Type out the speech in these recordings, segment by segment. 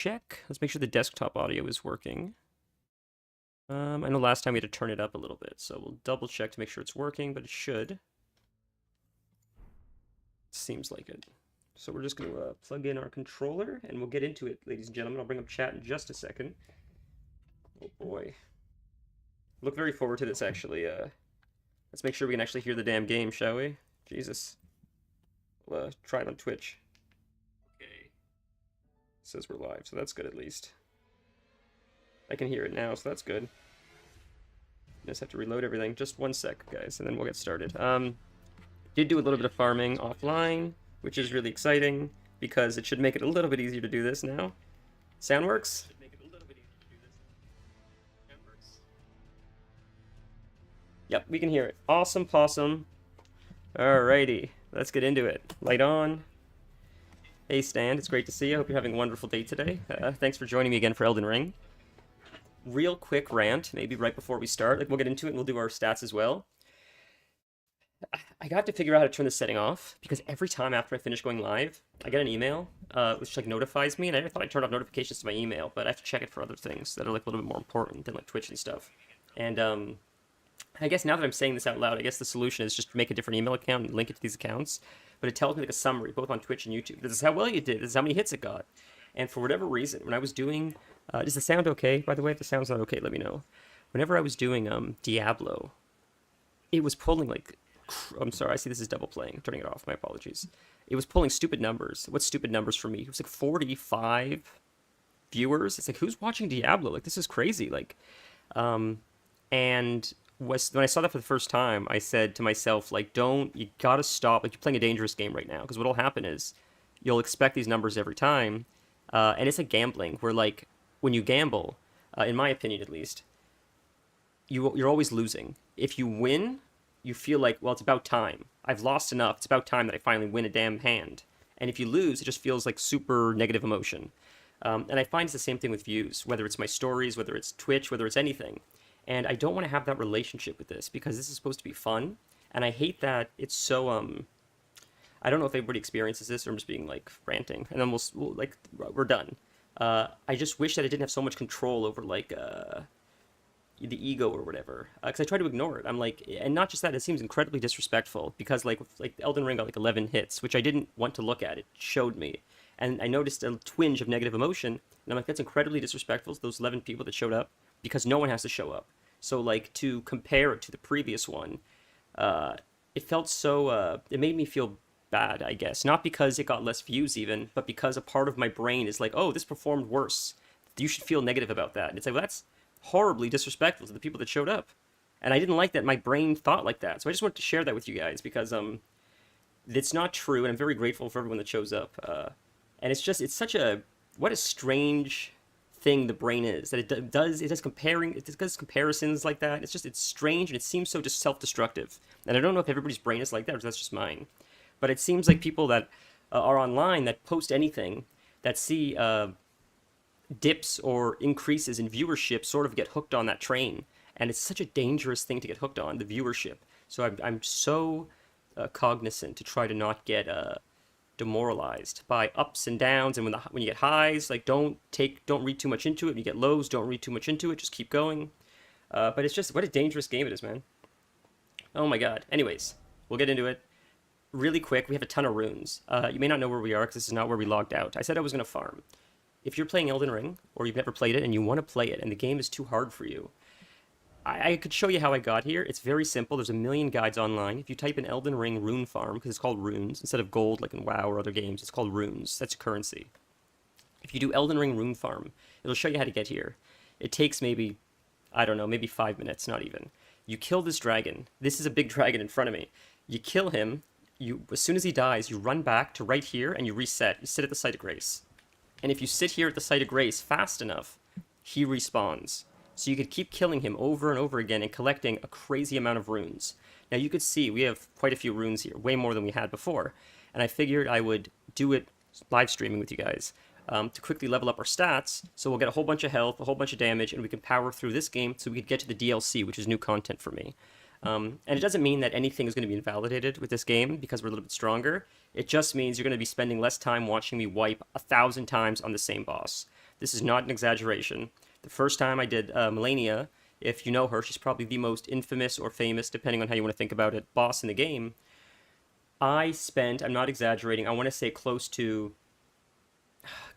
check. Let's make sure the desktop audio is working. I know last time we had to turn it up a little bit, so we'll double check to make sure it's working, but it should. Seems like it. So we're just going to plug in our controller, and we'll get into it, ladies and gentlemen. I'll bring up chat in just a second. Oh boy. Look very forward to this, actually. Let's make sure we can actually hear the damn game, shall we? Jesus. We'll try it on Twitch. Okay. It says we're live, so that's good at least. I can hear it now, so that's good. Just have to reload everything. Just 1 sec, guys, and then we'll get started. Did do a little bit of farming offline, which is really exciting, because it should make it a little bit easier to do this now. Sound works? Yep, we can hear it. Awesome possum. Alrighty, let's get into it. Light on. Hey Stan, it's great to see you. I hope you're having a wonderful day today. Thanks for joining me again for Elden Ring. Real quick rant, maybe right before we start. Like, we'll get into it and we'll do our stats as well. I got to figure out how to turn this setting off, because every time after I finish going live, I get an email, which like notifies me, and I thought I turned off notifications to my email, but I have to check it for other things that are like a little bit more important than like Twitch and stuff. And I guess now that I'm saying this out loud, I guess the solution is just make a different email account and link it to these accounts. But it tells me like a summary, both on Twitch and YouTube. This is how well you did. This is how many hits it got. And for whatever reason, when I was doing, is the sound okay? By the way, if the sound's not okay, let me know. Whenever I was doing Diablo, it was pulling like, I'm sorry, I see this is double playing. Turning it off. My apologies. It was pulling stupid numbers. What's stupid numbers for me? It was like 45 viewers. It's like, who's watching Diablo? Like, this is crazy. Like, and when I saw that for the first time, I said to myself, like, you gotta stop. Like, you're playing a dangerous game right now, because what'll happen is you'll expect these numbers every time, and it's like gambling, where like when you gamble, in my opinion at least, you're always losing. If you win, you feel like, well, it's about time. I've lost enough. It's about time that I finally win a damn hand. And if you lose, it just feels like super negative emotion. And I find it's the same thing with views, whether it's my stories, whether it's Twitch, whether it's anything. And I don't want to have that relationship with this, because this is supposed to be fun. And I hate that it's so, I don't know if everybody experiences this, or I'm just being like ranting. And then we're done. I just wish that I didn't have so much control over like, the ego or whatever, because I try to ignore it. I'm like, and not just that, it seems incredibly disrespectful, because like Elden Ring got like 11 hits, which I didn't want to look at. It showed me, and I noticed a twinge of negative emotion, and I'm like, that's incredibly disrespectful to those 11 people that showed up, because no one has to show up. So like, to compare it to the previous one, it felt so, it made me feel bad, I guess. Not because it got less views even, but because a part of my brain is like, oh, this performed worse. You should feel negative about that. And it's like, well, that's horribly disrespectful to the people that showed up. And I didn't like that my brain thought like that. So I just wanted to share that with you guys, because it's not true, and I'm very grateful for everyone that shows up. And it's such a, what a strange thing the brain is, that it does comparisons like that. It's strange, and it seems so just self-destructive. And I don't know if everybody's brain is like that, or if that's just mine. But it seems like people that are online that post anything, that see dips or increases in viewership, sort of get hooked on that train. And it's such a dangerous thing to get hooked on, the viewership. So I'm so cognizant to try to not get demoralized by ups and downs. And when you get highs, like, don't read too much into it. When you get lows, don't read too much into it. Just keep going. But it's just, what a dangerous game it is, man. Oh my god. Anyways, we'll get into it. Really quick, we have a ton of runes. You may not know where we are, because this is not where we logged out. I said I was going to farm. If you're playing Elden Ring, or you've never played it and you want to play it, and the game is too hard for you, I could show you how I got here. It's very simple. There's a million guides online. If you type in Elden Ring rune farm, because it's called runes, instead of gold like in WoW or other games, it's called runes. That's currency. If you do Elden Ring rune farm, it'll show you how to get here. It takes maybe, I don't know, maybe 5 minutes, not even. You kill this dragon. This is a big dragon in front of me. You kill him. As soon as he dies, you run back to right here and you reset. You sit at the site of grace. And if you sit here at the site of grace fast enough, he respawns. So you could keep killing him over and over again and collecting a crazy amount of runes. Now you could see we have quite a few runes here, way more than we had before. And I figured I would do it live streaming with you guys to quickly level up our stats, so we'll get a whole bunch of health, a whole bunch of damage, and we can power through this game so we could get to the DLC, which is new content for me. And it doesn't mean that anything is going to be invalidated with this game because we're a little bit stronger. It just means you're going to be spending less time watching me wipe 1,000 times on the same boss. This is not an exaggeration. The first time I did Melania, if you know her, she's probably the most infamous or famous, depending on how you want to think about it, boss in the game. I spent, I'm not exaggerating, I want to say close to,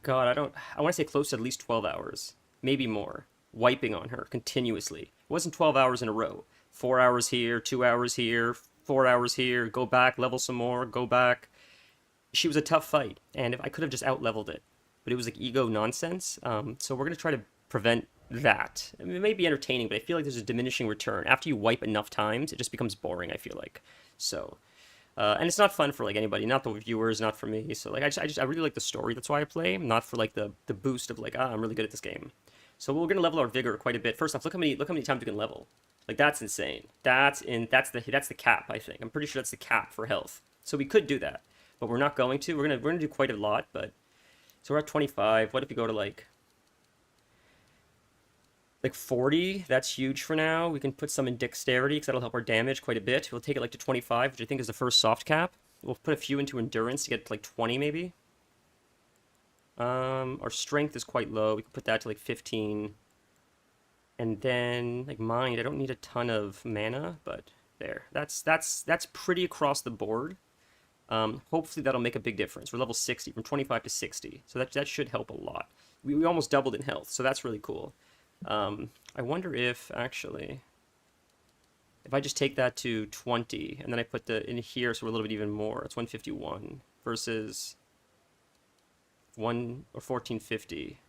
God, I want to say close to at least 12 hours, maybe more, wiping on her continuously. It wasn't 12 hours in a row. 4 hours here, 2 hours here, 4 hours here, go back, level some more, go back. She was a tough fight, and if I could have just out-leveled it, but it was like ego nonsense. So we're going to try to prevent that. I mean, it may be entertaining, but I feel like there's a diminishing return. After you wipe enough times, it just becomes boring, I feel like. So, and it's not fun for like anybody, not the viewers, not for me. So like I really like the story. That's why I play, not for like the boost of like I'm really good at this game. So we're gonna level our vigor quite a bit. First off, look how many times we can level. Like that's insane. That's the cap. I think I'm pretty sure that's the cap for health. So we could do that, but we're not going to. We're gonna do quite a lot. But so we're at 25. What if we go to like 40? That's huge for now. We can put some in dexterity because that'll help our damage quite a bit. We'll take it like to 25, which I think is the first soft cap. We'll put a few into endurance to get to like 20 maybe. Our strength is quite low. We can put that to like 15. And then like mind, I don't need a ton of mana, but there. That's pretty across the board. Hopefully that'll make a big difference. We're level 60 from 25 to 60. So that should help a lot. We almost doubled in health, so that's really cool. I wonder if, actually, if I just take that to 20, and then I put the in here, so we're a little bit even more. It's 151 versus 1450.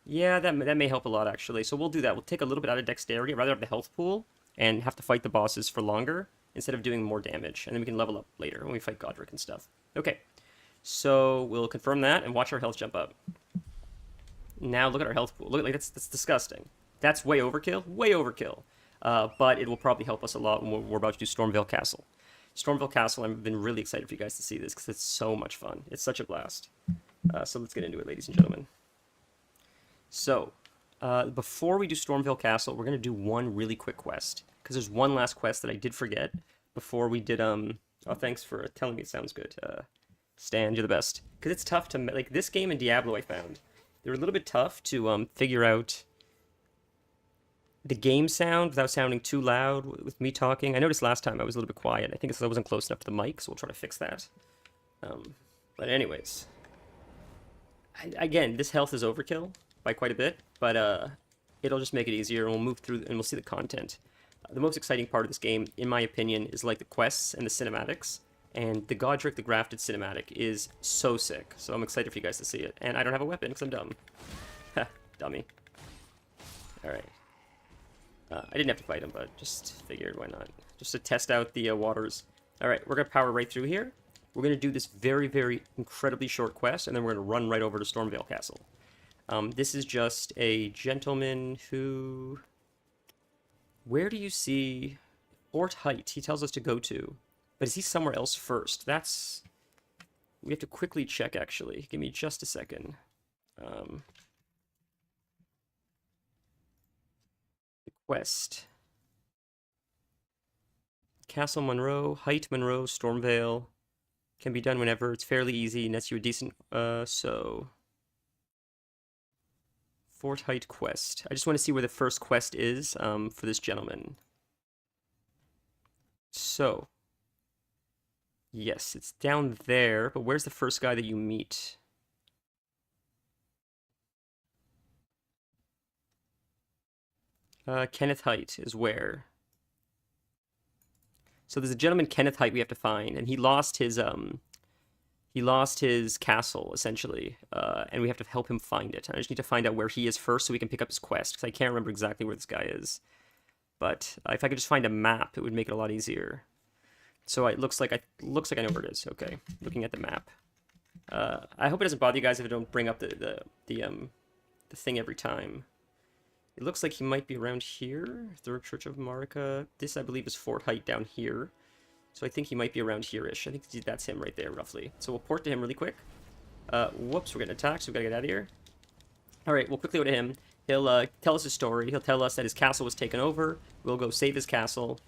Yeah, that may help a lot, actually. So we'll do that. We'll take a little bit out of dexterity. I'd rather have the health pool and have to fight the bosses for longer instead of doing more damage. And then we can level up later when we fight Godric and stuff. Okay, so we'll confirm that and watch our health jump up. Now look at our health pool. Look at like that's disgusting. That's way overkill. Way overkill. But it will probably help us a lot when we're about to do Stormveil Castle. Stormveil Castle, I've been really excited for you guys to see this because it's so much fun. It's such a blast. So let's get into it, ladies and gentlemen. So, before we do Stormveil Castle, we're going to do one really quick quest. Because there's one last quest that I did forget before we did, oh, thanks for telling me it sounds good. Stan, you're the best. Because it's tough to, like, this game and Diablo I found, they're a little bit tough to figure out the game sound without sounding too loud with me talking. I noticed last time I was a little bit quiet. I think it's because I wasn't close enough to the mic, so we'll try to fix that. But anyways. Again, this health is overkill by quite a bit, but it'll just make it easier, and we'll move through and we'll see the content. The most exciting part of this game, in my opinion, is like the quests and the cinematics, and the Godric the Grafted cinematic is so sick, so I'm excited for you guys to see it. And I don't have a weapon because I'm dumb. Ha, dummy. Alright. I didn't have to fight him, but just figured why not. Just to test out the waters. Alright, we're going to power right through here. We're going to do this very, very incredibly short quest, and then we're going to run right over to Stormveil Castle. This is just a gentleman who... Where do you see Fort Height? He tells us to go to. But is he somewhere else first? That's... We have to quickly check, actually. Give me just a second. The quest. Castle Monroe, Height Monroe, Stormveil. Can be done whenever. It's fairly easy. Nets you a decent... so... Fort Height quest. I just want to see where the first quest is for this gentleman. So... Yes, it's down there, but where's the first guy that you meet? Kenneth Height is where? So there's a gentleman, Kenneth Height, we have to find, and he lost his castle, essentially, and we have to help him find it. I just need to find out where he is first so we can pick up his quest, because I can't remember exactly where this guy is. But if I could just find a map, it would make it a lot easier. So it looks like I know where it is. Okay, looking at the map. I hope it doesn't bother you guys if I don't bring up the thing every time. It looks like he might be around here. Third Church of Marika. This, I believe, is Fort Height down here. So I think he might be around here-ish. I think that's him right there, roughly. So we'll port to him really quick. Whoops, we're getting attacked, so we gotta get out of here. Alright, we'll quickly go to him. He'll tell us his story. He'll tell us that his castle was taken over. We'll go save his castle.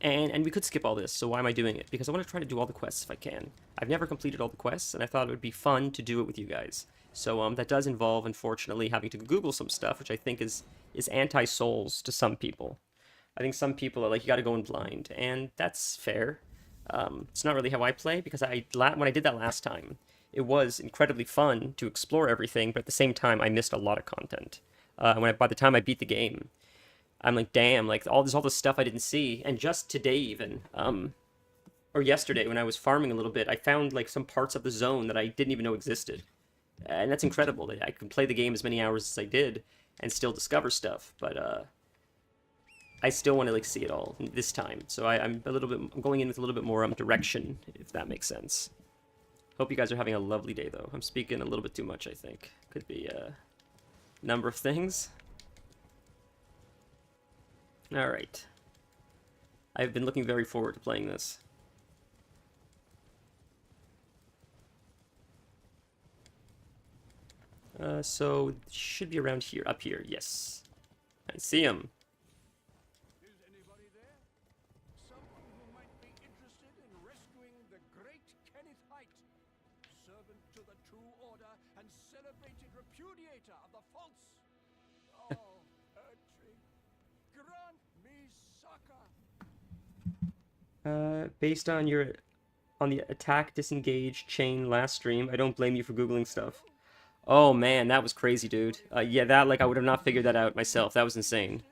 And we could skip all this, so why am I doing it? Because I want to try to do all the quests if I can. I've never completed all the quests, and I thought it would be fun to do it with you guys. So that does involve, unfortunately, having to Google some stuff, which I think is anti-Souls to some people. I think some people are like, you got to go in blind, and that's fair. It's not really how I play because when I did that last time, it was incredibly fun to explore everything, but at the same time, I missed a lot of content. By the time I beat the game, I'm like, damn, like all this stuff I didn't see, and just today even, or yesterday when I was farming a little bit, I found like some parts of the zone that I didn't even know existed, and that's incredible. That I can play the game as many hours as I did and still discover stuff, but I still want to like see it all this time. So I'm going in with a little bit more direction, if that makes sense. Hope you guys are having a lovely day, though. I'm speaking a little bit too much, I think. Could be a number of things. All right. I've been looking very forward to playing this. So should be around here, up here. Yes, I see him. Is anybody there? Someone who might be interested in rescuing the great Kenneth Height, servant to the true order and celebrated repudiator of the false. Oh, Ertrig, grant me succor. Based on the attack disengage chain last stream, I don't blame you for Googling stuff. Oh man, that was crazy, dude. Yeah, that like I would have not figured that out myself. That was insane.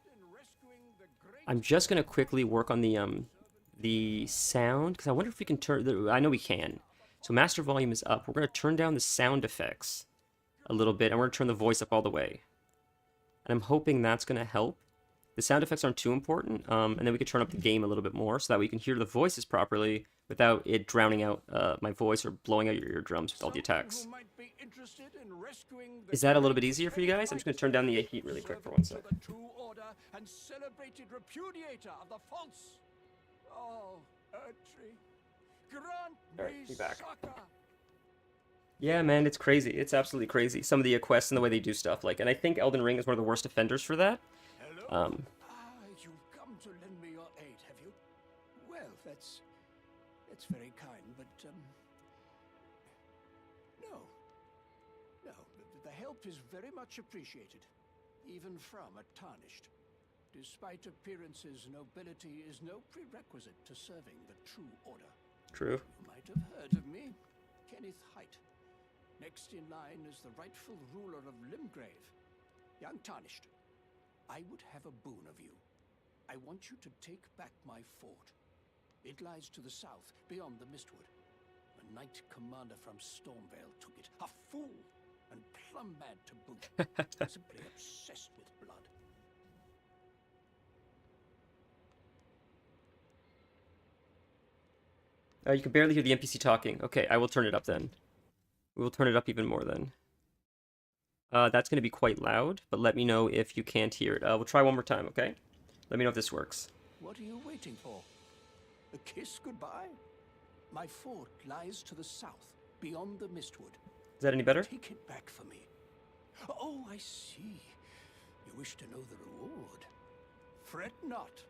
I'm just gonna quickly work on the sound because I wonder if we can turn. I know we can. So master volume is up. We're gonna turn down the sound effects a little bit, and we're gonna turn the voice up all the way. And I'm hoping that's gonna help. The sound effects aren't too important, and then we can turn up the game a little bit more so that we can hear the voices properly without it drowning out my voice or blowing out your eardrums with all the attacks. Is that a little bit easier for you guys? I'm just going to turn down the heat really quick for 1 second. Alright, be back. Yeah, man, it's crazy. It's absolutely crazy. Some of the quests and the way they do stuff. And I think Elden Ring is one of the worst offenders for that. You've come to lend me your aid, have you? Well, that's very kind, but no, the help is very much appreciated, even from a tarnished. Despite appearances, nobility is no prerequisite to serving the true order. True. You might have heard of me, Kenneth Height. Next in line is the rightful ruler of Limgrave, young Tarnished. I would have a boon of you. I want you to take back my fort. It lies to the south, beyond the Mistwood. A knight commander from Stormveil took it. A fool! And plumb mad to boot. Simply obsessed with blood. You can barely hear the NPC talking. Okay, I will turn it up then. We will turn it up even more then. That's going to be quite loud, but let me know if you can't hear it. We'll try one more time, okay? Let me know if this works. What are you waiting for? A kiss goodbye? My fort lies to the south, beyond the Mistwood. Is that any better? Take it back for me. Oh, I see. You wish to know the reward. Fret not.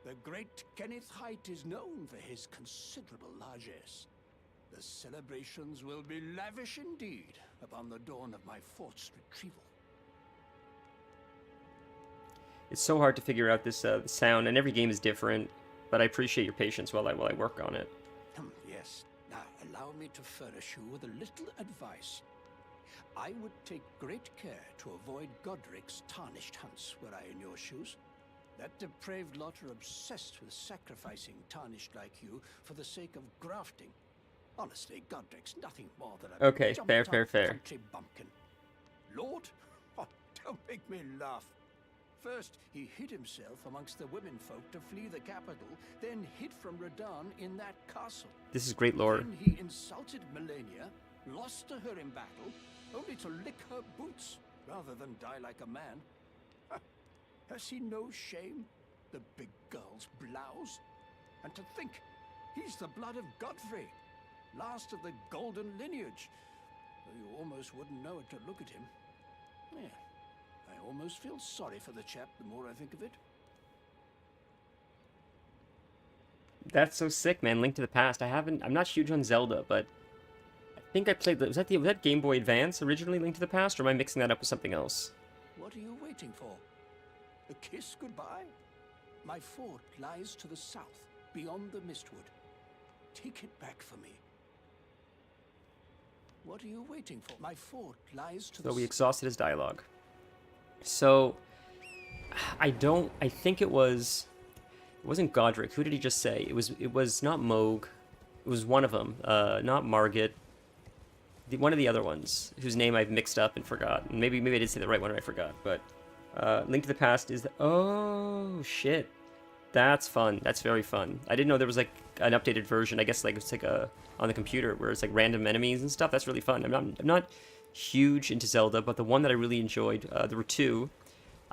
The great Kenneth Height is known for his considerable largesse. The celebrations will be lavish indeed upon the dawn of my fort's retrieval. It's so hard to figure out this sound, and every game is different, but I appreciate your patience while I work on it. Yes. Now, allow me to furnish you with a little advice. I would take great care to avoid Godric's tarnished hunts were I in your shoes. That depraved lot are obsessed with sacrificing tarnished like you for the sake of grafting. Honestly, Godric's nothing more than a okay, fair. country bumpkin. Lord? Oh, don't make me laugh. First, he hid himself amongst the womenfolk to flee the capital, then hid from Radahn in that castle. This is great lore. Then he insulted Melania, lost to her in battle, only to lick her boots rather than die like a man. Has he no shame, the big girl's blouse? And to think, he's the blood of Godfrey, last of the golden lineage. Though you almost wouldn't know it to look at him. Yeah, I almost feel sorry for the chap the more I think of it. That's so sick, man. Link to the Past. I'm not huge on Zelda, but think I played was that Game Boy Advance originally, Link to the Past, or am I mixing that up with something else? What are you waiting for? A kiss goodbye? My fort lies to the south, beyond the Mistwood. Take it back for me. What are you waiting for? My fort lies to the So we exhausted his dialogue. So I think it wasn't Godric. Who did he just say? It was not Moog. It was one of them. Not Margit. One of the other ones whose name I've mixed up and forgot. Maybe I did say the right one and I forgot. But Link to the Past is the... Oh, shit. That's fun. That's very fun. I didn't know there was like an updated version. I guess like it's like on the computer where it's like random enemies and stuff. That's really fun. I'm not huge into Zelda, but the one that I really enjoyed, there were two.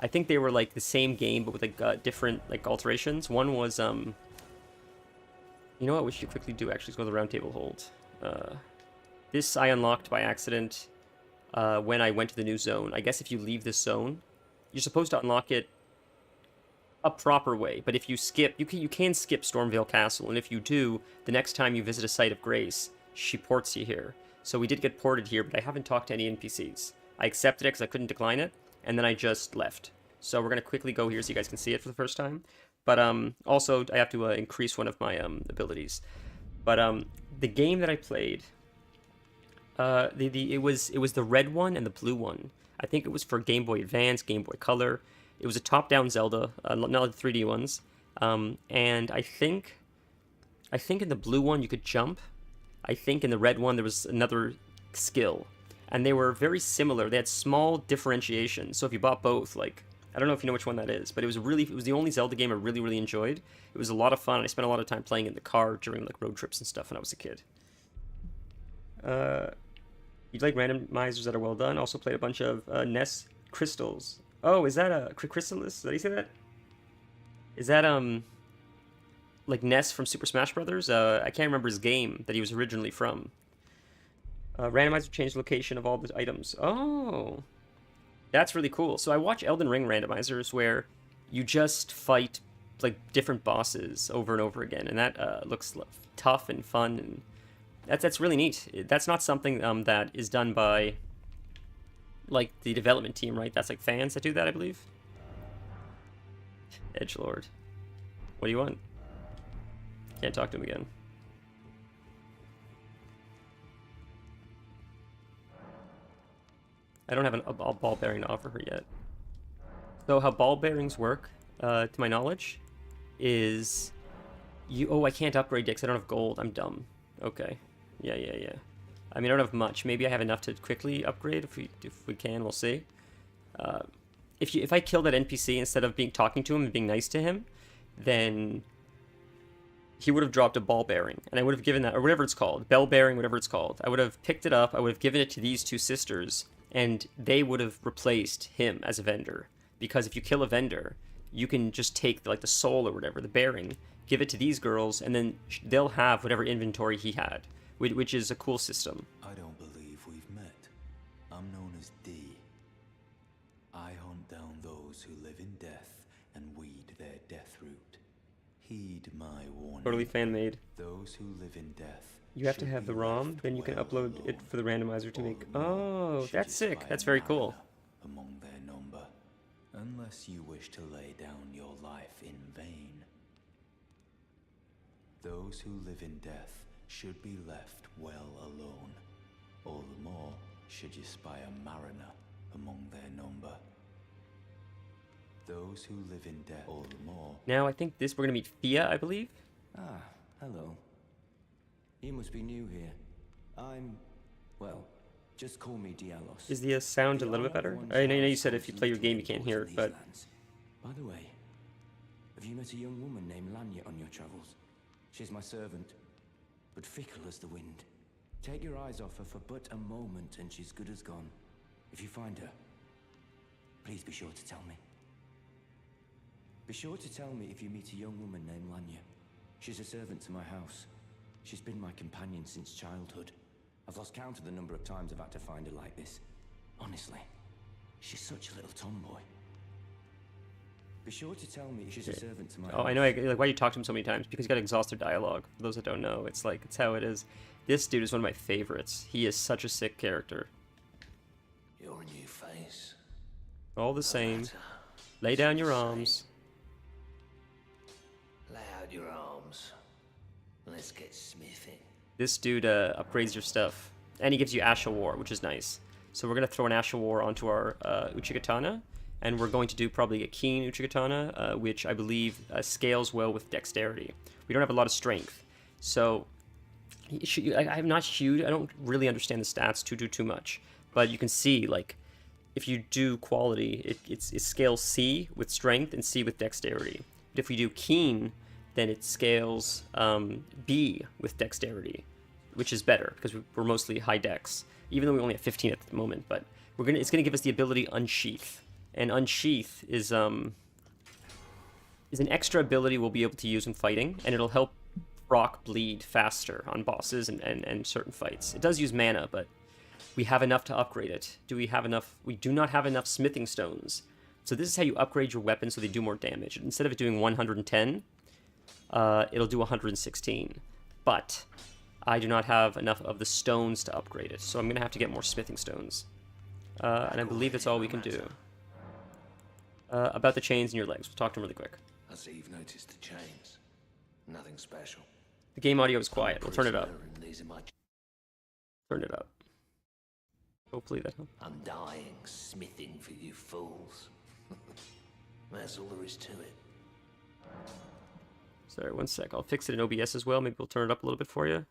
I think they were like the same game, but with like different like alterations. One was you know what we should quickly do actually is go to the round table hold. This I unlocked by accident when I went to the new zone. I guess if you leave this zone, you're supposed to unlock it a proper way, but if you skip, you can skip Stormveil Castle, and if you do, the next time you visit a site of grace, she ports you here. So we did get ported here, but I haven't talked to any NPCs. I accepted it because I couldn't decline it, and then I just left. So we're gonna quickly go here so you guys can see it for the first time. But also I have to increase one of my abilities. But the game that I played, it was the red one and the blue one. I think it was for Game Boy Advance, Game Boy Color. It was a top-down Zelda, not the 3D ones. And I think in the blue one you could jump. I think in the red one there was another skill. And they were very similar. They had small differentiations. So if you bought both, like, I don't know if you know which one that is, but it was the only Zelda game I really, really enjoyed. It was a lot of fun. I spent a lot of time playing in the car during like road trips and stuff when I was a kid. You like randomizers that are well done. Also played a bunch of NES crystals. Oh, is that a Chrysalis? Is that how you say that? Is that like Ness from Super Smash Brothers? I can't remember his game that he was originally from. Randomizer changed the location of all the items. Oh, that's really cool. So I watch Elden Ring randomizers where you just fight like different bosses over and over again, and that looks tough and fun, and that's really neat. That's not something that is done by like the development team, right? That's like fans that do that, I believe. Edgelord. What do you want? Can't talk to him again. I don't have a ball bearing to offer her yet. So how ball bearings work, to my knowledge, is you... Oh, I can't upgrade yet because I don't have gold. I'm dumb. Okay. Yeah. I mean, I don't have much. Maybe I have enough to quickly upgrade if we can. We'll see. If I kill that NPC instead of talking to him and being nice to him, then he would have dropped a ball bearing, and I would have given that, or whatever it's called, bell bearing, whatever it's called. I would have picked it up. I would have given it to these two sisters, and they would have replaced him as a vendor. Because if you kill a vendor, you can just take the soul or whatever, the bearing, give it to these girls, and then they'll have whatever inventory he had. Which is a cool system. I don't believe we've met. I'm known as D. I hunt down those who live in death and weed their death root. Heed my warning. Totally fan-made. Those who live in death. You have to have the ROM, then you can upload it for the randomizer to make... Oh, that's sick. That's very cool. Among their number, unless you wish to lay down your life in vain. Those who live in death should be left well alone. All the more should you spy a mariner among their number. Those who live in death, all the more. Now I think we're gonna meet Thea, I believe. Ah, hello. You must be new here. Well, just call me Dialos. Is the sound a little bit better? I know you said if you play your game you can't hear it, but... By the way, have you met a young woman named Lanya on your travels? She's my servant, but fickle as the wind. Take your eyes off her for but a moment and she's good as gone. If you find her, please be sure to tell me. Be sure to tell me if you meet a young woman named Lanya. She's a servant to my house. She's been my companion since childhood. I've lost count of the number of times I've had to find her like this. Honestly, she's such a little tomboy. Be sure to tell me she's a servant to my Oh, I know. Like, why you talk to him so many times? Because you got to exhaust their dialogue. For those that don't know, it's like, it's how it is. This dude is one of my favorites. He is such a sick character. You're a new face. All the same. Lay down your arms. Lay out your arms. Let's get smithing. This dude upgrades your stuff. And he gives you Asha War, which is nice. So we're going to throw an Asha War onto our Uchigatana. And we're going to do probably a Keen Uchigatana, which I believe scales well with dexterity. We don't have a lot of strength. So I'm not huge. I don't really understand the stats too much. But you can see, like, if you do quality, it scales C with strength and C with dexterity. But if we do Keen, then it scales B with dexterity, which is better because we're mostly high dex, even though we only have 15 at the moment. But it's gonna give us the ability Unsheath, and Unsheath is an extra ability we'll be able to use when fighting, and it'll help proc bleed faster on bosses and certain fights. It does use mana, but we have enough to upgrade it. Do we have enough? We do not have enough smithing stones. So this is how you upgrade your weapons so they do more damage. Instead of it doing 110, it'll do 116. But I do not have enough of the stones to upgrade it, so I'm going to have to get more smithing stones. And I believe that's all we can do. About the chains in your legs. We'll talk to him really quick. I see you've noticed the chains. Nothing special. The game audio is quiet. We'll turn it up. And these are my Turn it up. Hopefully that helps. undying smithing for you fools. That's all there is to it. Sorry, one sec. I'll fix it in OBS as well. Maybe we'll turn it up a little bit for you.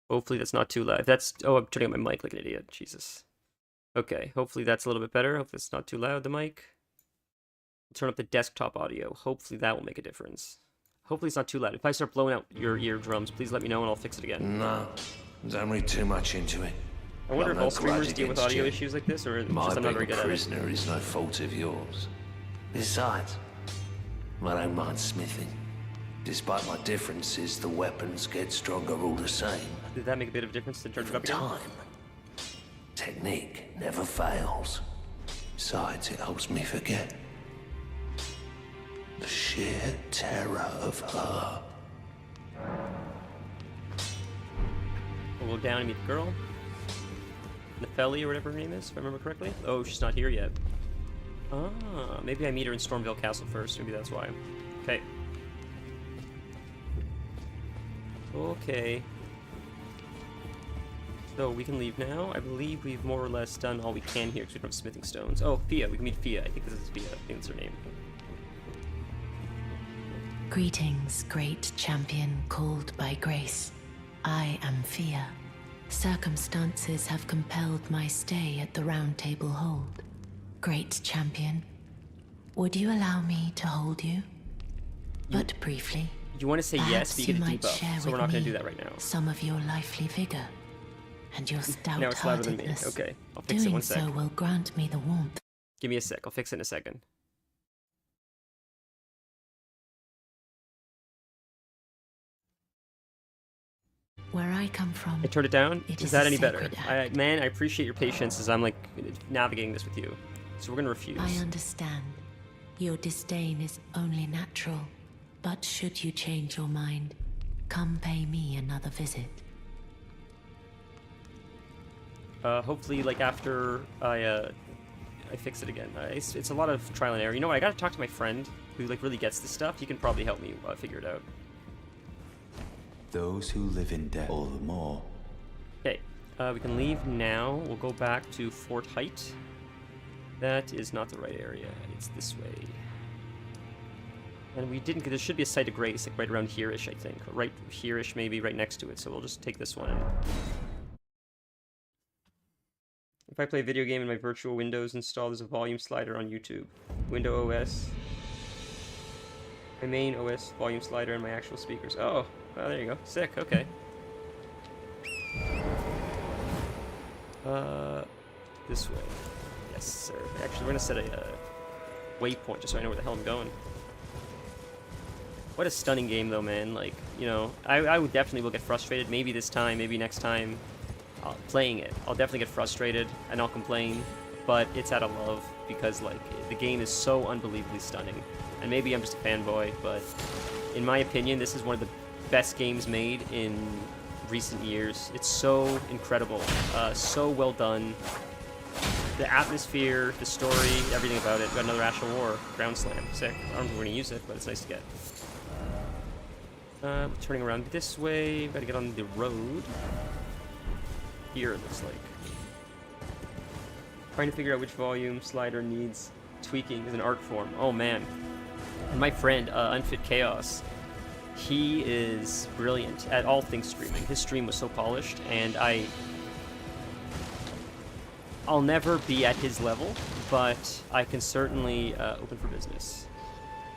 Hopefully that's not too loud. That's... Oh, I'm turning up my mic like an idiot. Jesus. Okay, hopefully that's a little bit better. Hopefully it's not too loud, the mic. Turn up the desktop audio. Hopefully that will make a difference. Hopefully it's not too loud. If I start blowing out your eardrums, please let me know and I'll fix it again. No, don't read too much into it. I wonder Got if no all streamers grudge deal with against audio you. issues like this, or it's My just I'm not very being good a at it. prisoner is no fault of yours. Besides, I don't mind smithing. Despite my differences, the weapons get stronger all the same. Did that make a bit of a difference to turn it For up again? time, technique never fails. Besides, it helps me forget the sheer terror of her. We'll go down and meet the girl. Nefeli or whatever her name is, if I remember correctly. Oh, she's not here yet. Ah, maybe I meet her in Stormveil Castle first. Maybe that's why. Okay. Okay. So we can leave now. I believe we've more or less done all we can here because we don't have smithing stones. Oh, Fia. We can meet Fia. I think this is Fia. I think that's her name. Greetings, great champion called by grace. I am Fia. Circumstances have compelled my stay at the Round Table Hold. Great champion, would you allow me to hold you? But briefly. You want to say yes, Perhaps but you you get a might share debuff, so we're with not going to me do that right now. some of your lively vigor and your Now it's louder than me. stout-heartedness. Okay, I'll fix it Doing one sec. so will grant me the warmth. Give me a sec. I'll fix it in a second. Where I come from, I turned it down. It Is is that a any better? sacred act. Man, I appreciate your patience as I'm like navigating this with you. So we're gonna refuse. I understand. Your disdain is only natural. But should you change your mind, come pay me another visit. Hopefully, like after I fix it again. It's a lot of trial and error. You know what? I gotta talk to my friend who like really gets this stuff. He can probably help me figure it out. Those who live in death all the more. Okay, we can leave now. We'll go back to Fort Height. That is not the right area. It's this way. And we didn't. There should be a site of grace, like right around here-ish, I think. Or right here-ish, maybe right next to it. So we'll just take this one. If I play a video game in my virtual Windows install, there's a volume slider on YouTube. Window OS. My main OS volume slider and my actual speakers. Oh, well, there you go. Sick. Okay. This way. Yes, sir. Actually, we're gonna set a waypoint just so I know where the hell I'm going. What a stunning game, though, man. Like, you know, I would definitely will get frustrated. Maybe this time, maybe next time, playing it. I'll definitely get frustrated and I'll complain. but it's out of love because like the game is so unbelievably stunning. And maybe I'm just a fanboy, but in my opinion, this is one of the best games made in recent years. It's so incredible, so well done. The atmosphere, the story, everything about it. Got another Ash of War, Ground Slam, sick. I don't know if we're gonna use it, but it's nice to get. Turning around this way, gotta get on the road. Here, it looks like. Trying to figure out which volume slider needs tweaking as an art form. Oh man. And my friend, Unfit Chaos, he is brilliant at all things streaming. His stream was so polished, and I'll never be at his level, but I can certainly open for business.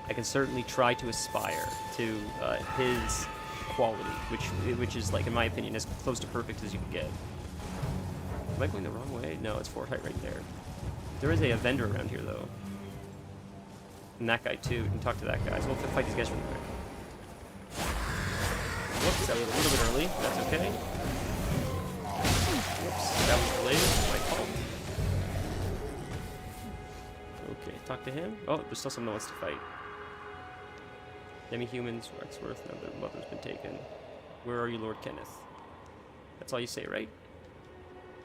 I can certainly try to aspire to his quality, which is, like, in my opinion, as close to perfect as you can get. Am I going the wrong way? No, it's Fort Height right there. There is a vendor around here, though. And that guy, too. We can talk to that guy. So we'll fight these guys really quick. Whoops, that was a little bit early. That's okay. Whoops, that was delayed. My fault. Okay, talk to him. Oh, there's still someone that wants to fight. Demi-humans, Rexworth, now their mother's been taken. Where are you, Lord Kenneth? That's all you say, right?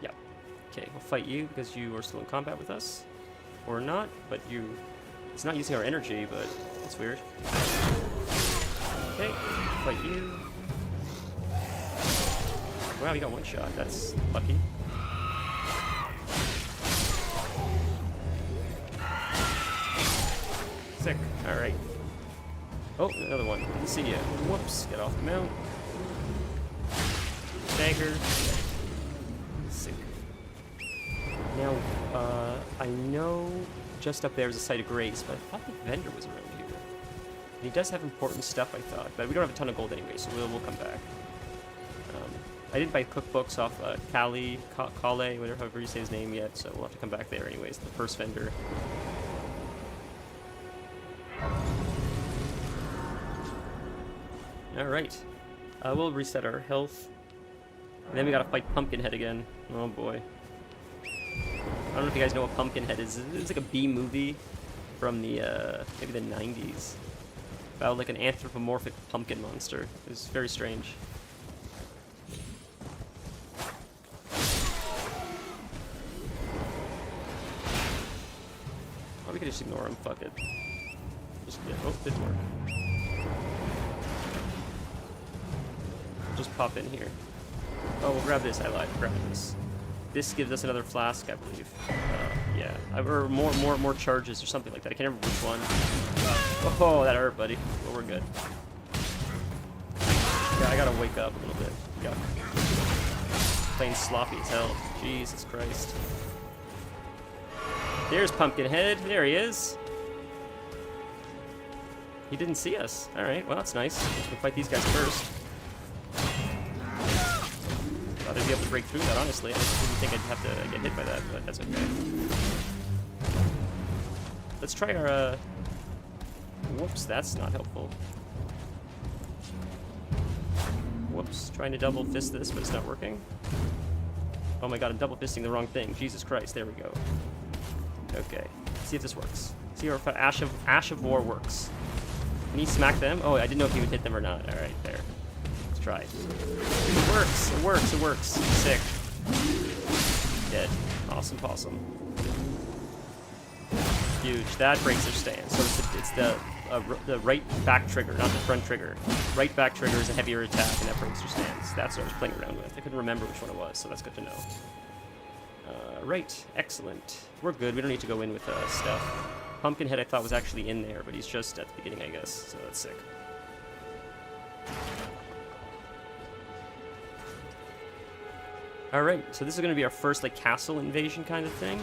Yeah. Okay, we'll fight you because you are still in combat with us. Or not, but you... It's not using our energy, but it's weird. Okay, fight you. Wow, you got one shot. That's lucky. Sick. Alright. Oh, another one. Didn't see you. Whoops. Get off the mount. Dagger. Sick. Now, I know just up there is a site of grace, but I thought the vendor was around here. And he does have important stuff, I thought, but we don't have a ton of gold anyway, so we'll come back. I didn't buy cookbooks off Kale, whatever, however you say his name yet, so we'll have to come back there anyways, the first vendor. Alright. We'll reset our health. And then we gotta fight Pumpkinhead again. Oh boy. I don't know if you guys know what Pumpkinhead is. It's like a B movie from the, maybe the 90s. About like an anthropomorphic pumpkin monster. It was very strange. Oh, we could just ignore him. Fuck it. Just, yeah. Oh, didn't work. Just pop in here. Oh, we'll grab this. I lied. Grab this. This gives us another flask, I believe. Yeah. Or more charges or something like that. I can't remember which one. Oh, that hurt, buddy. But we're good. Yeah, I gotta wake up a little bit. Yeah. Playing sloppy as hell. Jesus Christ. There's Pumpkinhead. There he is. He didn't see us. Alright, well, that's nice. We'll fight these guys first. Thought I'd be able to break through that, honestly. I didn't think I'd have to get hit by that, but that's okay. Let's try our, Whoops, that's not helpful. Whoops, trying to double fist this, but it's not working. Oh my god, I'm double fisting the wrong thing. Jesus Christ, there we go. Okay, see if this works. See if Ash of War works. Can he smack them? Oh, I didn't know if he would hit them or not. Alright, there. Let's try. It works, it works, it works. Sick. Dead. Awesome possum. Huge. That breaks their stance. So it's the right back trigger, not the front trigger. Right back trigger is a heavier attack, and that breaks their stance. That's what I was playing around with. I couldn't remember which one it was, so that's good to know. Right. Excellent. We're good. We don't need to go in with stuff. Pumpkinhead I thought was actually in there, but he's just at the beginning, I guess. So that's sick. Alright, so this is going to be our first, like, castle invasion kind of thing.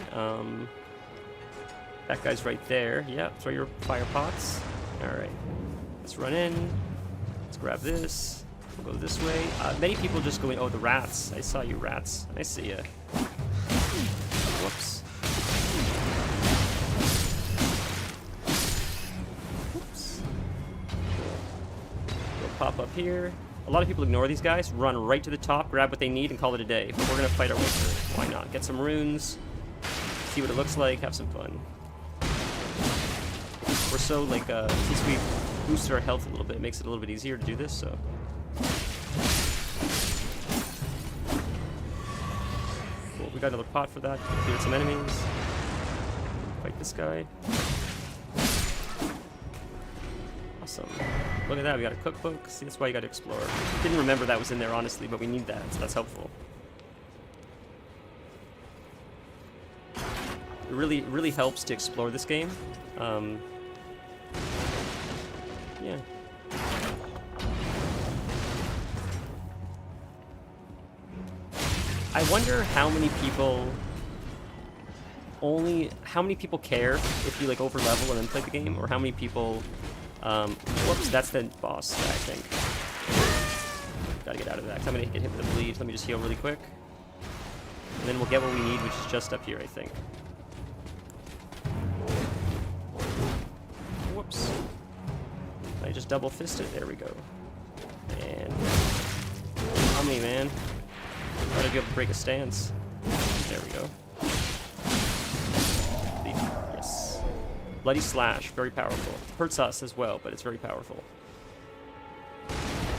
That guy's right there. Yeah, throw your fire pots. Alright. Let's run in. Let's grab this. We'll go this way. Many people just go in. Oh, the rats. I saw you, rats. I see ya. Whoops. Whoops. We'll pop up here. A lot of people ignore these guys, run right to the top, grab what they need, and call it a day. But we're gonna fight our way through. Why not? Get some runes. see what it looks like, have some fun. We're so, like, since we boosted our health a little bit, it makes it a little bit easier to do this, so. Cool, we got another pot for that. Cleared some enemies. Fight this guy. Awesome. Look at that, we got a cookbook. See, that's why you gotta explore. Didn't remember that was in there, honestly, but we need that, so that's helpful. It really helps to explore this game. Yeah. I wonder how many people care if you like over level and then play the game, or how many people whoops, that's the boss guy, I think. Gotta get out of that, 'cause I'm gonna get hit with a bleed. Let me just heal really quick. And then we'll get what we need, which is just up here, I think. Whoops. I just double fisted. There we go. And on me, man. Gotta be able to break a stance. There we go. Yes. Bloody Slash, very powerful. Hurts us as well, but it's very powerful.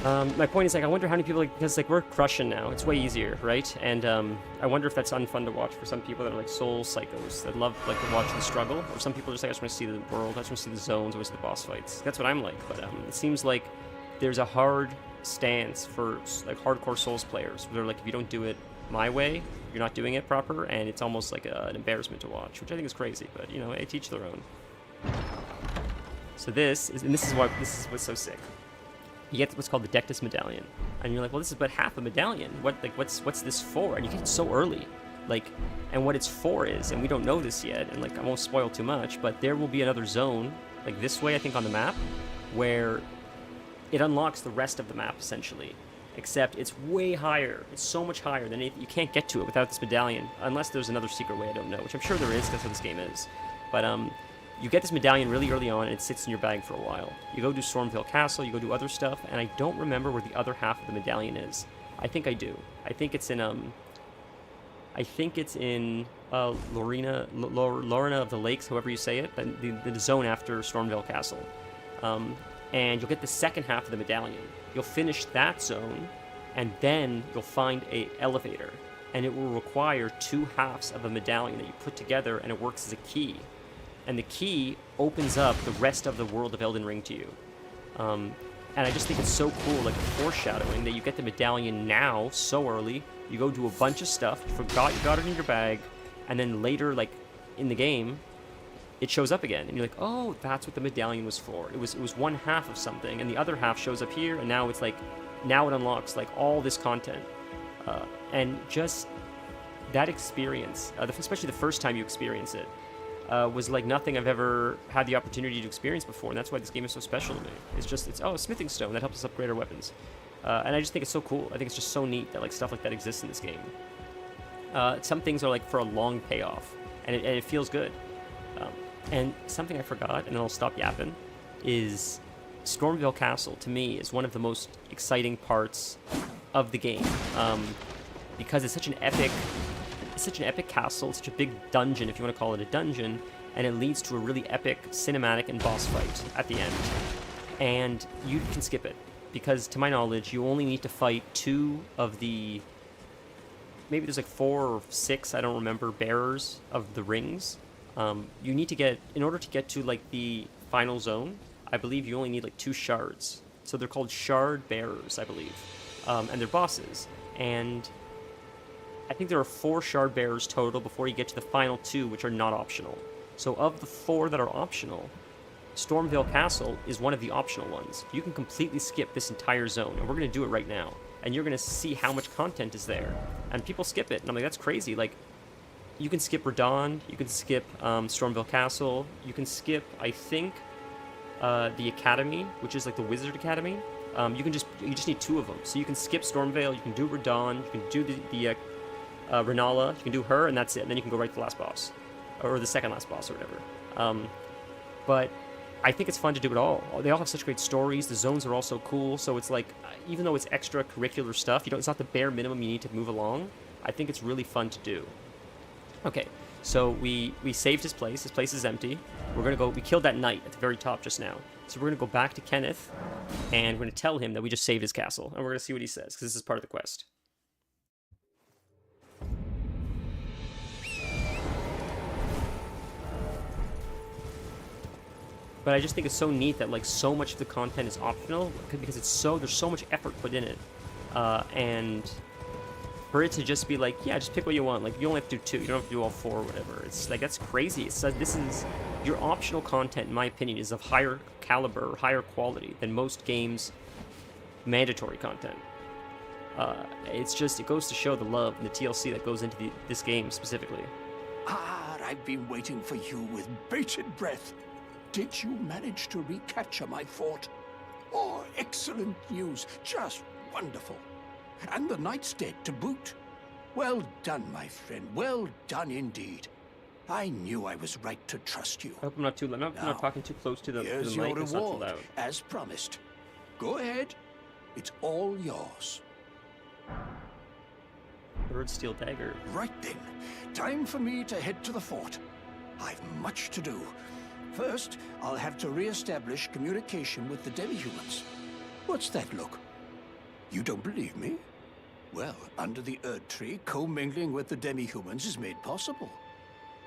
My point is, like, I wonder how many people, like, because, like, we're crushing now. It's way easier, right? And I wonder if that's unfun to watch for some people that are, like, soul psychos that love, like, to watch the struggle. Or some people are just like, I just want to see the world, I just want to see the zones, I want to see the boss fights. That's what I'm like, but it seems like there's a hard stance for, like, hardcore Souls players. They're like, if you don't do it my way, you're not doing it proper, and it's almost like an embarrassment to watch, which I think is crazy, but, you know, they teach their own. So this is what's so sick. You get what's called the Dectus Medallion, and you're like, well, this is but half a medallion. What's this for? And you get it so early, like, and what it's for is, and we don't know this yet, and like I won't spoil too much, but there will be another zone, like this way, I think, on the map, where it unlocks the rest of the map essentially. Except it's way higher. It's so much higher than anything. You can't get to it without this medallion, unless there's another secret way I don't know, which I'm sure there is because that's what this game is. But you get this medallion really early on, and it sits in your bag for a while. You go do Stormveil Castle, you go do other stuff, and I don't remember where the other half of the medallion is. I think I do. I think it's in Lorena of the Lakes, however you say it, the zone after Stormveil Castle. And you'll get the second half of the medallion. You'll finish that zone, and then you'll find a elevator, and it will require two halves of a medallion that you put together, and it works as a key. And the key opens up the rest of the world of Elden Ring to you. And I just think it's so cool, like a foreshadowing, that you get the medallion now, so early, you go do a bunch of stuff, you forgot you got it in your bag, and then later, like, in the game, it shows up again, and you're like, oh, that's what the medallion was for. It was one half of something, and the other half shows up here, and now it's like, now it unlocks, like, all this content. And just that experience, especially the first time you experience it, was like nothing I've ever had the opportunity to experience before, and that's why this game is so special to me. It's a smithing stone that helps us upgrade our weapons. And I just think it's so cool. I think it's just so neat that, like, stuff like that exists in this game. Some things are, like, for a long payoff, and it feels good. And something I forgot, and then I'll stop yapping, is Stormveil Castle, to me, is one of the most exciting parts of the game. Because it's such an epic castle, such a big dungeon, if you want to call it a dungeon, and it leads to a really epic cinematic and boss fight at the end. And you can skip it, because to my knowledge, you only need to fight two of the, maybe there's like 4 or 6, I don't remember, bearers of the rings. You need to get, in order to get to, like, the final zone, I believe you only need, like, 2 shards. So they're called shard bearers, I believe. And they're bosses. And I think there are 4 shard bearers total before you get to the final 2, which are not optional. So of the 4 that are optional, Stormveil Castle is one of the optional ones. You can completely skip this entire zone, and we're going to do it right now. And you're going to see how much content is there. And people skip it, and I'm like, that's crazy. Like, you can skip Radon, you can skip Stormveil Castle, you can skip, I think, the Academy, which is like the Wizard Academy. You just need 2 of them. So you can skip Stormveil, you can do Radon, you can do the Renala, you can do her, and that's it. And then you can go right to the last boss, or the second last boss, or whatever. But I think it's fun to do it all. They all have such great stories. The zones are all so cool. So it's like, even though it's extracurricular stuff, it's not the bare minimum you need to move along. I think it's really fun to do. Okay, So we saved his place. His place is empty. We're gonna go. We killed that knight at the very top just now. So we're gonna go back to Kenneth, and we're gonna tell him that we just saved his castle, and we're gonna see what he says because this is part of the quest. But I just think it's so neat that like so much of the content is optional because there's so much effort put in it, and for it to just be like, yeah, just pick what you want. Like you only have to do 2. You don't have to do all 4 or whatever. It's like that's crazy. It's this is your optional content, in my opinion, is of higher caliber, higher quality than most games' mandatory content. It's just it goes to show the love and the TLC that goes into this game specifically. Ah, I've been waiting for you with bated breath. Did you manage to recapture my fort? Oh, excellent news. Just wonderful. And the knight's dead to boot. Well done, my friend. Well done indeed. I knew I was right to trust you. I hope I'm not talking too close to the Here's mic. your It's not too reward, loud. as promised. Go ahead. It's all yours. Bird steel dagger. Right then. Time for me to head to the fort. I've much to do. First, I'll have to re-establish communication with the demi-humans. What's that look? You don't believe me? Well, under the Erd Tree, commingling with the demi-humans is made possible.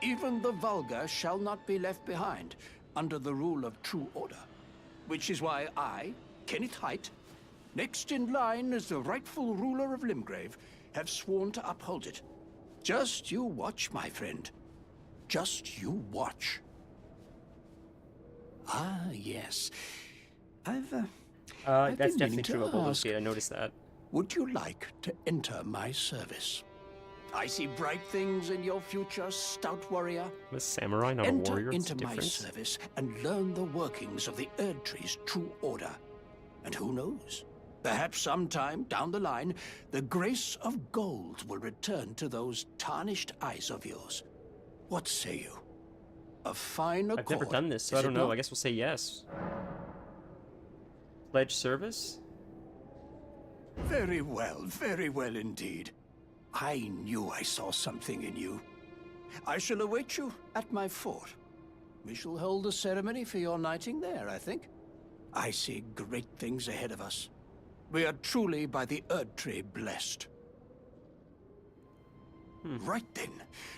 Even the vulgar shall not be left behind, under the rule of true order. Which is why I, Kenneth Haight, next in line as the rightful ruler of Limgrave, have sworn to uphold it. Just you watch, my friend. Just you watch. Ah, yes. I've That's been definitely meaning to true about Baldur's ask, Gate. I noticed that. would you like to enter my service? I see bright things in your future, stout warrior. I'm a samurai, not a Enter warrior. It's into my different. service and learn the workings of the Erd Tree's true order. And who knows? Perhaps sometime down the line, the grace of gold will return to those tarnished eyes of yours. What say you? A fine accord. I've never done this, so is I don't it know. not? I guess we'll say yes. Pledge service? Very well indeed. I knew I saw something in you. I shall await you at my fort. We shall hold a ceremony for your knighting there, I think. I see great things ahead of us. We are truly by the Erd Tree blessed. Right then,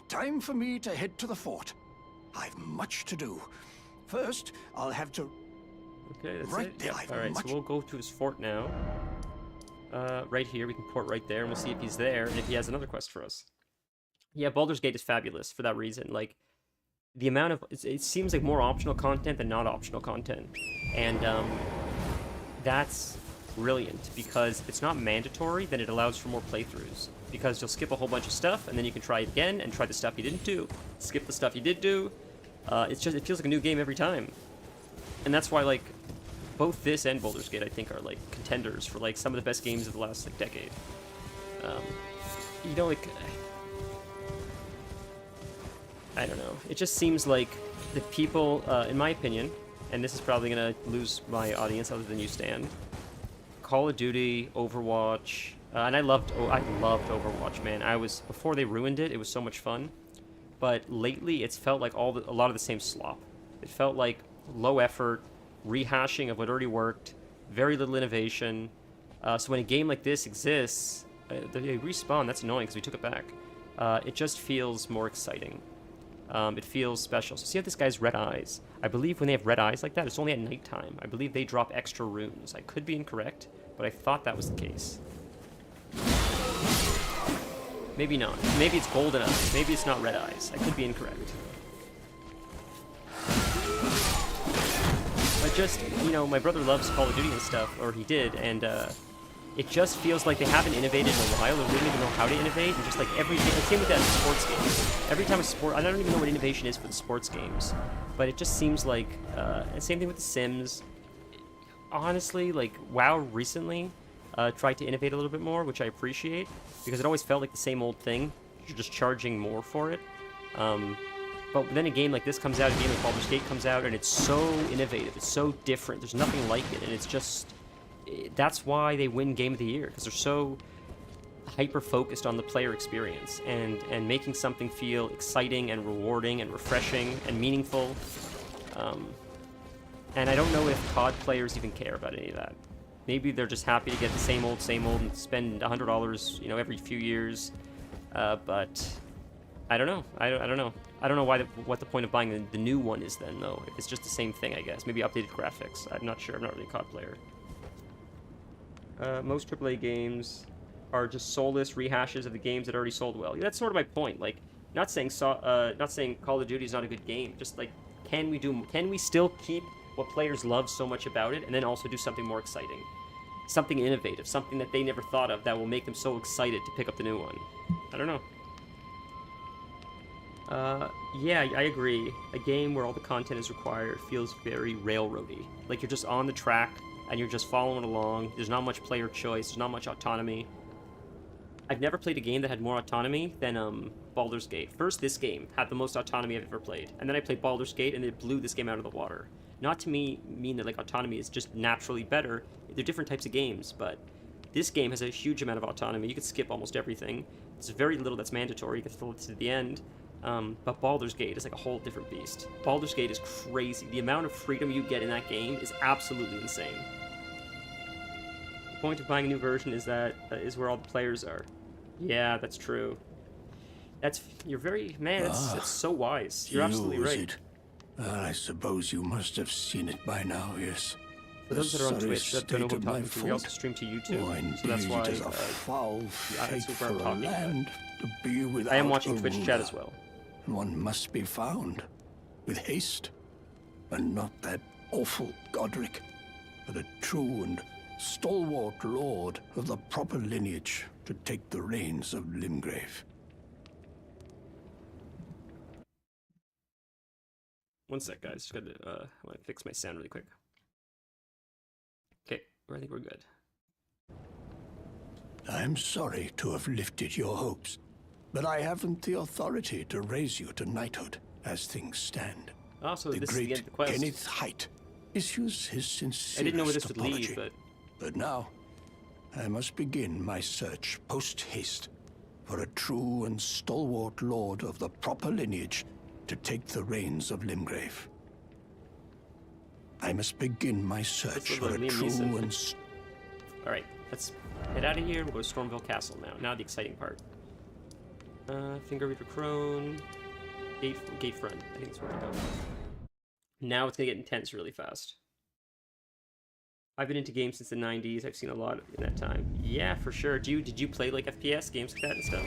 time for me to head to the fort. I've much to do. First, I'll have to... Okay, that's Right it. there, Yep. I've Alright, so much- we'll go to his fort now. Right here, we can port right there, and we'll see if he's there, and if he has another quest for us. Yeah, Baldur's Gate is fabulous for that reason. Like, the amount of... it seems like more optional content than not optional content. And, that's brilliant, because if it's not mandatory, then it allows for more playthroughs. Because you'll skip a whole bunch of stuff, and then you can try it again, and try the stuff you didn't do. Skip the stuff you did do. It feels like a new game every time. And that's why, like, both this and Baldur's Gate, I think, are, like, contenders for, like, some of the best games of the last, like, decade. You know, like... I don't know. It just seems like the people, in my opinion, and this is probably gonna lose my audience other than you, Stan, Call of Duty, Overwatch, and I loved Overwatch, man. Before they ruined it, it was so much fun. But lately, it's felt like a lot of the same slop. It felt like low effort, rehashing of what already worked, very little innovation. So when a game like this exists, they respawn. That's annoying because we took it back. It just feels more exciting. It feels special. So see how this guy's red eyes? I believe when they have red eyes like that, it's only at nighttime. I believe they drop extra runes. I could be incorrect, but I thought that was the case. Maybe not. Maybe it's golden eyes. Maybe it's not red eyes. I could be incorrect. But just, you know, my brother loves Call of Duty and stuff, or he did, and it just feels like they haven't innovated in a while, or don't even know how to innovate, and just like every game, same with that sports games. Every time I don't even know what innovation is for the sports games, but it just seems like, and same thing with The Sims. Honestly, like, WoW recently tried to innovate a little bit more, which I appreciate, because it always felt like the same old thing. You're just charging more for it. But then a game like this comes out, a game like Baldur's Gate comes out, and it's so innovative, it's so different, there's nothing like it, and it's just... That's why they win Game of the Year, because they're so hyper focused on the player experience and making something feel exciting and rewarding and refreshing and meaningful. And I don't know if COD players even care about any of that. Maybe they're just happy to get the same old, and spend $100, you know, every few years. But I don't know. I don't know. I don't know what the point of buying the new one is then, though. If it's just the same thing, I guess. Maybe updated graphics. I'm not sure. I'm not really a COD player. Most AAA games are just soulless rehashes of the games that already sold well. Yeah, that's sort of my point. Like, not saying Call of Duty is not a good game. Just like, can we still keep what players love so much about it, and then also do something more exciting, something innovative, something that they never thought of that will make them so excited to pick up the new one? I don't know. Yeah, I agree. A game where all the content is required feels very railroady. Like you're just on the track and you're just following along. There's not much player choice. There's not much autonomy. I've never played a game that had more autonomy than Baldur's Gate. First, this game had the most autonomy I've ever played, and then I played Baldur's Gate, and it blew this game out of the water. Not to mean that like autonomy is just naturally better. They're different types of games, but this game has a huge amount of autonomy. You could skip almost everything. There's very little that's mandatory. You can fill it to the end. But Baldur's Gate is like a whole different beast. Baldur's Gate is crazy. The amount of freedom you get in that game is absolutely insane. The point of buying a new version is that is where all the players are. Yeah, that's true. You're very that's so wise. You're absolutely right. It? I suppose you must have seen it by now, yes. For those that are on Twitch that don't know who I'm talking to, we also stream to YouTube, so that's why it is a foul fate for a talking land to be without I am watching Twitch ruler. chat as well. One must be found with haste, and not that awful Godric, but a true and stalwart lord of the proper lineage to take the reins of Limgrave. One sec, guys. Just gotta I want to fix my sound really quick. Okay, I think we're good. I'm sorry to have lifted your hopes, but I haven't the authority to raise you to knighthood as things stand. Oh, so the this great is the end of the quest. Kenneth Height issues his sincerest I didn't know where this would apology. lead, But now, I must begin my search post-haste for a true and stalwart lord of the proper lineage to take the reins of Limgrave. I must begin my search for a true and... Alright, let's head out of here. We'll go to Stormveil Castle now. Now the exciting part. Finger Reader Crone. Gatefront, I think is where to go. Now it's gonna get intense really fast. I've been into games since the 90s. I've seen a lot in that time. Yeah, for sure. Did you play like FPS games like that and stuff?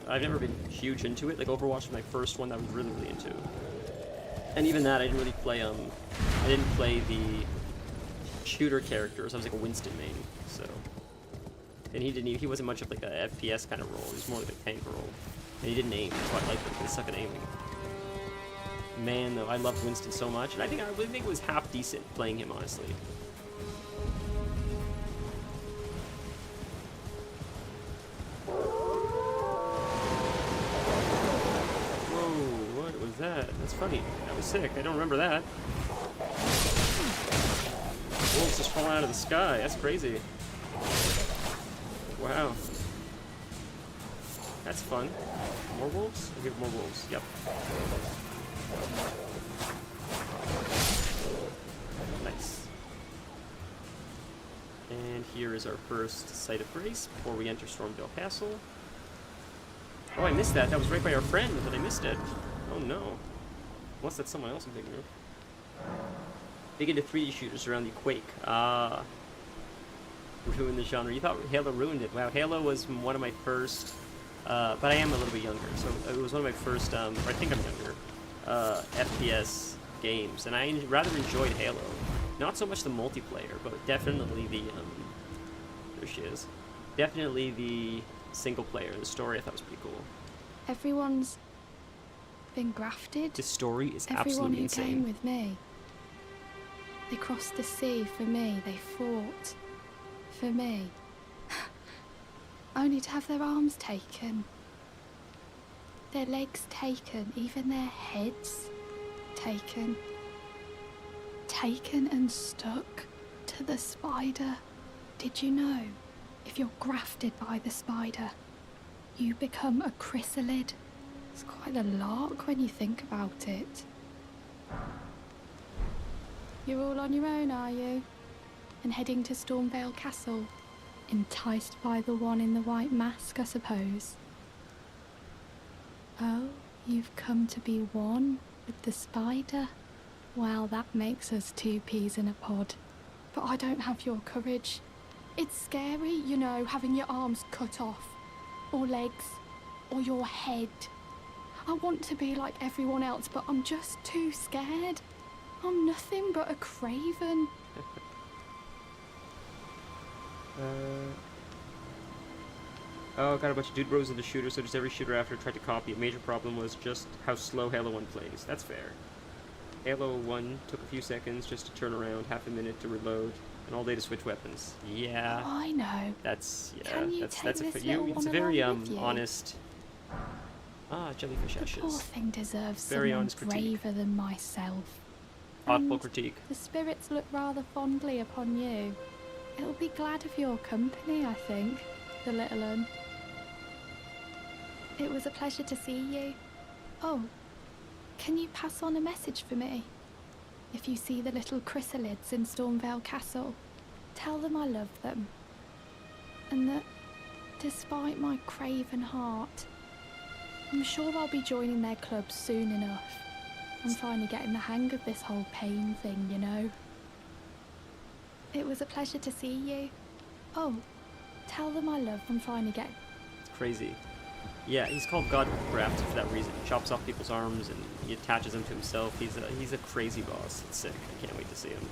I've never been huge into it. Like Overwatch was my first one that I was really into. And even that, I didn't really play. I didn't play the shooter characters. I was like a Winston main. So, and he wasn't much of like a FPS kind of role. He was more like a tank role. And he didn't aim. That's why I liked him. He sucked at aiming. Man, though, I loved Winston so much, and I think it was half decent playing him, honestly. Whoa, what was that? That's funny. That was sick. I don't remember that. Wolves just falling out of the sky. That's crazy. Wow. That's fun. More wolves? We'll give more wolves. Yep. Nice. And here is our first site of grace before we enter Stormveil Castle. Oh, I missed that. That was right by our friend, but I missed it. Oh no. Unless that's someone else I'm thinking of. Big into 3D shooters around the Quake. Ah. Ruined the genre. You thought Halo ruined it. Wow, Halo was one of my first... but I am a little bit younger, so it was one of my first, or I think I'm younger, FPS games, and I rather enjoyed Halo. Not so much the multiplayer, but definitely the, there she is. Definitely the single player, the story I thought was pretty cool. Everyone's been grafted. The story is Everyone absolutely who insane. came with me. They crossed the sea for me, they fought for me. Only to have their arms taken, their legs taken, even their heads taken. Taken and stuck to the spider. Did you know? if you're grafted by the spider, you become a chrysalid. It's quite a lark when you think about it. You're all on your own, are you? And heading to Stormveil Castle? Enticed by the one in the white mask, I suppose. Oh, you've come to be one with the spider? Well, that makes us two peas in a pod. But I don't have your courage. It's scary, you know, having your arms cut off, or legs, or your head. I want to be like everyone else, but I'm just too scared. I'm nothing but a craven. Oh, got a bunch of dude bros into shooters, so just every shooter after tried to copy it. Major problem was just how slow Halo 1 plays. That's fair. Halo 1 took a few seconds just to turn around, half a minute to reload, and all day to switch weapons. Yeah. Oh, I know. That's, yeah, Can you that's take a, this you, little it's a one very, along with you? honest... Ah, jellyfish The poor ashes. thing deserves Very someone honest critique. braver than myself. Thoughtful And critique. the spirits look rather fondly upon you. It'll be glad of your company, I think, the little un. It was a pleasure to see you. Oh, can you pass on a message for me? If you see the little chrysalids in Stormveil Castle, tell them I love them. And that, despite my craven heart, I'm sure I'll be joining their club soon enough. I'm finally getting the hang of this whole pain thing, you know. It was a pleasure to see you. Oh, tell them I love them. Finally getting... It's crazy. Yeah, he's called God Grafted for that reason. He chops off people's arms and he attaches them to himself. He's a crazy boss. It's sick. I can't wait to see him.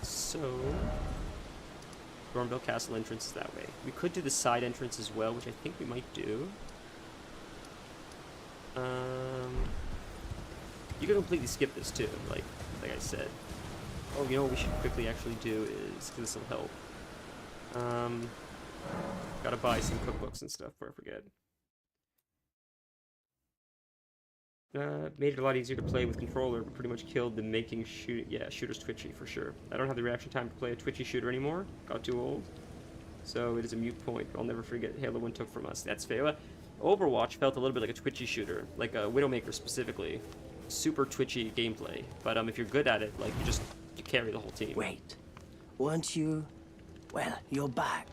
So... Stormveil Castle entrance is that way. We could do the side entrance as well, which I think we might do. You could completely skip this too, like I said. Oh, you know what we should quickly actually do is, because this will help. Gotta buy some cookbooks and stuff before I forget. Made it a lot easier to play with controller, but pretty much killed the making shooters twitchy for sure. I don't have the reaction time to play a twitchy shooter anymore. Got too old. So it is a moot point. I'll never forget Halo 1 took from us. That's fair. Overwatch felt a little bit like a twitchy shooter, like a Widowmaker specifically. Super twitchy gameplay. But if you're good at it, like you carry the whole team. Wait, weren't you... Well, you're back.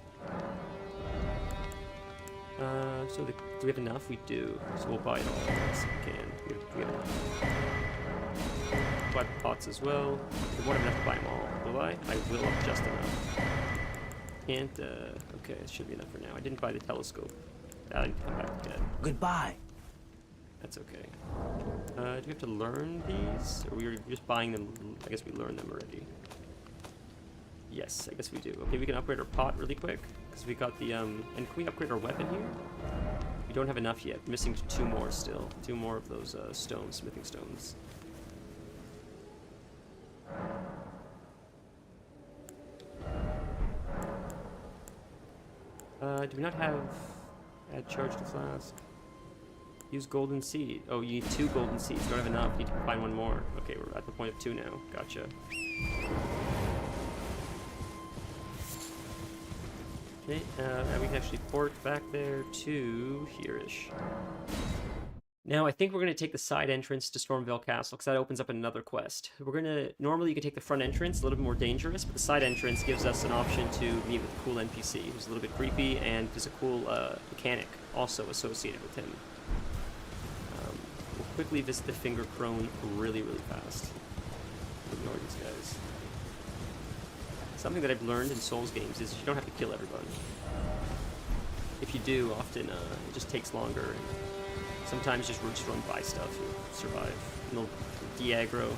So do we have enough? We do. So we'll buy it all as we can. We have enough. Buy pots as well. We won't have enough to buy them all, will I? I will have just enough. And, okay, it should be enough for now. I didn't buy the telescope. That didn't come back yet. Goodbye. That's okay. Do we have to learn these? Or we're just buying them? I guess we learned them already. Yes, I guess we do. Okay, we can upgrade our pot really quick. Because we got the, and can we upgrade our weapon here? We don't have enough yet. Missing 2 more still. 2 more of those stones, smithing stones. Do we not have add charge to flask? Use golden seed. Oh, you need 2 golden seeds. You don't have enough. You need to find 1 more. Okay, we're at the point of 2 now. Gotcha. Okay, and we can actually port back there to here-ish. Now, I think we're going to take the side entrance to Stormveil Castle, because that opens up another quest. We're going to... Normally, you can take the front entrance, a little bit more dangerous, but the side entrance gives us an option to meet with a cool NPC, who's a little bit creepy, and there's a cool mechanic also associated with him. We'll quickly visit the Finger Crone really, really fast. Ignore these guys. Something that I've learned in Souls games is you don't have to kill everybody. If you do, often it just takes longer. And sometimes just run by stuff, you'll survive. And they'll de-aggro.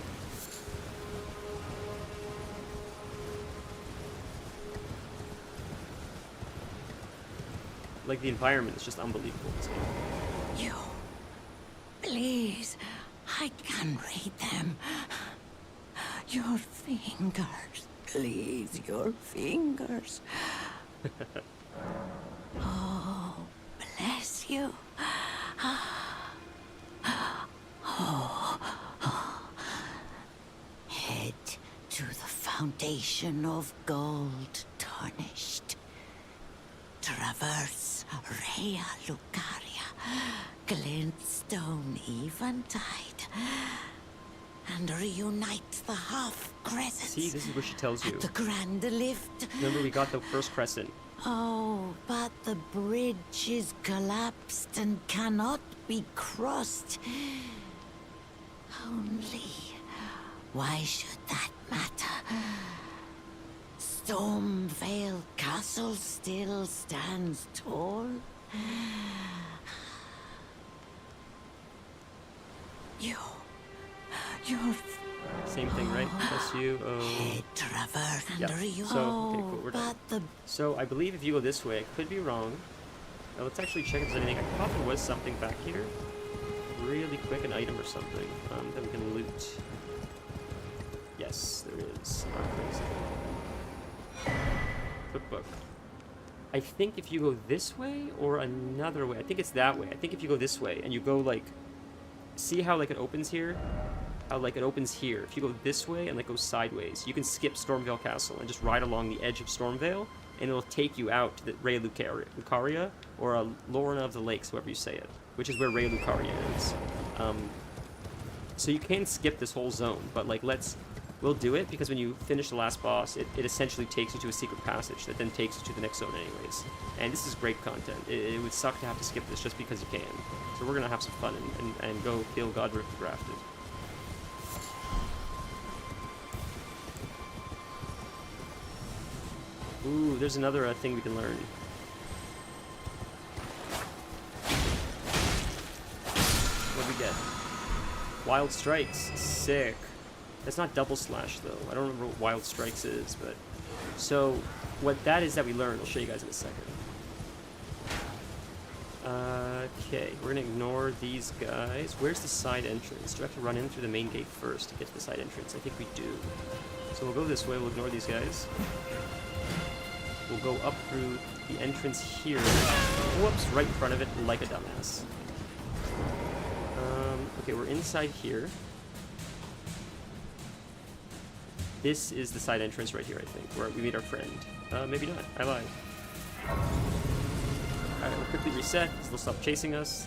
Like, the environment is just unbelievable in this game. You. Please. I can read them. Your fingers. Please, your fingers. Oh, bless you. Oh. Head to the fire. foundation of gold tarnished. Traverse Rea Lucaria, glintstone eventide, and reunite the half crescents. See, this is where she tells you. At the grand lift. Remember, we got the first crescent. Oh, but the bridge is collapsed and cannot be crossed. Only, why should that matter? Stormveil Castle still stands tall. You're Same thing, right? S-U-O... traverse and Yep. So, okay, cool, we're done. but the So, I believe if you go this way, I could be wrong. Now, let's actually check if there's anything. I thought there was something back here. Really quick, an item or something that we can loot. Yes, there is. Not crazy. Cookbook. I think if you go this way or another way, I think it's that way. I think if you go this way and you go like, see how like it opens here? How like it opens here. If you go this way and like go sideways, you can skip Stormveil Castle and just ride along the edge of Stormveil, and it'll take you out to the Rea Lucaria, or Lorna of the Lakes, however you say it, which is where Rea Lucaria is. So you can skip this whole zone, but like we'll do it, because when you finish the last boss, it essentially takes you to a secret passage that then takes you to the next zone anyways. And this is great content. It would suck to have to skip this just because you can. So we're gonna have some fun and go kill Godric the Grafted. Ooh, there's another thing we can learn. What do we get? Wild Strikes. Sick. That's not double slash though. I don't remember what Wild Strikes is, but... So, what that is that we learned, I'll show you guys in a second. Okay, we're gonna ignore these guys. Where's the side entrance? Do I have to run in through the main gate first to get to the side entrance? I think we do. So we'll go this way, we'll ignore these guys. We'll go up through the entrance here. Whoops, right in front of it like a dumbass. Okay, we're inside here. This is the side entrance right here, I think, where we meet our friend. Maybe not. I lied. Alright, we'll quickly reset, so they'll stop chasing us.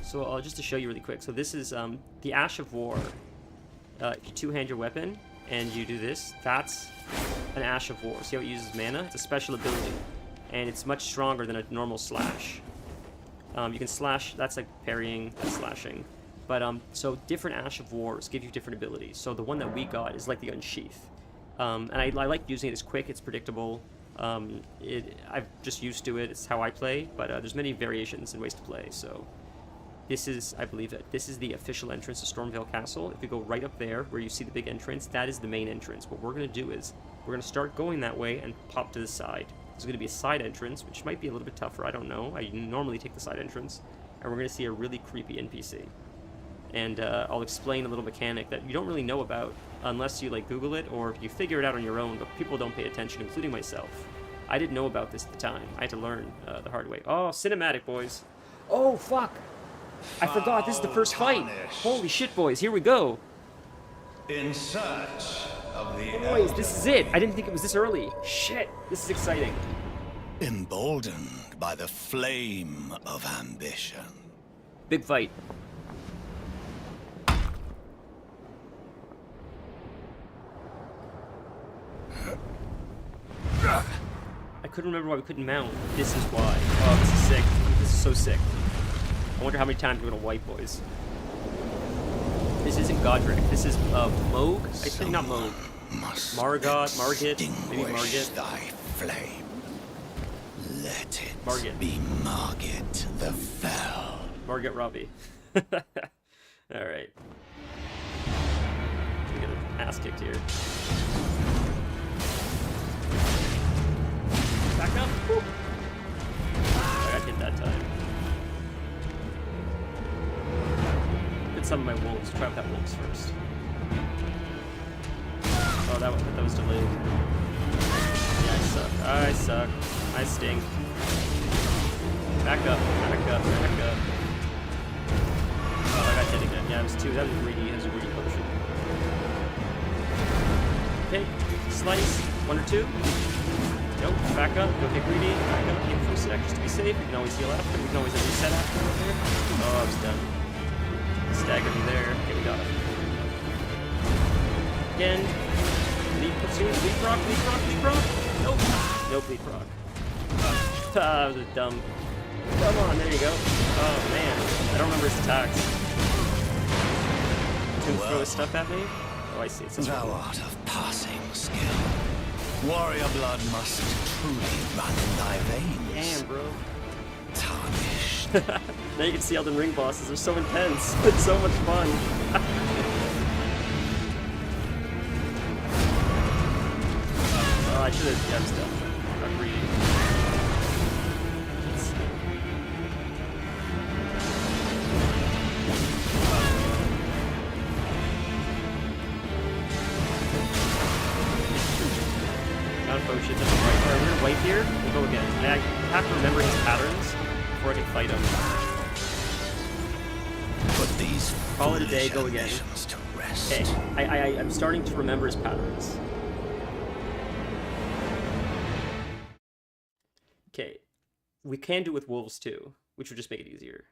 So, just to show you really quick. So this is the Ash of War. If you two-hand your weapon, and you do this, that's an Ash of War. See how it uses mana? It's a special ability. And it's much stronger than a normal slash. You can slash, that's like parrying, that's slashing. But, so different Ash of Wars give you different abilities. So the one that we got is like the Unsheath. And I like using it. It's quick, it's predictable. I'm just used to it, it's how I play. But there's many variations and ways to play, so... This is, I believe that this is the official entrance to Stormveil Castle. If you go right up there, where you see the big entrance, that is the main entrance. What we're going to do is, we're going to start going that way and pop to the side. There's going to be a side entrance, which might be a little bit tougher, I don't know. I normally take the side entrance. And we're going to see a really creepy NPC. And I'll explain a little mechanic that you don't really know about unless you like Google it, or you figure it out on your own, but people don't pay attention, including myself. I didn't know about this at the time. I had to learn the hard way. Oh, cinematic, boys. Oh, fuck! I forgot, this is the first fight. Holy shit, boys, here we go. In search of the Boys, this is it. I didn't think it was this early. Shit, this is exciting. emboldened by the flame of ambition. Big fight. I couldn't remember why we couldn't mount. This is why. Oh, this is sick. This is so sick. I wonder how many times we're gonna wipe, boys. This isn't Godric. This is Moog. I think not Moog. Margit, maybe Margit. Thy flame. Let it Margit. be Margit the Fell. Margit Robbie. Alright. We get an ass kicked here. Back up. Woo. I got hit that time. Get some of my wolves. Try out that wolves first. Oh, that was delayed. Yeah, I suck. I suck. I stink. Back up. Back up. Back up. Oh, I got hit again. Yeah, it was two. That was greedy. It was a greedy potion. hit. Slice. 1 or 2. Nope. Back up. Go get greedy. Back up. Aim for a sec just to be safe. We can always heal after. We can always reset after over there. Oh, I was done. Stagger me there. Okay, we got it. Again. Leap pursuit. Leap rock. Leap rock. Leap rock. Nope. Nope. Leap rock. That was a dumb. Come on. There you go. Oh, man. I don't remember his attacks. Can throw his stuff at me? Oh, I see. It's this Thou one. art of passing skill. Warrior blood must truly run in thy veins. Damn, bro. Tarnished. Now you can see Elden Ring bosses. They're so intense. It's so much fun. Oh, I should have. Yeah, I was done. I'm reading. Let's see. Not a potion. That's right. Alright, we're gonna wipe here. We'll go again. I have to remember his patterns before I can fight him. Put these Call it a day, foolish go again. ambitions to rest. Okay, I'm starting to remember his patterns. Okay, we can do it with wolves too, which would just make it easier.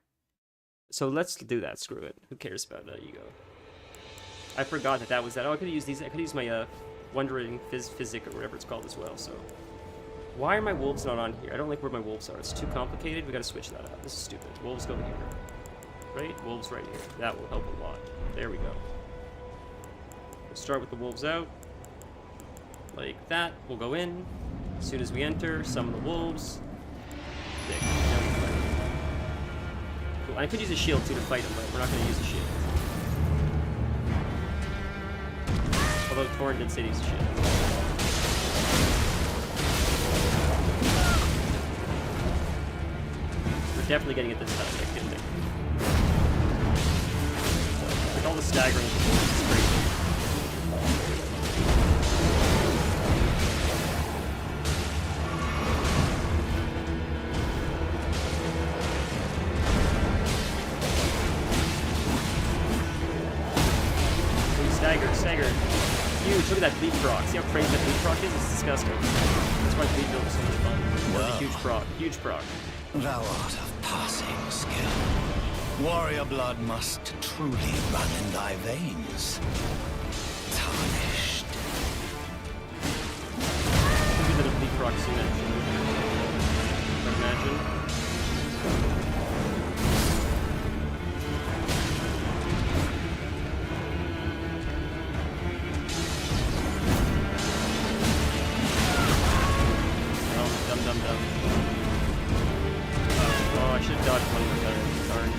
So let's do that, screw it. Who cares about ego? I forgot that was that. Oh, I could use these, I could use my Wondering Physic or whatever it's called as well, so. Why are my wolves not on here? I don't like where my wolves are. It's too complicated. We gotta switch that up. This is stupid. Wolves go here. Right? Wolves right here. That will help a lot. There we go. We'll start with the wolves out. Like that. We'll go in. As soon as we enter, summon the wolves. Dick. Now we fight. Cool. I could use a shield too to fight him, but we're not gonna use a shield. Although Thorin did say to use a shield. We're definitely getting it this time. I can't think. Like all the staggering is crazy. Stagger. Huge. Look at that bleed proc. See how crazy that bleed proc is? It's disgusting. That's why bleed build is so much fun. That was a huge proc. Huge proc. Thou art of passing skill. Warrior blood must truly run in thy veins. Tarnished. Could be that a bleed proc soon, actually. I imagine. Oh, I should have dodged one better. Darn.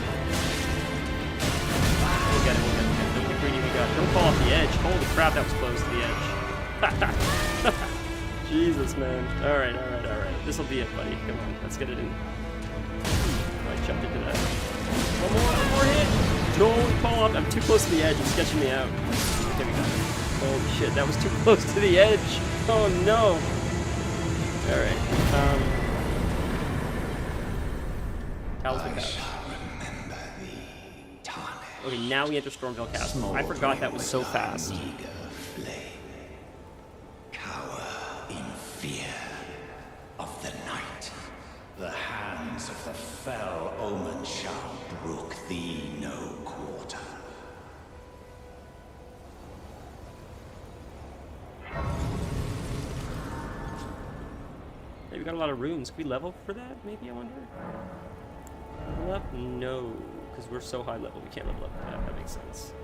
We'll get it. Don't get greedy, we got it. Don't fall off the edge. Holy crap, that was close to the edge. Jesus, man. Alright. This'll be it, buddy. Come on, let's get it in. I jumped into that. One more hit! Don't fall off. I'm too close to the edge. It's sketching me out. Okay, we got it. Holy shit, that was too close to the edge. Oh no. Alright. Talisman Castle. Okay, now we enter Stormveil Castle. I forgot that was so fast. Cower in fear of the night. The hands of the fell omen shall brook thee no quarter. Hey, we got a lot of runes. Can we level for that, maybe, I wonder? Level up? No, because we're so high level, we can't level up that. That makes sense.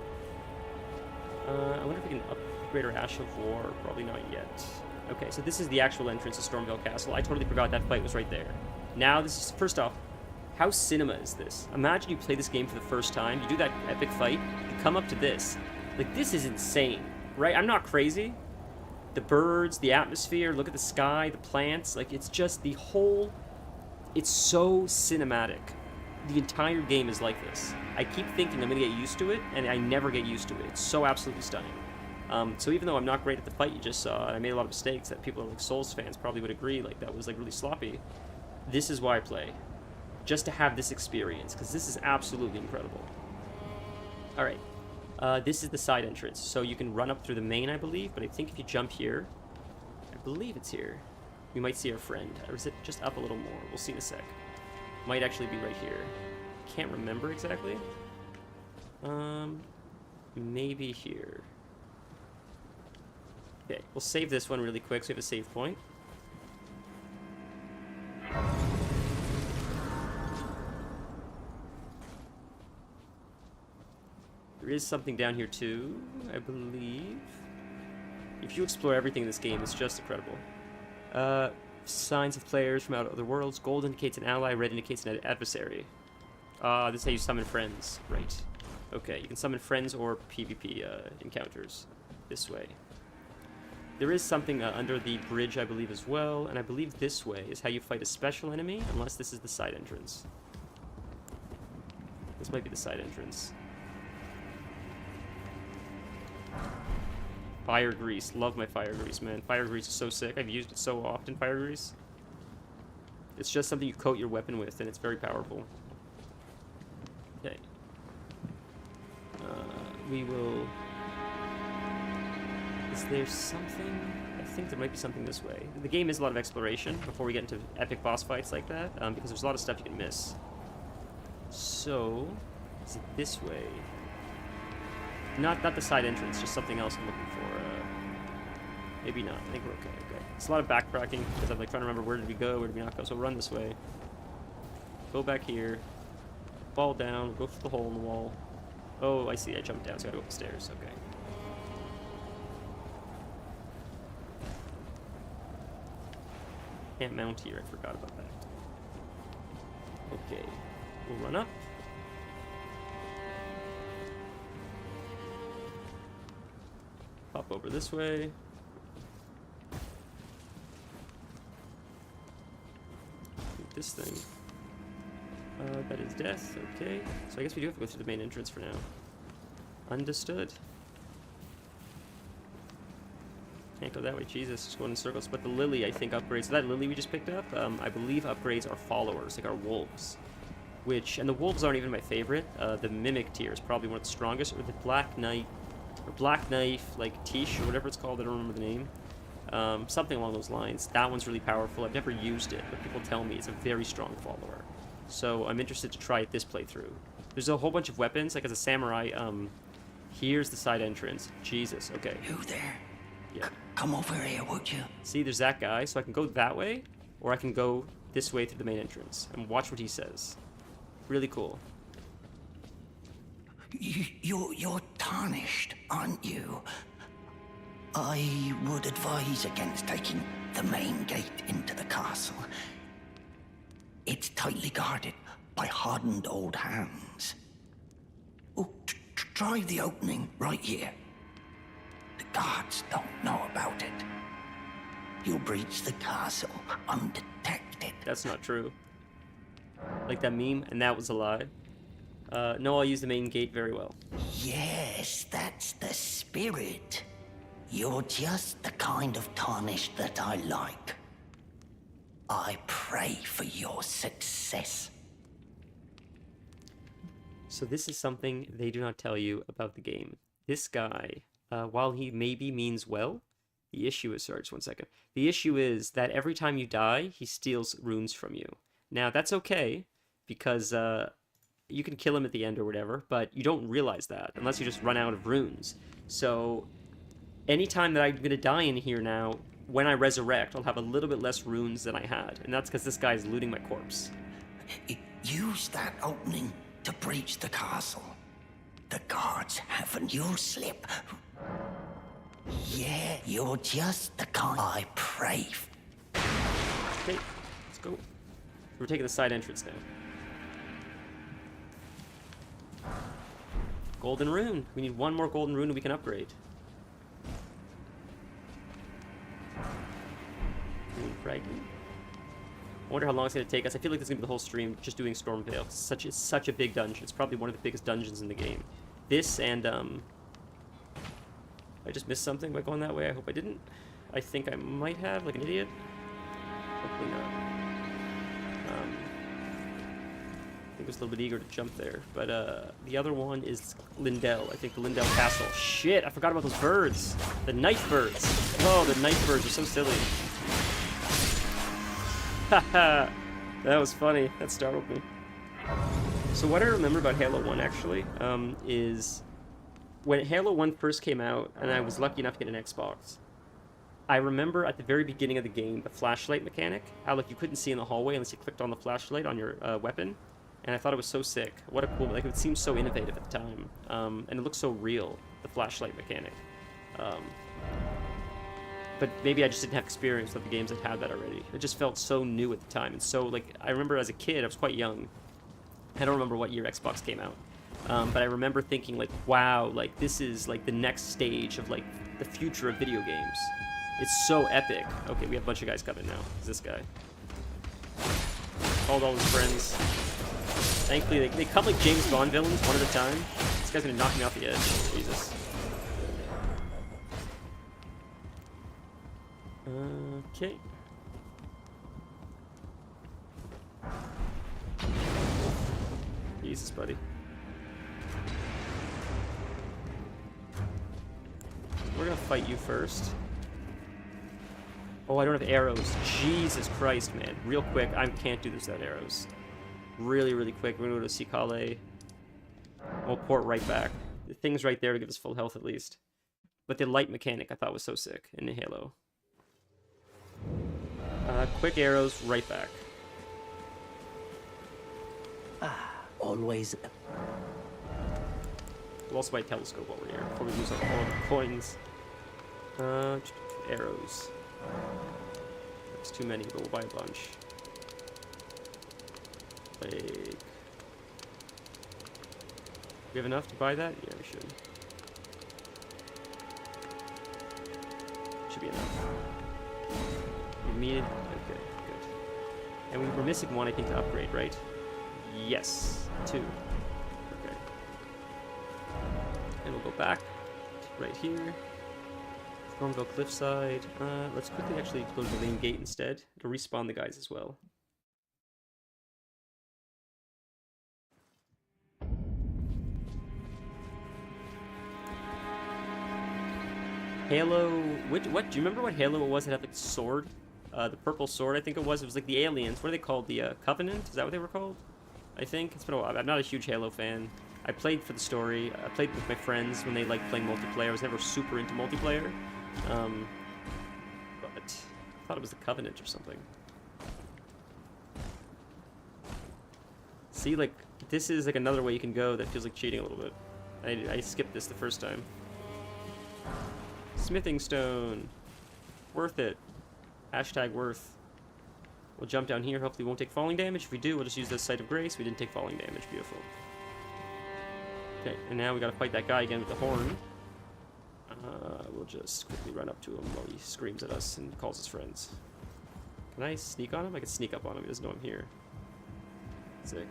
I wonder if we can upgrade our Ash of War. Probably not yet. Okay, so this is the actual entrance to Stormveil Castle. I totally forgot that fight was right there. Now, this is, first off, how cinema is this? Imagine you play this game for the first time, you do that epic fight, you come up to this. Like, this is insane, right? I'm not crazy. The birds, the atmosphere, look at the sky, the plants, like, it's just the whole... It's so cinematic. The entire game is like this. I keep thinking I'm gonna get used to it, and I never get used to it. It's so absolutely stunning. So even though I'm not great at the fight you just saw, and I made a lot of mistakes that people like Souls fans probably would agree, like that was like really sloppy, this is why I play. Just to have this experience, because this is absolutely incredible. Alright. This is the side entrance, so you can run up through the main, I believe, but I think if you jump here, I believe it's here, we might see our friend. Or is it just up a little more? We'll see in a sec. Might actually be right here. Can't remember exactly. Maybe here. Okay, we'll save this one really quick so we have a save point. There is something down here too, I believe. If you explore everything in this game, it's just incredible. Signs of players from out of other worlds. Gold indicates an ally, red indicates an adversary. This is how you summon friends. Right. Okay, you can summon friends or PvP encounters this way. There is something under the bridge, I believe, as well, and I believe this way is how you fight a special enemy, unless this is the side entrance. This might be the side entrance. Fire grease. Love my fire grease, man. Fire grease is so sick. I've used it so often, fire grease. It's just something you coat your weapon with, and it's very powerful. Okay. We will... Is there something? I think there might be something this way. The game is a lot of exploration before we get into epic boss fights like that, because there's a lot of stuff you can miss. So, is it this way? Not the side entrance, just something else I'm looking for. Maybe not. I think we're okay. Okay. It's a lot of backtracking because I'm like trying to remember where did we go, where did we not go. So we'll run this way. Go back here. Fall down. Go through the hole in the wall. Oh, I see. I jumped down, so I gotta go up the stairs. Okay. Can't mount here. I forgot about that. Okay. We'll run up. Pop over this way. This thing. That is death. Okay. So I guess we do have to go through the main entrance for now. Understood. Can't go that way. Jesus, just going in circles. But the lily, I think, upgrades. So that lily we just picked up, I believe upgrades our followers, like our wolves. Which, and the wolves aren't even my favorite. The mimic tier is probably one of the strongest, or the black knight. Or Black Knife, like Tish, or whatever it's called, I don't remember the name. Something along those lines. That one's really powerful. I've never used it, but people tell me it's a very strong follower. So I'm interested to try it this playthrough. There's a whole bunch of weapons, like as a samurai, here's the side entrance. Jesus, okay. You there? Yeah. Come over here, would you? See, there's that guy, so I can go that way, or I can go this way through the main entrance, and watch what he says. Really cool. You're tarnished, aren't you? I would advise against taking the main gate into the castle. It's tightly guarded by hardened old hands. Oh, try the opening right here. The guards don't know about it. You'll breach the castle undetected. That's not true. Like that meme, and that was a lie. No, I'll use the main gate very well. Yes, that's the spirit. You're just the kind of tarnished that I like. I pray for your success. So this is something they do not tell you about the game. This guy, while he maybe means well, the issue is... Sorry, just 1 second. The issue is that every time you die, he steals runes from you. Now, that's okay, because... you can kill him at the end or whatever, but you don't realize that unless you just run out of runes. So anytime that I'm going to die in here now, when I resurrect, I'll have a little bit less runes than I had. And that's because this guy's looting my corpse. Use that opening to breach the castle. The guards haven't. You'll slip. Yeah, you're just the kind I pray. Okay, let's go. We're taking the side entrance now. Golden rune. We need one more golden rune and we can upgrade. Rune fragment. I wonder how long it's going to take us. I feel like this is going to be the whole stream just doing Stormveil. It's such a big dungeon. It's probably one of the biggest dungeons in the game. This and, I just missed something by going that way. I hope I didn't. I think I might have, like an idiot. Hopefully not. think I was a little bit eager to jump there. But the other one is Lindell. I think the Lindell Castle. Shit, I forgot about those birds. The night birds. Oh, the night birds are so silly. Haha, that was funny. That startled me. So what I remember about Halo 1, actually, is when Halo 1 first came out, and I was lucky enough to get an Xbox, I remember at the very beginning of the game, the flashlight mechanic, how like you couldn't see in the hallway unless you clicked on the flashlight on your weapon, and I thought it was so sick. What a cool, like it seemed so innovative at the time, and it looked so real, the flashlight mechanic. But maybe I just didn't have experience with the games that had that already. It just felt so new at the time, and so like I remember as a kid, I was quite young. I don't remember what year Xbox came out, but I remember thinking like, wow, like this is like the next stage of like the future of video games. It's so epic. Okay, we have a bunch of guys coming now. It's this guy. Called all his friends. Thankfully, they come like James Bond villains one at a time. This guy's gonna knock me off the edge. Jesus. Okay. Jesus, buddy. We're gonna fight you first. Oh, I don't have arrows. Jesus Christ, man. Real quick, I can't do this without arrows. Really, really quick. We're gonna go to Sikale. We'll port right back. The thing's right there to give us full health at least. But the light mechanic I thought was so sick in Halo. Quick arrows, right back. Always. We'll also buy a telescope while we're here before we lose all the coins. Arrows. There's too many, but we'll buy a bunch. Like, we have enough to buy that? Yeah, we should. Should be enough. We needed. Okay, good. And we were missing one, I think, to upgrade, right? Yes, 2. Okay. And we'll go back right here. Stormveil Cliffside. Let's quickly actually go to the main gate instead. It'll respawn the guys as well. Halo. What? Do you remember what Halo it was? It had like the sword, the purple sword. I think it was. It was like the aliens. What are they called? The Covenant? Is that what they were called? I think it's been a while. I'm not a huge Halo fan. I played for the story. I played with my friends when they liked playing multiplayer. I was never super into multiplayer. But I thought it was the Covenant or something. See, like, this is like another way you can go that feels like cheating a little bit. I skipped this the first time. Smithing stone. Worth it. Hashtag worth. We'll jump down here. Hopefully we won't take falling damage. If we do, we'll just use the Sight of Grace. We didn't take falling damage. Beautiful. Okay, and now we gotta fight that guy again with the horn. We'll just quickly run up to him while he screams at us and calls his friends. Can I sneak on him? I can sneak up on him. He doesn't know I'm here. Sick.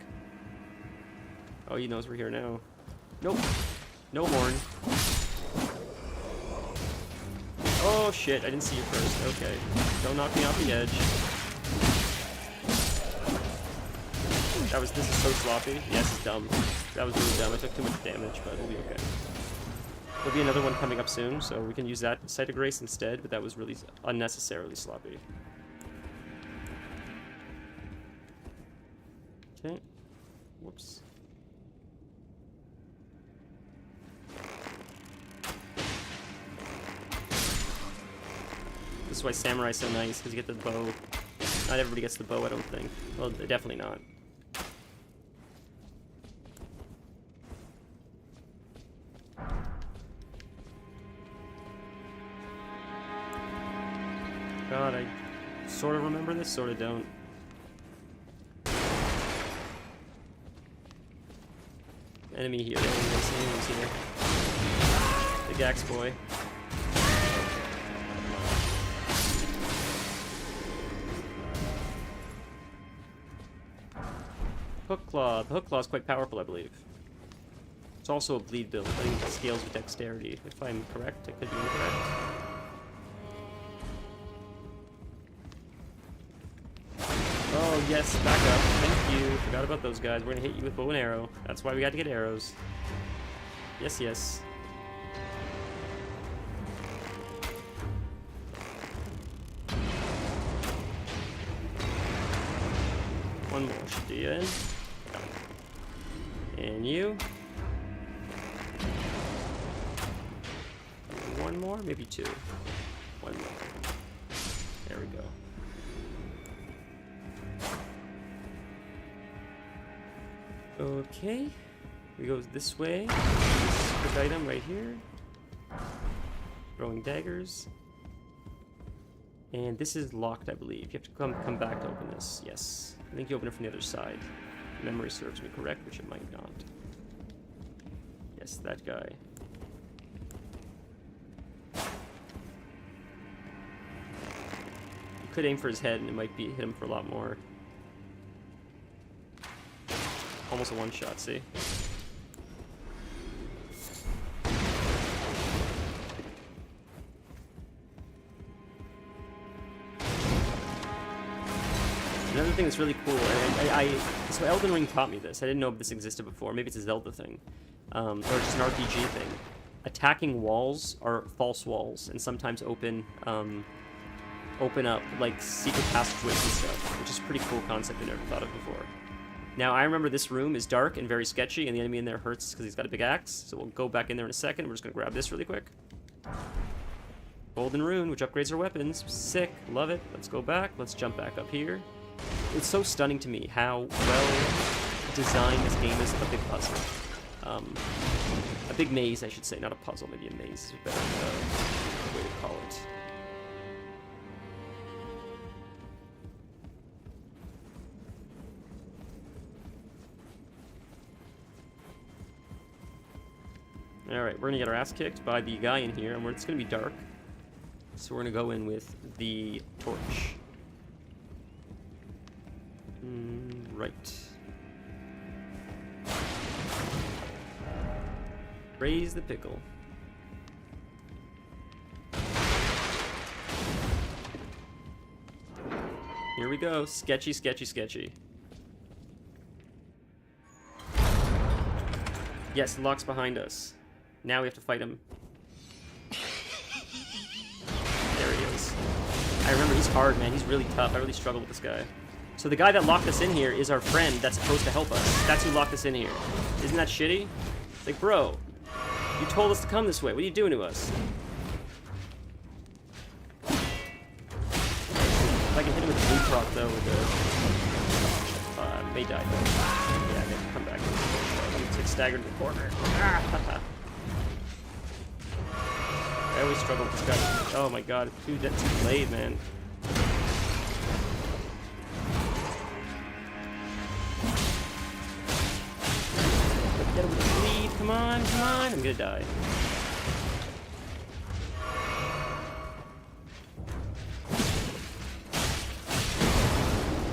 Oh, he knows we're here now. Nope. No horn. Oh shit, I didn't see you first. Okay. Don't knock me off the edge. This is so sloppy. Yeah, this is dumb. That was really dumb. I took too much damage, but we'll be okay. There'll be another one coming up soon, so we can use that Sight of Grace instead, but that was really unnecessarily sloppy. Okay. Whoops. This is why Samurai's so nice, because you get the bow. Not everybody gets the bow, I don't think. Well, definitely not. God, I sort of remember this, sort of don't. Enemy here, enemies here. Big axe boy. Hook Claw. The Hook Claw is quite powerful, I believe. It's also a bleed build. I think it scales with dexterity. If I'm correct, I could be incorrect. Oh yes, back up. Thank you. Forgot about those guys. We're gonna hit you with bow and arrow. That's why we got to get arrows. Yes, yes. One more should do you in. And you. One more, maybe two. One more. There we go. Okay. We go this way. Quick item right here. Throwing daggers. And this is locked, I believe. You have to come back to open this. Yes. I think you open it from the other side. Memory serves me correct, which it might not. Yes, that guy. You could aim for his head and it might hit him for a lot more. Almost a one-shot, see? Another thing that's really cool, so Elden Ring taught me this. I didn't know if this existed before. Maybe it's a Zelda thing, or just an RPG thing. Attacking walls are false walls, and sometimes open up like secret passageways and stuff, which is a pretty cool concept I never thought of before. Now I remember this room is dark and very sketchy, and the enemy in there hurts because he's got a big axe. So we'll go back in there in a second. We're just gonna grab this really quick. Golden rune, which upgrades our weapons. Sick, love it. Let's go back. Let's jump back up here. It's so stunning to me how well designed this game is. A big puzzle. A big maze, I should say. Not a puzzle, maybe a maze is a better way to call it. Alright, we're gonna get our ass kicked by the guy in here, and it's gonna be dark. So we're gonna go in with the torch. Right. Raise the pickle. Here we go. Sketchy, sketchy, sketchy. Yes, the lock's behind us. Now we have to fight him. There he is. I remember he's hard, man. He's really tough. I really struggle with this guy. So the guy that locked us in here is our friend that's supposed to help us. That's who locked us in here. Isn't that shitty? It's like, bro, you told us to come this way. What are you doing to us? If I can hit him with the blue proc, though, with the... may die, though. Yeah, I can come back. I'm just staggered in the corner. I always struggle with this guy. Oh my god, dude, that's too late, man. Get him with the bleed. Come on, come on. I'm gonna die.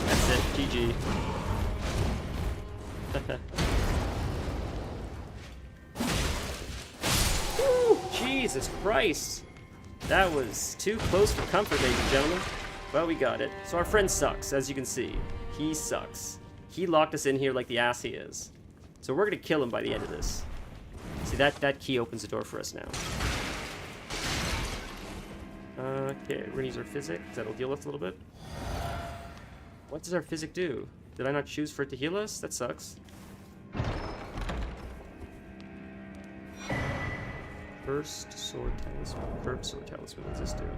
That's it. GG. Woo, Jesus Christ. That was too close for comfort, ladies and gentlemen. Well, we got it. So our friend sucks, as you can see. He sucks. He locked us in here like the ass he is. So we're gonna kill him by the end of this. See, that key opens the door for us now. Okay, we're gonna use our physic. That'll heal us a little bit. What does our physic do? Did I not choose for it to heal us? That sucks. First sword talisman. Curved sword talisman. What does this do?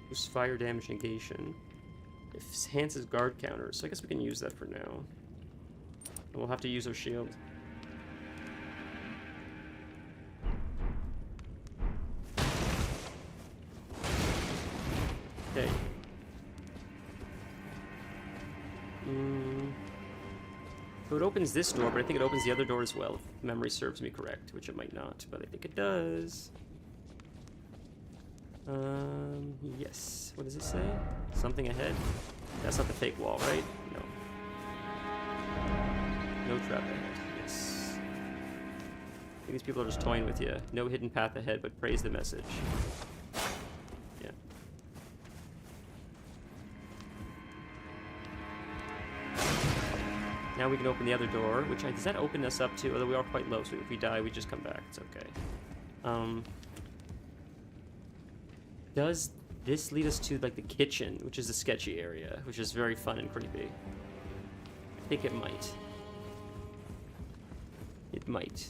Boost fire damage negation. It enhances guard counters, so I guess we can use that for now. And we'll have to use our shield. Okay. So it opens this door, but I think it opens the other door as well, if memory serves me correct, which it might not, but I think it does. Yes. What does it say? Something ahead? That's not the fake wall, right? No. No trap ahead. Yes. I think these people are just toying with you. No hidden path ahead, but praise the message. Yeah. Now we can open the other door, which does that open us up to? Although we are quite low, so if we die, we just come back. It's okay. Does this lead us to like the kitchen, which is the sketchy area, which is very fun and creepy? I think it might. It might.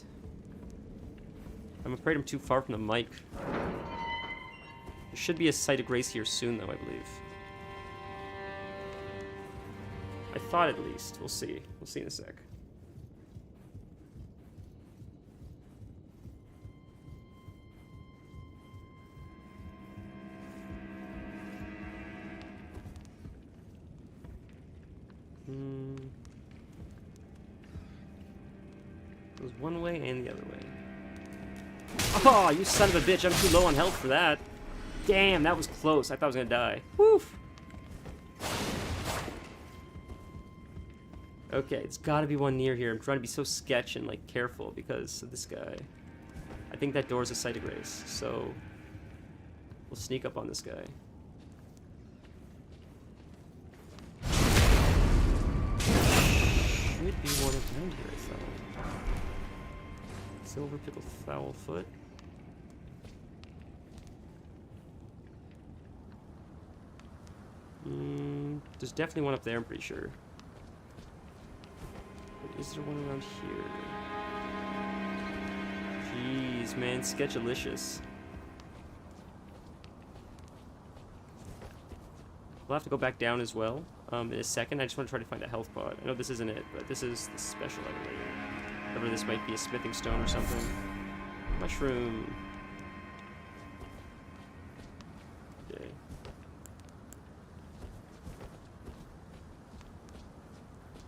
I'm afraid I'm too far from the mic. There should be a site of grace here soon, though, I believe. I thought at least. We'll see. We'll see in a sec. Goes one way and the other way. Oh, you son of a bitch. I'm too low on health for that. Damn, that was close. I thought I was gonna die. Woof. Okay, it's gotta be one near here. I'm trying to be so sketch and, like, careful because of this guy. I think that door's a site of grace, so we'll sneak up on this guy. Should be one around here, I thought. Silver pickle foul foot. There's definitely one up there, I'm pretty sure. But is there one around here? Jeez, man, sketchalicious. We'll have to go back down as well in a second. I just want to try to find a health pod. I know this isn't it, but this is the special item right here. Whatever this might be, a smithing stone or something. Mushroom. Okay.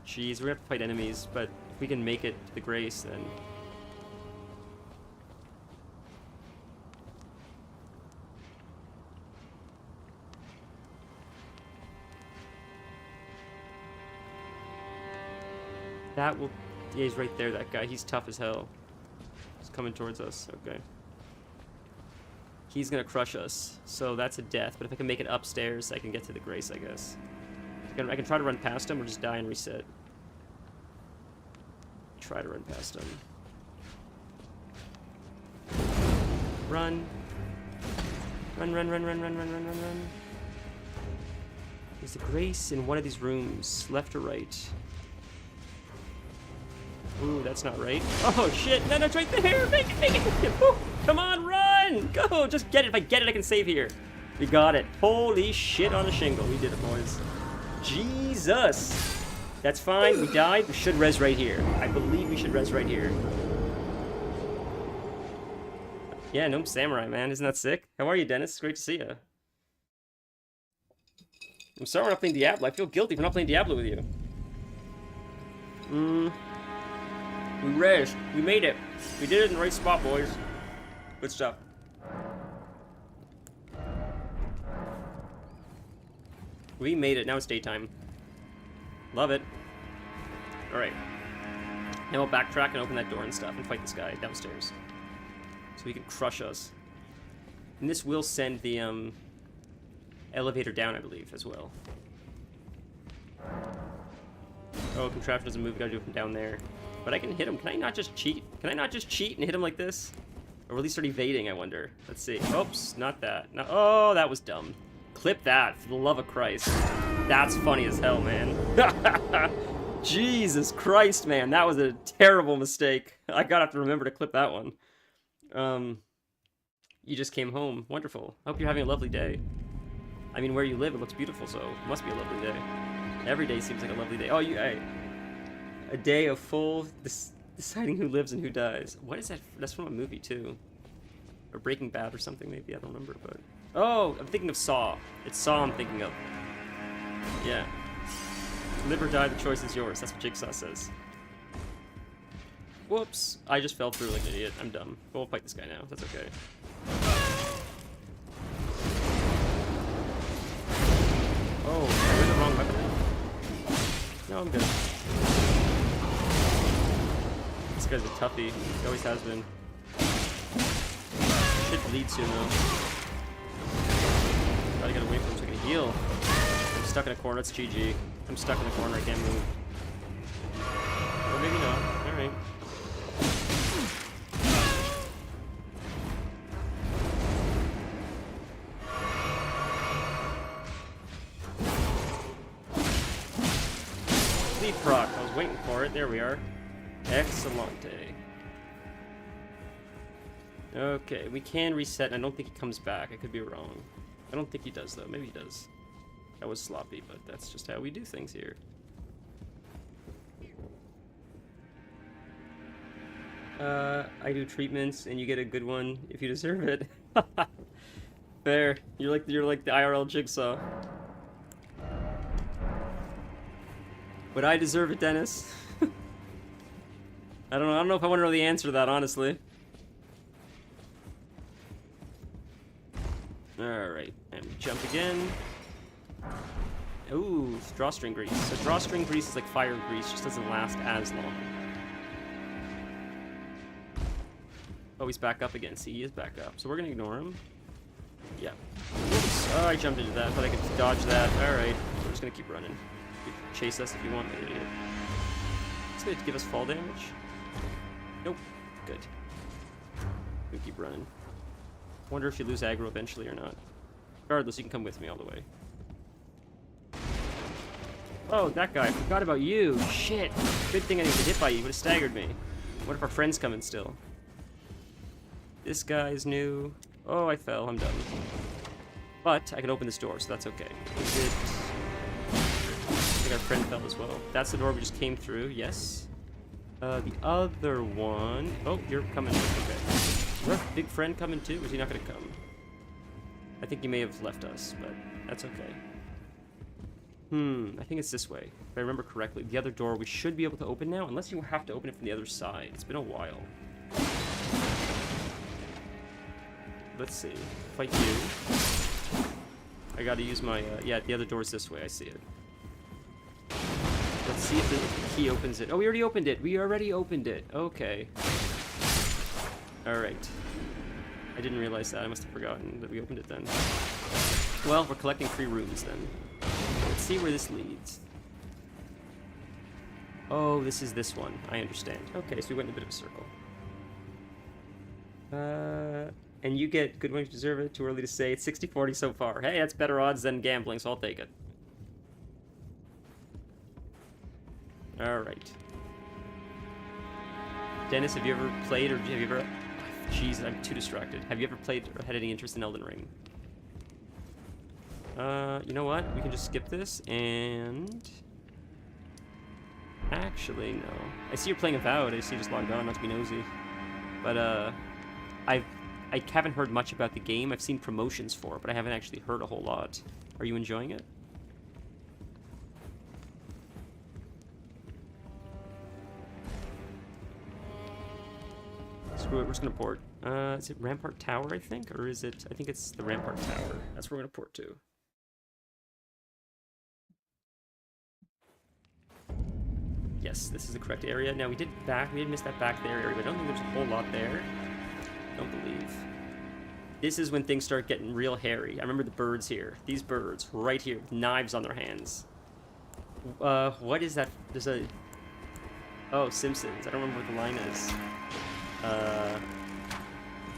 Jeez, we're gonna have to fight enemies, but if we can make it to the grace, then... That will... Yeah, he's right there, that guy. He's tough as hell. He's coming towards us. Okay. He's gonna crush us, so that's a death. But if I can make it upstairs, I can get to the grace, I guess. I can try to run past him or just die and reset. Try to run past him. Run. Run, run, run, run, run, run, run, run, run. Is the grace in one of these rooms, left or right? Ooh, that's not right. Oh, shit. No, it's right there. Make it, make it. Ooh, come on, run. Go. Just get it. If I get it, I can save here. We got it. Holy shit on a shingle. We did it, boys. Jesus. That's fine. We died. We should res right here. I believe we should res right here. Yeah, Gnome Samurai, man. Isn't that sick? How are you, Dennis? It's great to see you. I'm sorry we're not playing Diablo. I feel guilty for not playing Diablo with you. We resed. We made it. We did it in the right spot, boys. Good stuff. We made it. Now it's daytime. Love it. Alright. Now we'll backtrack and open that door and stuff and fight this guy downstairs. So he can crush us. And this will send the elevator down, I believe, as well. Oh, contraption doesn't move. We gotta do it from down there. But I can hit him. Can I not just cheat? Can I not just cheat and hit him like this? Or at least start evading, I wonder. Let's see. Oops, not that. No, oh, that was dumb. Clip that, for the love of Christ. That's funny as hell, man. Jesus Christ, man. That was a terrible mistake. I gotta have to remember to clip that one. You just came home. Wonderful. I hope you're having a lovely day. I mean, where you live, it looks beautiful, so it must be a lovely day. Every day seems like a lovely day. Oh, a day of full deciding who lives and who dies. What is that? That's from a movie, too. Or Breaking Bad or something, maybe. I don't remember, but... Oh, I'm thinking of Saw. It's Saw I'm thinking of. Yeah. Live or die, the choice is yours. That's what Jigsaw says. Whoops. I just fell through like an idiot. I'm dumb. But we'll fight this guy now. That's okay. Oh, I went the wrong weapon now? No, I'm good. This guy's a toughie. He always has been. Should bleed soon though. Gotta get away from him so I can heal. I'm stuck in a corner. It's GG. I'm stuck in the corner. I can't move. proc. I was waiting for it. There we are. Excellente. Okay, we can reset. I don't think he comes back. I could be wrong. I don't think he does, though. Maybe he does. That was sloppy, but that's just how we do things here. I do treatments, and you get a good one if you deserve it. Fair. You're like the IRL Jigsaw. Would I deserve it, Dennis? I don't know if I want to know the answer to that, honestly. Alright, and we jump again. Ooh, drawstring grease. So drawstring grease is like fire grease, just doesn't last as long. Oh, he's back up again. See, he is back up. So we're gonna ignore him. Yeah. Oops. Oh, I jumped into that. Thought I could dodge that. Alright, we're just gonna keep running. You can chase us if you want, idiot. It's gonna give us fall damage. Nope. Good. We keep running. Wonder if you lose aggro eventually or not. Regardless, you can come with me all the way. Oh, that guy. I forgot about you. Shit. Good thing I didn't get hit by you. Would have staggered me. What if our friend's coming still? This guy's new. Oh, I fell. I'm done. But I can open this door, so that's okay. Is it... I think our friend fell as well. That's the door we just came through. Yes. The other one... Oh, you're coming. Okay. Is our big friend coming too? Or is he not going to come? I think he may have left us, but that's okay. I think it's this way. If I remember correctly, the other door we should be able to open now, unless you have to open it from the other side. It's been a while. Let's see. Fight you. I gotta use my, yeah, the other door's this way. I see it. Let's see if the key opens it. Oh, we already opened it. We already opened it. Okay. Alright. I didn't realize that. I must have forgotten that we opened it then. Well, we're collecting 3 rooms then. Let's see where this leads. Oh, this is this one. I understand. Okay, so we went in a bit of a circle. And you get good one if you deserve it. Too early to say. It's 60-40 so far. Hey, that's better odds than gambling, so I'll take it. Alright. Dennis, have you ever played or have you ever... Jeez, I'm too distracted. Have you ever played or had any interest in Elden Ring? You know what? We can just skip this and... Actually, no. I see you're playing Avowed. I see you just logged on, not to be nosy. But, I haven't heard much about the game. I've seen promotions for it, but I haven't actually heard a whole lot. Are you enjoying it? Screw it, we're just gonna port. Is it Rampart Tower, I think? Or is it... I think it's the Rampart Tower. That's where we're gonna port to. Yes, this is the correct area. Now, we did miss that back there area, but I don't think there's a whole lot there. Don't believe. This is when things start getting real hairy. I remember the birds here. These birds, right here, with knives on their hands. What is that? There's a... Oh, Simpsons. I don't remember what the line is.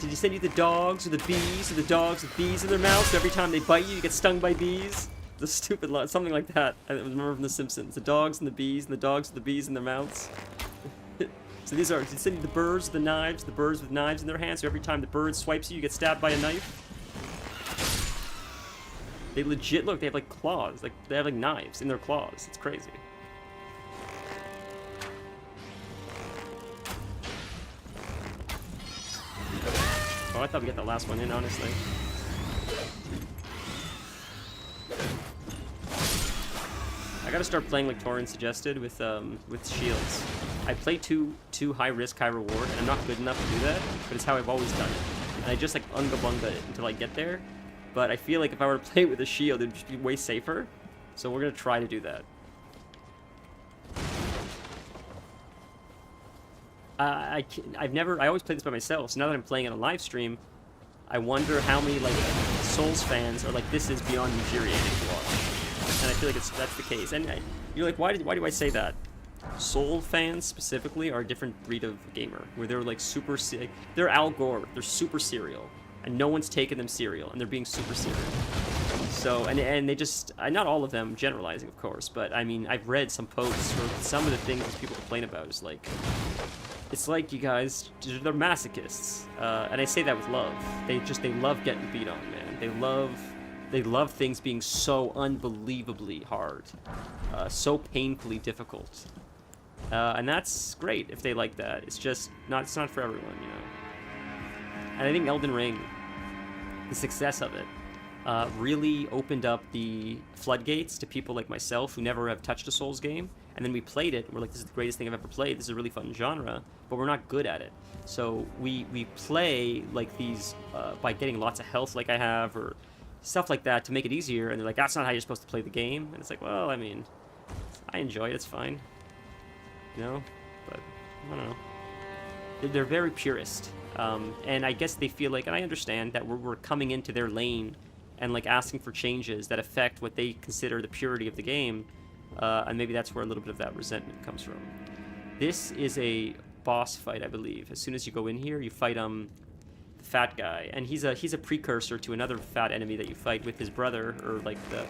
Did he send you the dogs or the bees or the dogs with bees in their mouths? So every time they bite you, you get stung by bees? The stupid line, something like that. I remember from The Simpsons. The dogs and the bees, and the dogs with the bees in their mouths. So these are, did he send you the birds with the knives, the birds with knives in their hands, so every time the bird swipes you, you get stabbed by a knife? They legit, look, they have like claws, like they have like knives in their claws. It's crazy. Oh, I thought we got the last one in, honestly. I gotta start playing like Torin suggested with shields. I play too high risk, high reward, and I'm not good enough to do that, but it's how I've always done it. And I just like unga-bunga it until I get there. But I feel like if I were to play it with a shield, it would just be way safer. So we're gonna try to do that. I always play this by myself, so now that I'm playing it on live stream, I wonder how many like Souls fans are like, this is beyond infuriating to watch. And I feel like that's the case. And you're like, why do I say that? Soul fans specifically are a different breed of gamer, where they're like super, they're Al Gore, they're super serial, and no one's taking them serial, and they're being super serial. So, and they just, not all of them, generalizing, of course, but I mean, I've read some posts where some of the things people complain about is like, it's like you guys, they're masochists, and I say that with love. They love getting beat on, man. They love things being so unbelievably hard, so painfully difficult, and that's great if they like that. It's just it's not for everyone, you know. And I think Elden Ring, the success of it, really opened up the floodgates to people like myself who never have touched a Souls game. And then we played it, and we're like, this is the greatest thing I've ever played. This is a really fun genre, but we're not good at it. So we play like these by getting lots of health like I have, or stuff like that to make it easier. And they're like, that's not how you're supposed to play the game. And it's like, well, I mean, I enjoy it. It's fine. You know? But, I don't know. They're very purist. And I guess they feel like, and I understand that we're coming into their lane and like asking for changes that affect what they consider the purity of the game. And maybe that's where a little bit of that resentment comes from. This is a boss fight, I believe. As soon as you go in here, you fight the fat guy, and he's a precursor to another fat enemy that you fight with his brother, or like the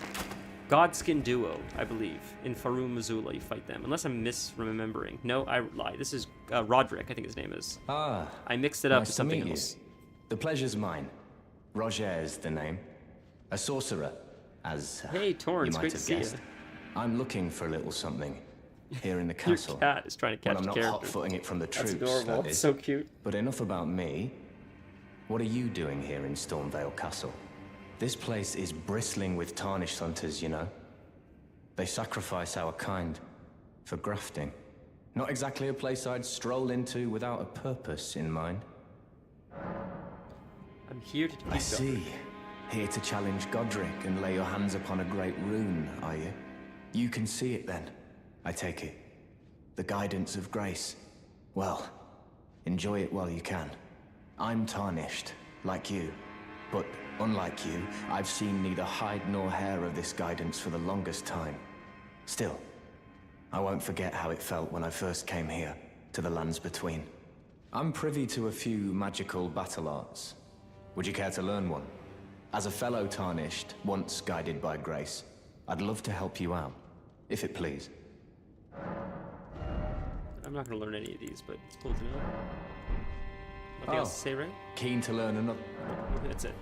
Godskin duo, I believe. In Farum Mazula, you fight them. Unless I'm misremembering. No, I lie. This is Roderick, I think his name is. Ah. I mixed it up nice with something to meet else. you. The pleasure's mine. Roger's the name. A sorcerer, as Hey, Torrance, you might great to have see guessed. you. I'm looking for a little something here in the Your castle. cat is trying to catch when I'm the not character. hot-footing it from the troops. That's adorable. that It's is. so cute. But enough about me. What are you doing here in Stormveil Castle? This place is bristling with tarnished hunters, you know. They sacrifice our kind for grafting. Not exactly a place I'd stroll into without a purpose in mind. I'm here to defeat I see. Here to challenge Godric and lay your hands upon a great rune, are you? You can see it then, I take it. The guidance of grace. Well, enjoy it while you can. I'm tarnished, like you. But unlike you, I've seen neither hide nor hair of this guidance for the longest time. Still, I won't forget how it felt when I first came here, to the lands between. I'm privy to a few magical battle arts. Would you care to learn one? As a fellow tarnished, once guided by grace, I'd love to help you out, if it please. I'm not going to learn any of these, but it's cool to know. Nothing else to say, right? Keen to learn another. That's it.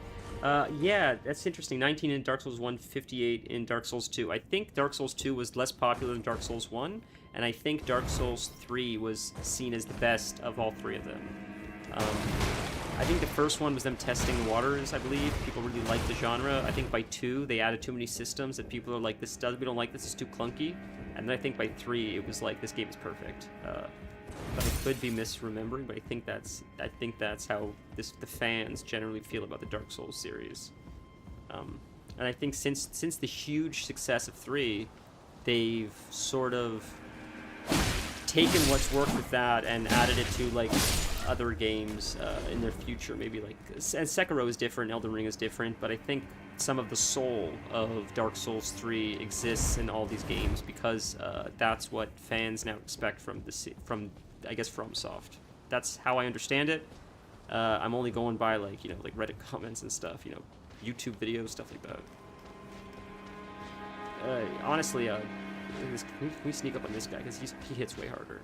Yeah, that's interesting. 19 in Dark Souls 1, 58 in Dark Souls 2. I think Dark Souls 2 was less popular than Dark Souls 1, and I think Dark Souls 3 was seen as the best of all three of them. I think the first one was them testing the waters, I believe. People really liked the genre. I think by 2, they added too many systems that people are like, we don't like this, it's too clunky. And then I think by 3, it was like, this game is perfect. But I could be misremembering, but I think that's how the fans generally feel about the Dark Souls series. And I think since the huge success of 3, they've sort of taken what's worked with that and added it to like other games in their future. Maybe like, and Sekiro is different, Elden Ring is different, but I think some of the soul of Dark Souls 3 exists in all these games because that's what fans now expect from I guess FromSoft. That's how I understand it. I'm only going by like like Reddit comments and stuff, YouTube videos, stuff like that. Honestly, can we sneak up on this guy because he hits way harder.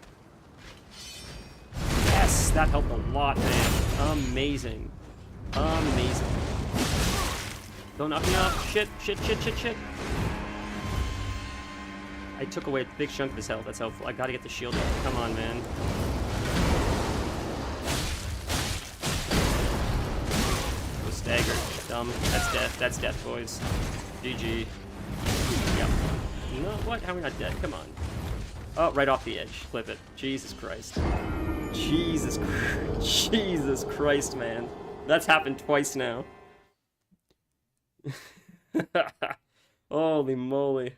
Yes, that helped a lot, man. Amazing. Don't knock me off. Shit. I took away a big chunk of his health. That's helpful. I gotta get the shield up. Come on, man. Go staggered. Dumb. That's death. That's death, boys. GG. Yep. You know what? How are we not dead? Come on. Oh, right off the edge. Flip it. Jesus Christ. Jesus Christ, man. That's happened twice now. Holy moly.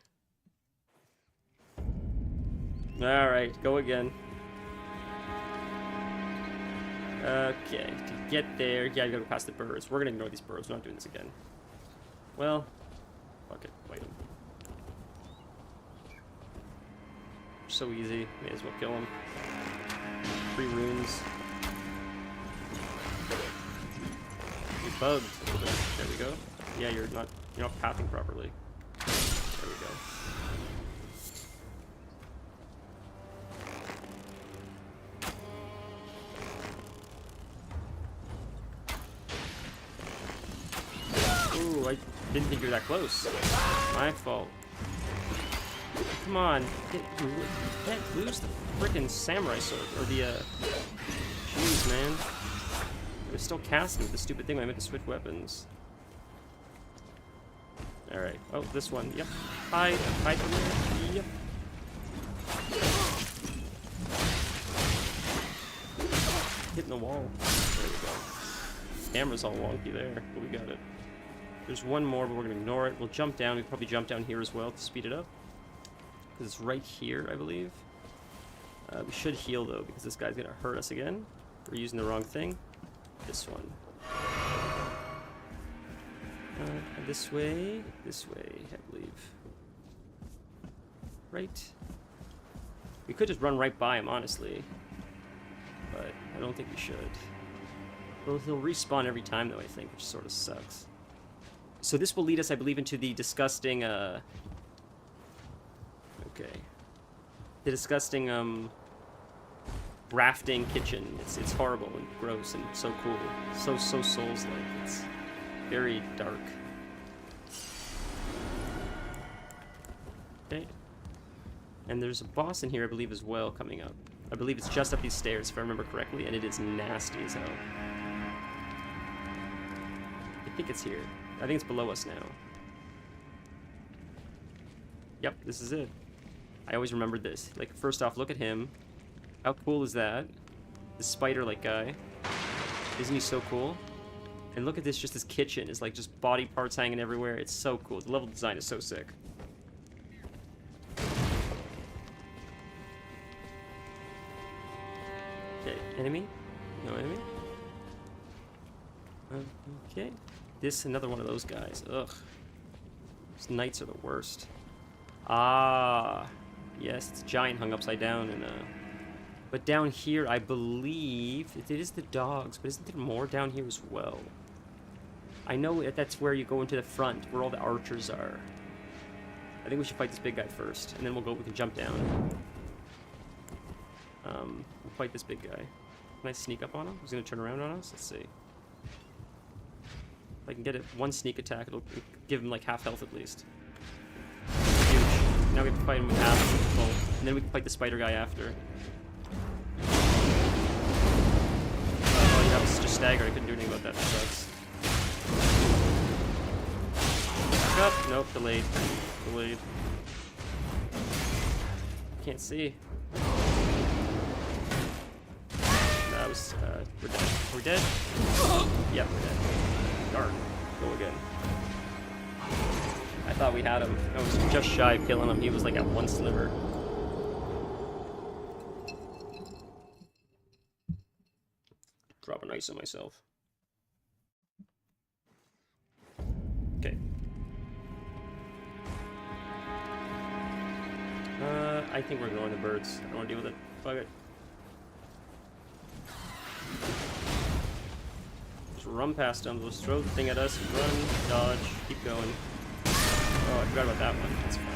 Alright, go again. Okay, to get there, yeah, you gotta go past the birds. We're gonna ignore these birds, we're not doing this again. Well, fuck it, fight them. So easy, may as well kill them. 3 runes. You're bugged. There we go. Yeah, you're not You're not pathing properly. There we go. Ooh, I didn't think you were that close. My fault. Come on, you can't lose the frickin' samurai sword, or the, jeez, man. I was still casting with the stupid thing when I meant to switch weapons. Alright, oh, this one, yep. Hide from there, yep. Hitting the wall. There we go. Camera's all wonky there, but we got it. There's one more, but we're gonna ignore it. We'll jump down, we can probably jump down here as well to speed it up. Because it's right here, I believe. We should heal, though, because this guy's gonna hurt us again. We're using the wrong thing. This one. This way, I believe. Right. We could just run right by him, honestly. But I don't think we should. He'll respawn every time, though, I think, which sort of sucks. So this will lead us, I believe, into the disgusting, okay. The disgusting, rafting kitchen. It's horrible and gross and so cool. So Souls-like. It's very dark. Okay. And there's a boss in here, I believe, as well, coming up. I believe it's just up these stairs, if I remember correctly, and it is nasty as hell. I think it's here. I think it's below us now. Yep, this is it. I always remembered this. Like, first off, look at him. How cool is that? The spider-like guy. Isn't he so cool? And look at this, just this kitchen. It's like just body parts hanging everywhere. It's so cool. The level design is so sick. Okay, enemy? No enemy? Okay. This, another one of those guys. Ugh. These knights are the worst. Ah. Yes, it's a giant hung upside down, and but down here, I believe it is the dogs, but isn't there more down here as well? I know that's where you go into the front, where all the archers are. I think we should fight this big guy first, and then we can jump down. We'll fight this big guy. Can I sneak up on him? He's gonna turn around on us. Let's see. If I can get it one sneak attack, it'll give him like half health at least. Huge. Now we have to fight him with half full, and then we can fight the spider guy after. Oh yeah, I was just staggered. I couldn't do anything about that. That sucks. Oh, nope, delayed. Delayed. Can't see. That was, we're dead. Are we dead? Yep, we're dead. Darn. Go again. I thought we had him. I was just shy of killing him. He was like at one sliver. Dropping ice on myself. Okay. I think we're ignoring the birds. I don't want to deal with it. Fuck it. Just run past them. Just throw the thing at us. Run, dodge, keep going. Oh, I forgot about that one. That's fine.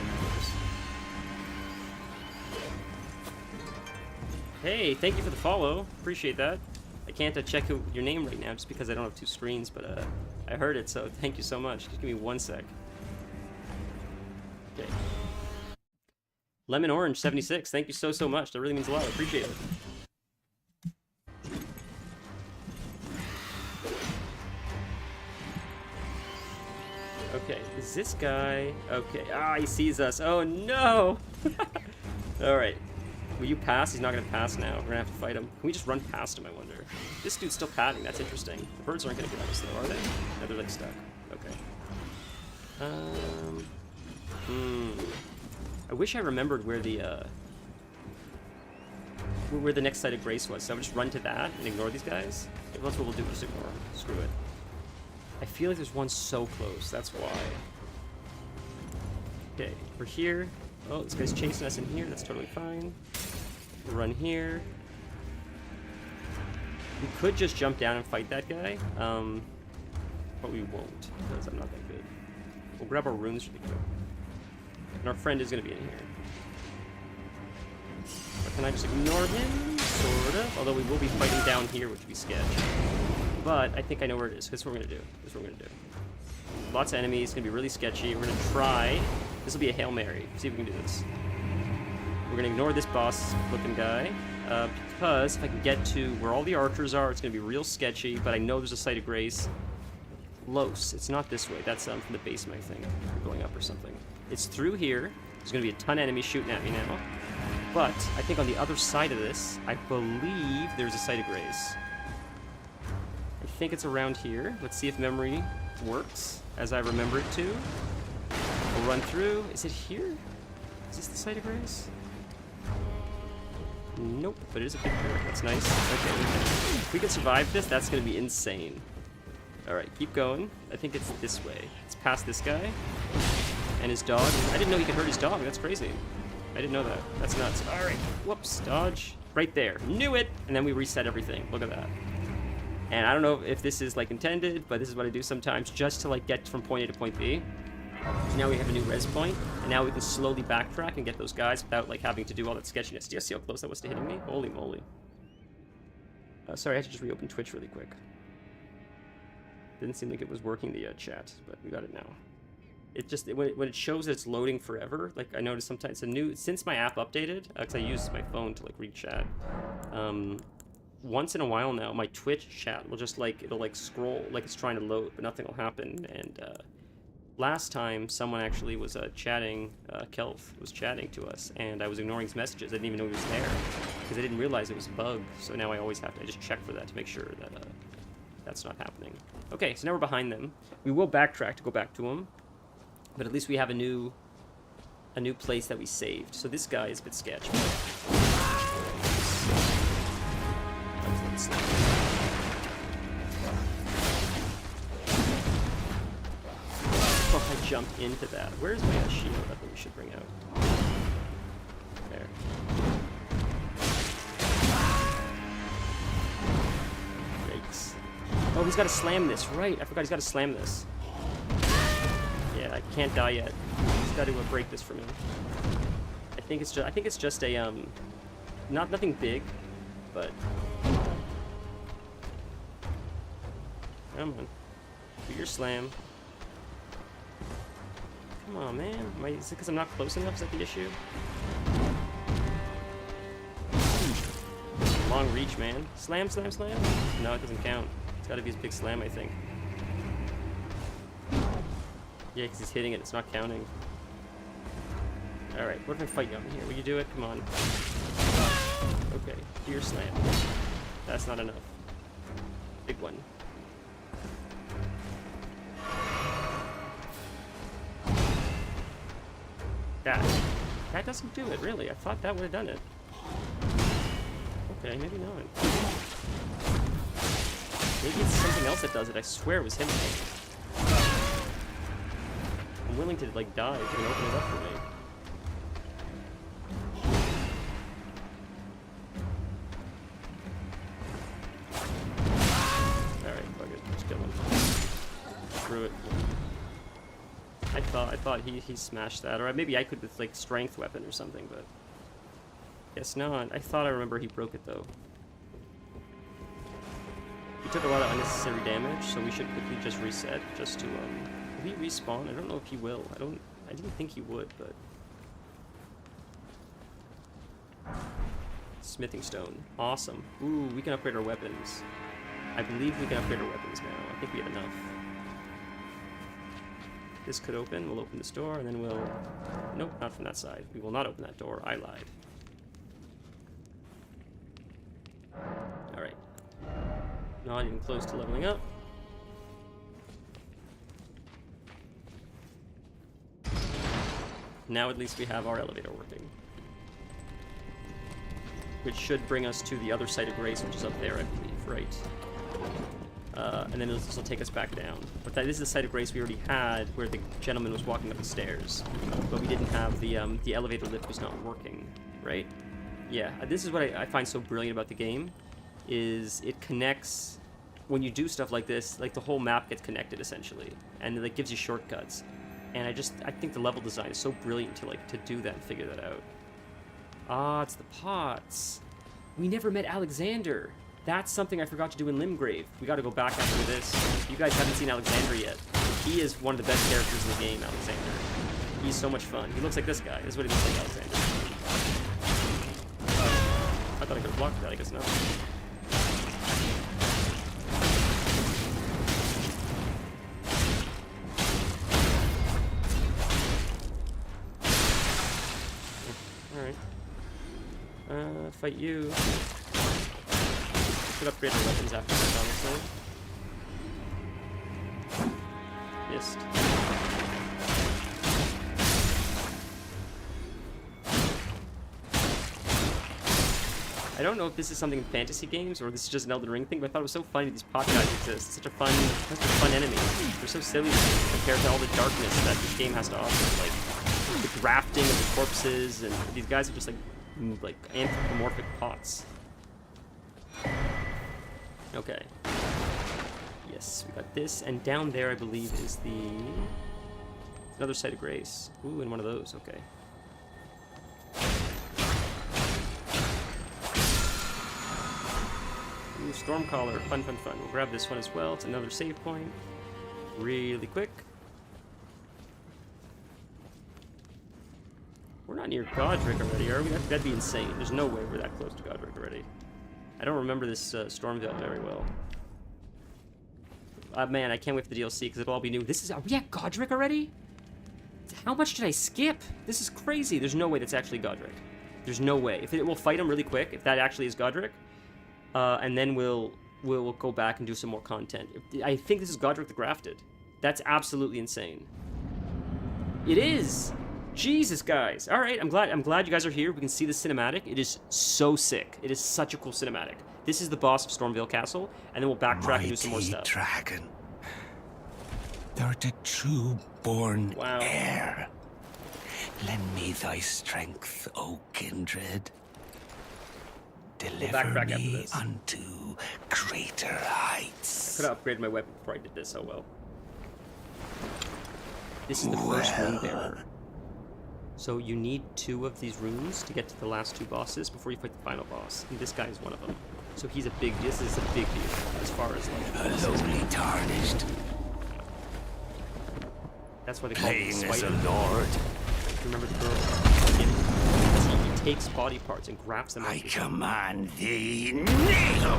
Hey, thank you for the follow. Appreciate that. I can't check your name right now just because I don't have two screens, but I heard it, so thank you so much. Just give me 1 sec. Okay. Lemon Orange 76. Thank you so much. That really means a lot. I appreciate it. Okay, is this guy... Okay, he sees us. Oh, no! Alright. Will you pass? He's not going to pass now. We're going to have to fight him. Can we just run past him, I wonder? This dude's still padding. That's interesting. The birds aren't going to get us, though, are they? No, they're, like, stuck. Okay. I wish I remembered where the next site of grace was, so I would just run to that and ignore these guys. Maybe that's what we'll do, just ignore them. Screw it. I feel like there's one so close, that's why. Okay, we're here. Oh, this guy's chasing us in here, that's totally fine. We'll run here. We could just jump down and fight that guy, but we won't, because I'm not that good. We'll grab our runes really quick. And our friend is going to be in here. But can I just ignore him? Sort of. Although we will be fighting down here, which would be sketch. But I think I know where it is. This is what we're going to do. This is what we're going to do. Lots of enemies. It's going to be really sketchy. We're going to try. This will be a Hail Mary. See if we can do this. We're going to ignore this boss-looking guy. Because if I can get to where all the archers are, it's going to be real sketchy. But I know there's a Site of Grace. Close. It's not this way. That's from the basement, I think. We're going up or something. It's through here. There's going to be a ton of enemies shooting at me now. But I think on the other side of this, I believe there's a Site of Grace. I think it's around here. Let's see if memory works as I remember it to. We'll run through. Is it here? Is this the Site of Grace? Nope, but it is a big door. That's nice. Okay, if we can survive this, that's going to be insane. Alright, keep going. I think it's this way. It's past this guy. And his dog. I didn't know he could hurt his dog. That's crazy. I didn't know that. That's nuts. Alright. Whoops. Dodge. Right there. Knew it! And then we reset everything. Look at that. And I don't know if this is, like, intended, but this is what I do sometimes just to, like, get from point A to point B. So now we have a new res point, and now we can slowly backtrack and get those guys without, like, having to do all that sketchiness. Do you see how close that was to hitting me? Holy moly. Sorry, I had to just reopen Twitch really quick. Didn't seem like it was working, the chat, but we got it now. It just, when it shows that it's loading forever, like I noticed sometimes, since my app updated, because I use my phone to like read chat, once in a while now, my Twitch chat will just like, it'll like scroll, like it's trying to load, but nothing will happen, and last time someone actually was chatting, Kelf was chatting to us, and I was ignoring his messages. I didn't even know he was there, because I didn't realize it was a bug, so now I always have to, I just check for that to make sure that that's not happening. Okay, so now we're behind them. We will backtrack to go back to them, but at least we have a new place that we saved. So this guy is a bit sketch. Oh, I jumped into that. Where's my shield? That's what we should bring out. There. Yikes. Oh, he's got to slam this. Right, I forgot he's got to slam this. Yeah, I can't die yet. He's got to break this for me. I think it's just a nothing big, but come on, do your slam. Come on, man. Is it because I'm not close enough? Is that the issue? Long reach, man. Slam, slam, slam. No, it doesn't count. It's got to be his big slam, I think. Yeah, because he's hitting it. It's not counting. Alright, what if I fight you on here? Will you do it? Come on. Okay, do your slam. That's not enough. Big one. That doesn't do it, really. I thought that would have done it. Okay, maybe not. Maybe it's something else that does it. I swear it was him. I'm willing to, like, die if you can open it up for me. Alright, fuck it. Just kill him. Screw it. I thought he smashed that. Or maybe I could with, like, strength weapon or something, but guess not. I thought I remember he broke it, though. He took a lot of unnecessary damage, so we should quickly just reset, just to, will he respawn? I don't know if he will. I didn't think he would, but... Smithing stone. Awesome. Ooh, we can upgrade our weapons. I believe we can upgrade our weapons now. I think we have enough. This could open. We'll open this door, and then we'll... Nope, not from that side. We will not open that door. I lied. Alright. Not even close to leveling up. Now at least we have our elevator working. Which should bring us to the other Site of Grace, which is up there, I believe, right? And then this will take us back down. But this is the Site of Grace we already had, where the gentleman was walking up the stairs. But we didn't have the elevator lift was not working, right? Yeah, this is what I find so brilliant about the game, is it connects, when you do stuff like this, like the whole map gets connected essentially, and it like gives you shortcuts. And I think the level design is so brilliant to do that and figure that out. Ah, it's the pots. We never met Alexander. That's something I forgot to do in Limgrave. We got to go back after this. You guys haven't seen Alexander yet. He is one of the best characters in the game, Alexander. He's so much fun. He looks like this guy. This is what he looks like, Alexander. I thought I could have blocked that. I guess not. Alright. Fight you. Should upgrade our weapons after this, honestly. Missed. I don't know if this is something in fantasy games or this is just an Elden Ring thing, but I thought it was so funny these pot guys exist. It's such a fun enemy. They're so silly compared to all the darkness that this game has to offer. Like the grafting of the corpses, and these guys are just like anthropomorphic pots. Okay. Yes, we got this, and down there I believe is another site of grace. Ooh, and one of those. Okay. Ooh, Stormcaller. Fun. We'll grab this one as well. It's another save point. Really quick. We're not near Godric already, are we? That'd be insane. There's no way we're that close to Godric already. I don't remember this Stormveil very well. Man, I can't wait for the DLC because it'll all be new. Are we at Godric already? How much did I skip? This is crazy. There's no way that's actually Godric. There's no way. We'll fight him really quick, if that actually is Godric, and then we'll go back and do some more content. I think this is Godric the Grafted. That's absolutely insane. It is. Jesus, guys. All right, I'm glad you guys are here. We can see the cinematic. It is so sick. It is such a cool cinematic. This is the boss of Stormveil Castle, and then we'll backtrack and do some more stuff. Dragon, thou the true-born heir. Lend me thy strength, O kindred. Deliver me unto greater heights. I could have upgraded my weapon before I did this. Oh well. This is the first rune bearer. So you need 2 of these runes to get to the last 2 bosses before you fight the final boss. And this guy is one of them. So this is a big deal as far as like lowly tarnished. That's why they call him the as a Spider. lord. Remember the girl? He takes body parts and grafts them. I command thee, kneel!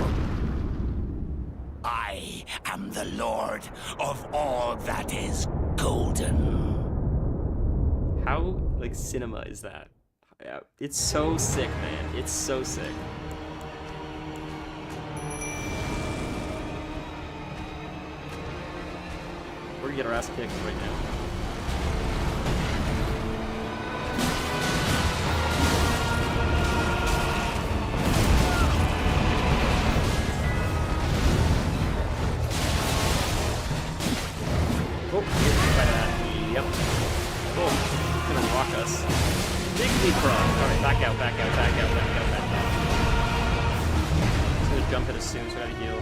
I am the lord of all that is golden. How cinema is that? Yeah, it's so sick, man. It's so sick. We're gonna get our ass kicked right now. Oh, try that. Yep. Oh. Gonna rock us. Big leapfrog. Alright, back out. He's gonna jump at us soon, so I gotta heal.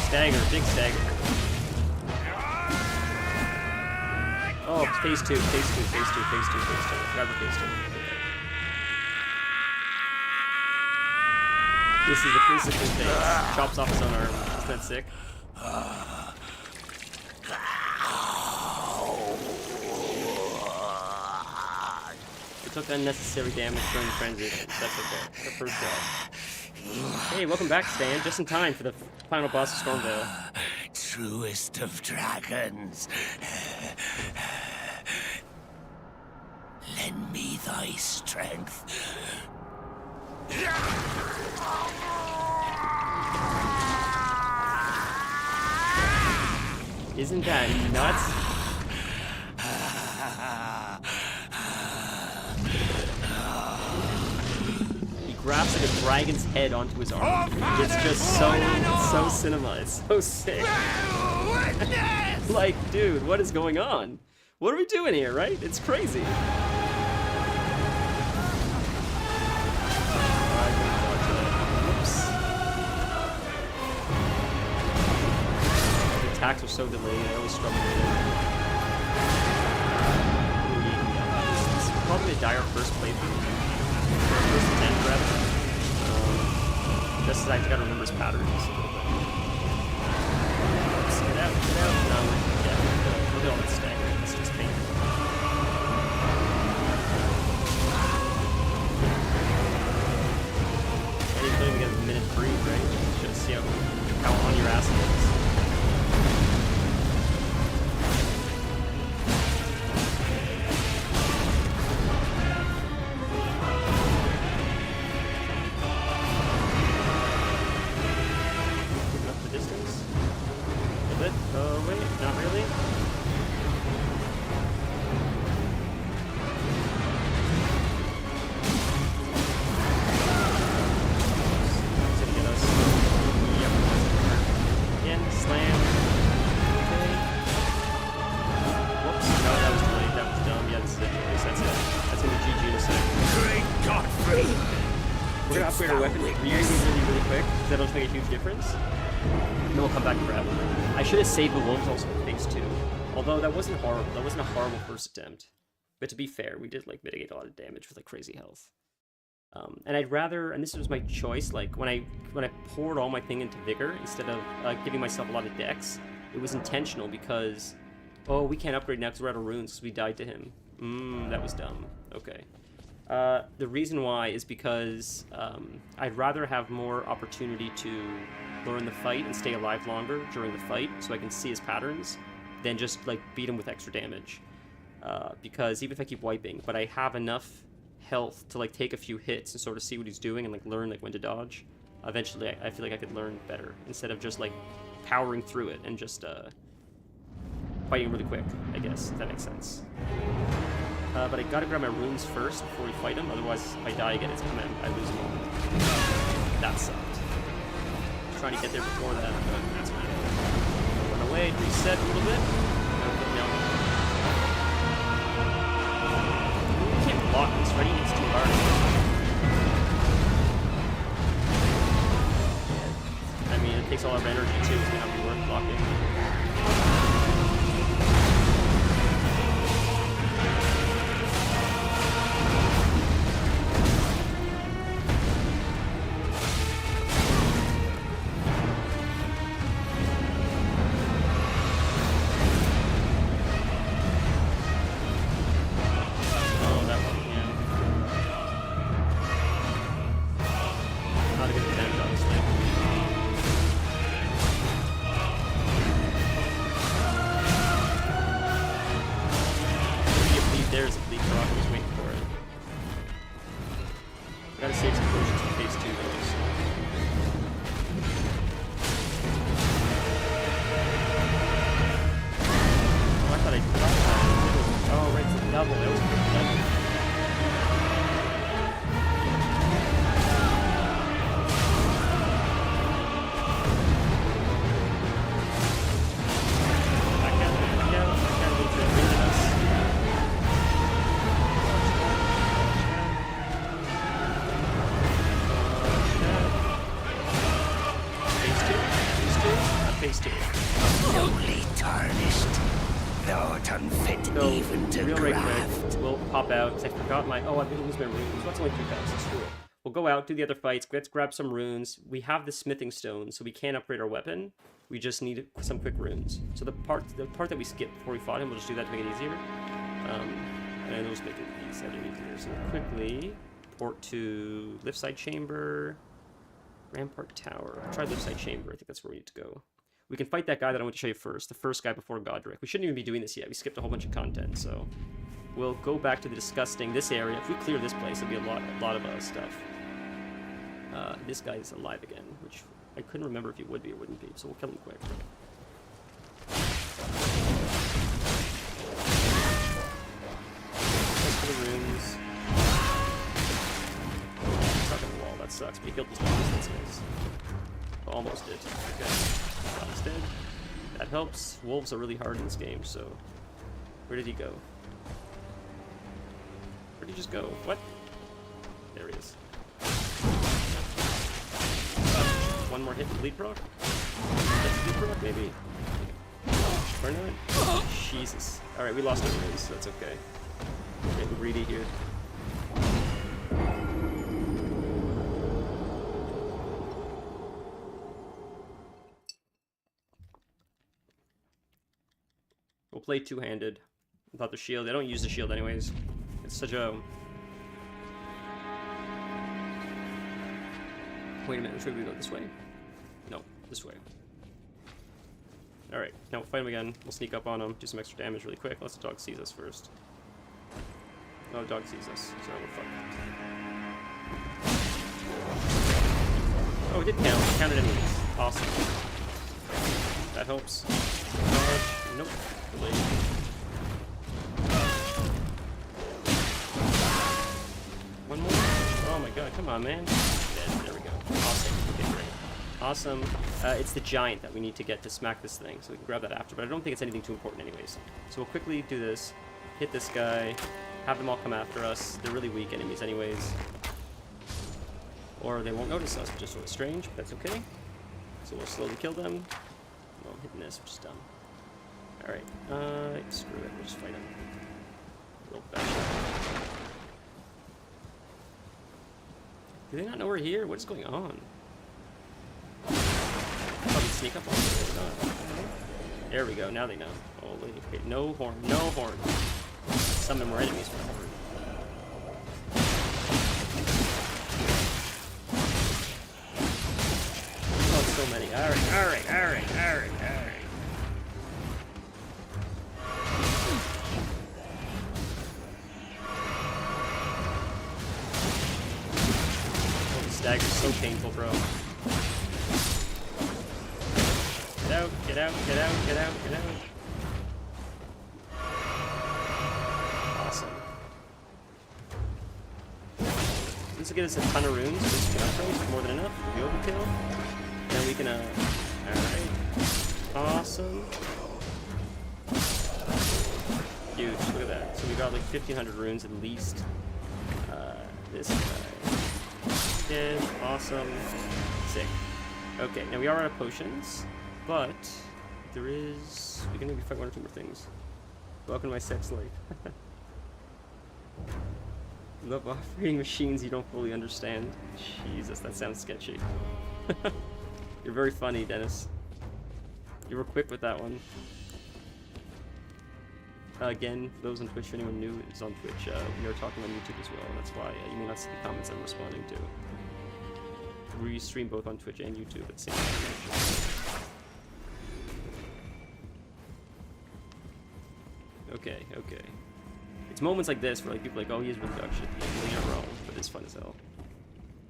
Stagger, big stagger. Oh, it's phase 2. Grab the phase 2. This is the phase. Chops off his own arm. Isn't that sick? We took unnecessary damage during the transition. That's okay. Our first job. Hey, welcome back, Stan. Just in time for the final boss of Stormveil. Truest of dragons. Lend me thy strength. Isn't that nuts? He grabs like a dragon's head onto his arm. It's just so cinema. It's so sick. Like, dude, what is going on? What are we doing here, right? It's crazy. Whoops. attacks are so delayed. I always struggle with it. This is probably a dire first playthrough. First attempt, rather. Just as I gotta remember his patterns a little bit. Let's get out, get out. No, yeah, we'll do all that staggering. It's just painful. And you don't even get a minute free, right? Just see how on your ass it is. Save the wolves also in phase 2. Although that wasn't horrible. That wasn't a horrible first attempt. But to be fair, we did like mitigate a lot of damage with like crazy health. And I'd rather, and this was my choice, like when I poured all my thing into Vigor instead of giving myself a lot of dex, it was intentional because, oh, we can't upgrade now because we're out of runes because we died to him. That was dumb. Okay. The reason why is because I'd rather have more opportunity to learn the fight and stay alive longer during the fight so I can see his patterns than just like beat him with extra damage. Because even if I keep wiping, but I have enough health to like take a few hits and sort of see what he's doing and like learn like when to dodge. Eventually I feel like I could learn better instead of just like powering through it and just fighting really quick, I guess, if that makes sense. But I gotta grab my runes first before we fight him, otherwise if I die again it's command, I lose a moment. That sucked. Trying to get there before that, but that's fine. Run away, reset a little bit. You can't block this, right? It's too hard. I mean, it takes all our energy too, it's gonna be worth blocking. I forgot my... Oh, I didn't lose my runes. That's only 2,000. Screw it. We'll go out, do the other fights. Let's grab some runes. We have the smithing stone, so we can't upgrade our weapon. We just need some quick runes. So the part that we skipped before we fought him, we'll just do that to make it easier. And it'll just make it easier. So quickly port to lift side chamber, rampart tower. I'll try lift side chamber. I think that's where we need to go. We can fight that guy that I want to show you first. The first guy before Godric. We shouldn't even be doing this yet. We skipped a whole bunch of content, so... We'll go back to the disgusting, this area. If we clear this place, it'll be a lot of stuff. This guy's alive again, which I couldn't remember if he would be or wouldn't be, so we'll kill him quick. Thanks for the runes. Stuck in the wall, that sucks, but he killed his long-distance guys. Almost did. Okay. He's dead. That helps. Wolves are really hard in this game, so... Where did he go? Where'd he just go? What? There he is. One more hit to bleed proc? That's bleed proc, maybe? Or not? Jesus. Alright, we lost our raise, so that's okay. Getting greedy here. We'll play two-handed without the shield. I don't use the shield anyways. It's such a... Wait a minute, should we go this way? No, this way. Alright, now we'll fight him again. We'll sneak up on him, do some extra damage really quick, unless the dog sees us first. No, the dog sees us, so we're fucked. Oh, it did count. It counted enemies. Awesome. That helps. Dodge. Nope. Delayed. One more. Oh my god, come on, man. Dead. There we go. Awesome. Okay, great. Awesome. It's the giant that we need to get to smack this thing, so we can grab that after, but I don't think it's anything too important anyways. So we'll quickly do this, hit this guy, have them all come after us. They're really weak enemies anyways. Or they won't notice us, which is sort of strange, but that's okay. So we'll slowly kill them. Well, I'm hitting this, which is dumb. Alright, screw it, we'll just fight him. Real fast. Do they not know we're here? What is going on? Probably sneak up on them. There we go, now they know. Holy, okay, no horn, no horn. Summon more enemies for the horn. Oh, so many. Alright. Oh, the stagger's so painful, bro. Get out. Awesome. This will get us a ton of runes, which we can upgrade, more than enough. We overkill. Then we can, alright. Awesome. Huge, look at that. So we got like 1,500 runes at least. This guy. Dead, awesome. Sick. Okay, now we are out of potions. But there is... we can maybe fight one or two more things. Welcome to my sex life. Love operating machines you don't fully understand. Jesus, that sounds sketchy. You're very funny, Dennis. You were quick with that one. Again, for those on Twitch, if anyone new is on Twitch, we are talking on YouTube as well. That's why you may not see the comments I'm responding to. We stream both on Twitch and YouTube at the same time. Okay. It's moments like this where like people are like, oh, he is really dog shit. Well, you're not wrong, but it's fun as hell.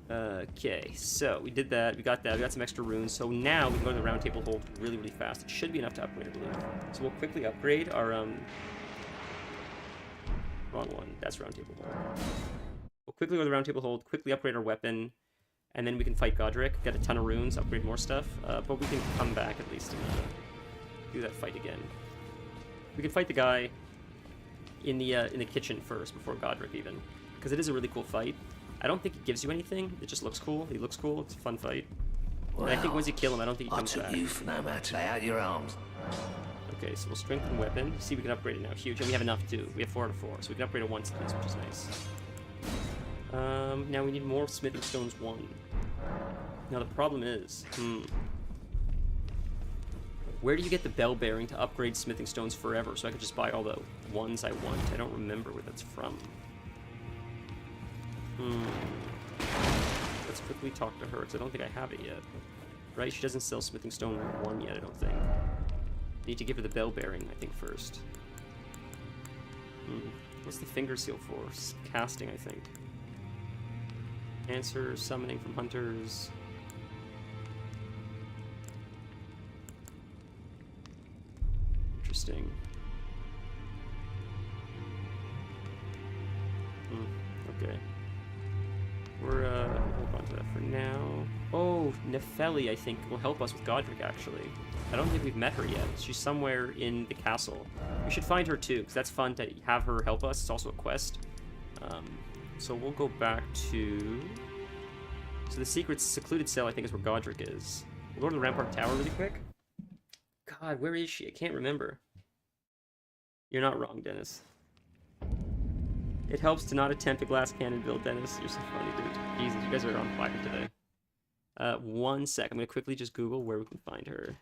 Okay, so we did that. We got that. We got some extra runes. So now we can go to the round table hold really, really fast. It should be enough to upgrade, I believe. So we'll quickly upgrade our wrong one. That's round table hold. We'll quickly go to the round table hold. Quickly upgrade our weapon, and then we can fight Godric. Get a ton of runes. Upgrade more stuff. But we can come back at least and do that fight again. We can fight the guy in the kitchen first before Godric even, because it is a really cool fight. I don't think it gives you anything. It just looks cool. He looks cool. It's a fun fight. Well, and I think once you kill him, I don't think he comes back. You for no matter. Lay out your arms. Okay, so we'll strengthen weapon. See, we can upgrade it now. Huge, and we have enough too. We have 4 out of 4, so we can upgrade it once at least, which is nice. Now we need more smithing stones 1. Now the problem is, where do you get the bell bearing to upgrade smithing stones forever so I could just buy all the ones I want? I don't remember where that's from. Let's quickly talk to her, because I don't think I have it yet. Right? She doesn't sell smithing stone 1 yet, I don't think. Need to give her the bell bearing, I think, first. What's the finger seal for? Casting, I think. Answer, summoning from hunters. Interesting. Okay. We'll hold on to that for now. Oh, Nefeli, I think, will help us with Godric, actually. I don't think we've met her yet. She's somewhere in the castle. We should find her, too, because that's fun to have her help us. It's also a quest. So we'll go back to... So the secret secluded cell, I think, is where Godric is. We'll go to the Rampart Tower really quick. God, God, where is she? I can't remember. You're not wrong, Dennis. It helps to not attempt a glass cannon build, Dennis. You're so funny, dude. Jesus, you guys are on fire today. 1 sec. I'm gonna quickly just Google where we can find her.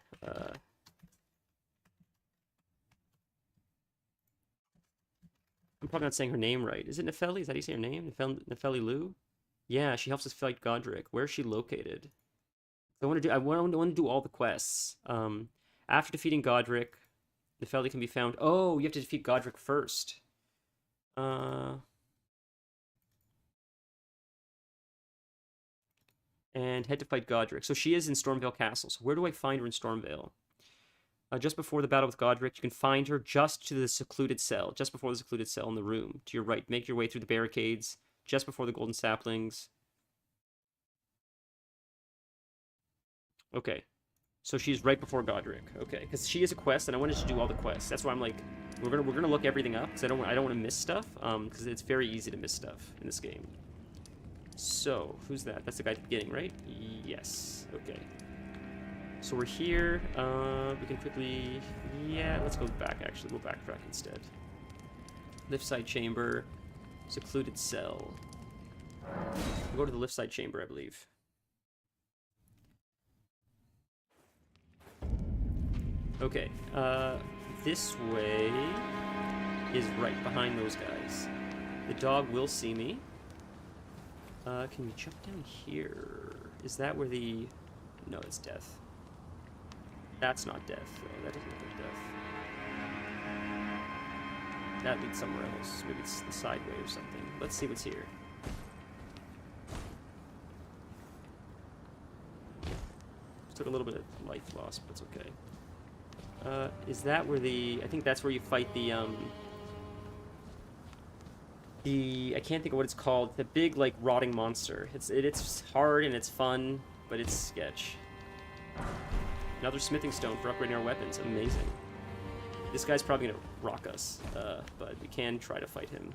I'm probably not saying her name right. Is it Nefeli? Is that how you say her name? Nefeli Lu? Yeah, she helps us fight Godric. Where is she located? I want to do all the quests. After defeating Godric, Nefeli can be found. Oh, you have to defeat Godric first. And head to fight Godric. So she is in Stormveil Castle. So where do I find her in Stormveil? Just before the battle with Godric, you can find her just to the secluded cell. Just before the secluded cell in the room. To your right. Make your way through the barricades. Just before the golden saplings. Okay. So she's right before Godric. Okay. Because she is a quest, and I wanted to do all the quests. That's why I'm like, we're gonna look everything up, because I don't want to miss stuff. Because it's very easy to miss stuff in this game. So, who's that? That's the guy at the beginning, right? Yes. Okay. So we're here. We can quickly... Yeah, let's go back, actually. We'll backtrack instead. Lift side chamber. Secluded cell. We'll go to the lift side chamber, I believe. Okay. This way is right behind those guys. The dog will see me. Can we jump down here? Is that where the... No, it's death. That's not death. Oh, that doesn't look like death. That leads somewhere else. Maybe it's the sideway or something. Let's see what's here. Took a little bit of life loss, but it's okay. Is that where the... I think that's where you fight the, I can't think of what it's called. The big, like, rotting monster. It's hard and it's fun, but it's sketch. Another smithing stone for upgrading our weapons. Amazing. This guy's probably gonna rock us, but we can try to fight him.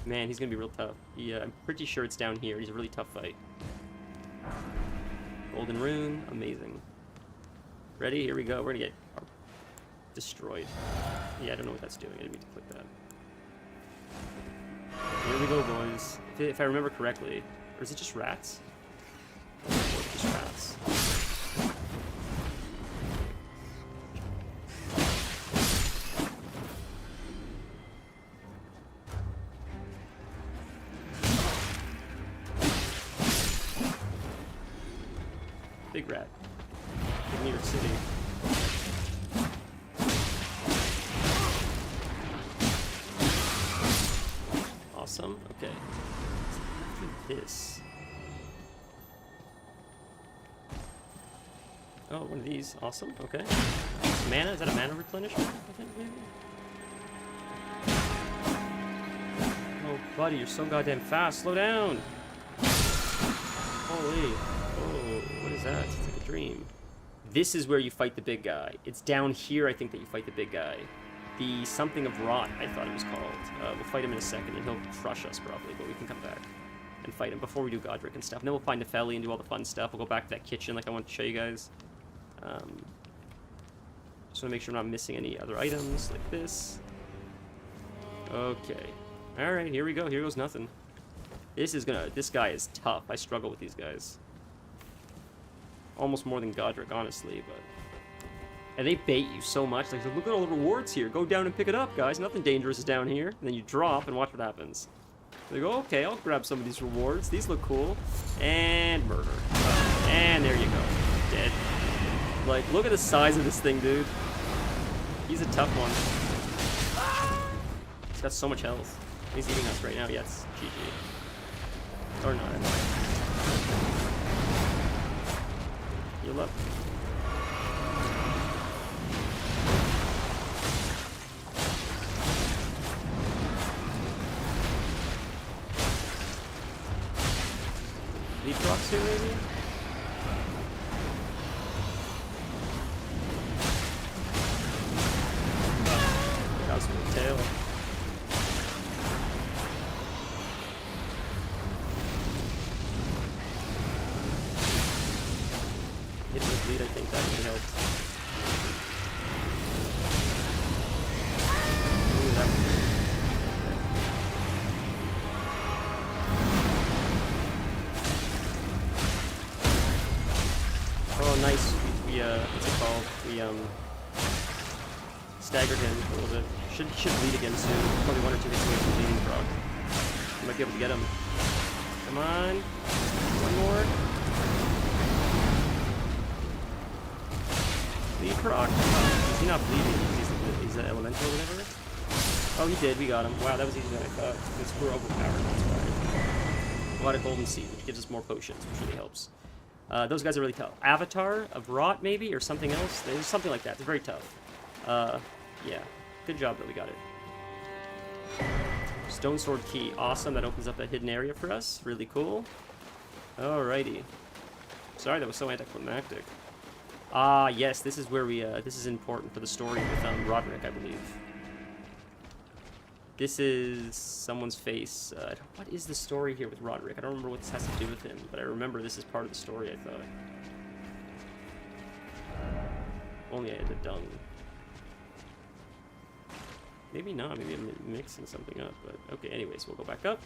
Man, he's gonna be real tough. Yeah, I'm pretty sure it's down here. He's a really tough fight. Golden rune. Amazing. Ready? Here we go. We're gonna get destroyed. Yeah, I don't know what that's doing. I didn't mean to click that. Here we go, boys. If I remember correctly. Or is it just rats? Or just rats. Big rat. Big New York City. Awesome. Okay. After this. Oh, one of these. Awesome. Okay. Mana? Is that a mana replenishment? I think maybe. Oh, buddy, you're so goddamn fast. Slow down. Holy. Oh, what is that? It's like a dream. This is where you fight the big guy. It's down here, I think, that you fight the big guy. The something of rot, I thought it was called. We'll fight him in a second, and he'll crush us probably, but we can come back and fight him before we do Godric and stuff. And then we'll find Nefeli and do all the fun stuff. We'll go back to that kitchen like I wanted to show you guys. Just want to make sure I'm not missing any other items like this. Okay. Alright, here we go. Here goes nothing. This guy is tough. I struggle with these guys. Almost more than Godric, honestly, but... And they bait you so much. Like, look at all the rewards here. Go down and pick it up, guys. Nothing dangerous is down here. And then you drop and watch what happens. They go, okay, I'll grab some of these rewards. These look cool. And murder. And there you go. Dead. Like, look at the size of this thing, dude. He's a tough one. He's got so much health. He's eating us right now. Yes, GG. Or not. Heal up. Lead drops here, maybe? That was with the tail. Hit with lead, I think that would help. We staggered him a little bit. Should bleed again soon. Probably 1 or 2 hits away from bleeding frog. We might be able to get him. Come on. One more. Bleed proc. Is he not bleeding? He's an elemental or whatever? Oh, he did. We got him. Wow, that was easier than I thought. Because we're overpowered. That's why. A lot of golden seed, which gives us more potions, which really helps. Those guys are really tough. Avatar of Rot, maybe, or something else. There's something like that. It's very tough. Yeah. Good job that we got it. Stone Sword Key. Awesome. That opens up a hidden area for us. Really cool. Alrighty. Sorry, that was so anticlimactic. Ah, yes. This is where we, this is important for the story with, Roderick, I believe. This is someone's face. What is the story here with Roderick? I don't remember what this has to do with him, but I remember this is part of the story, I thought. Only I had the dung. Maybe not. Maybe I'm mixing something up, but okay, anyways, we'll go back up.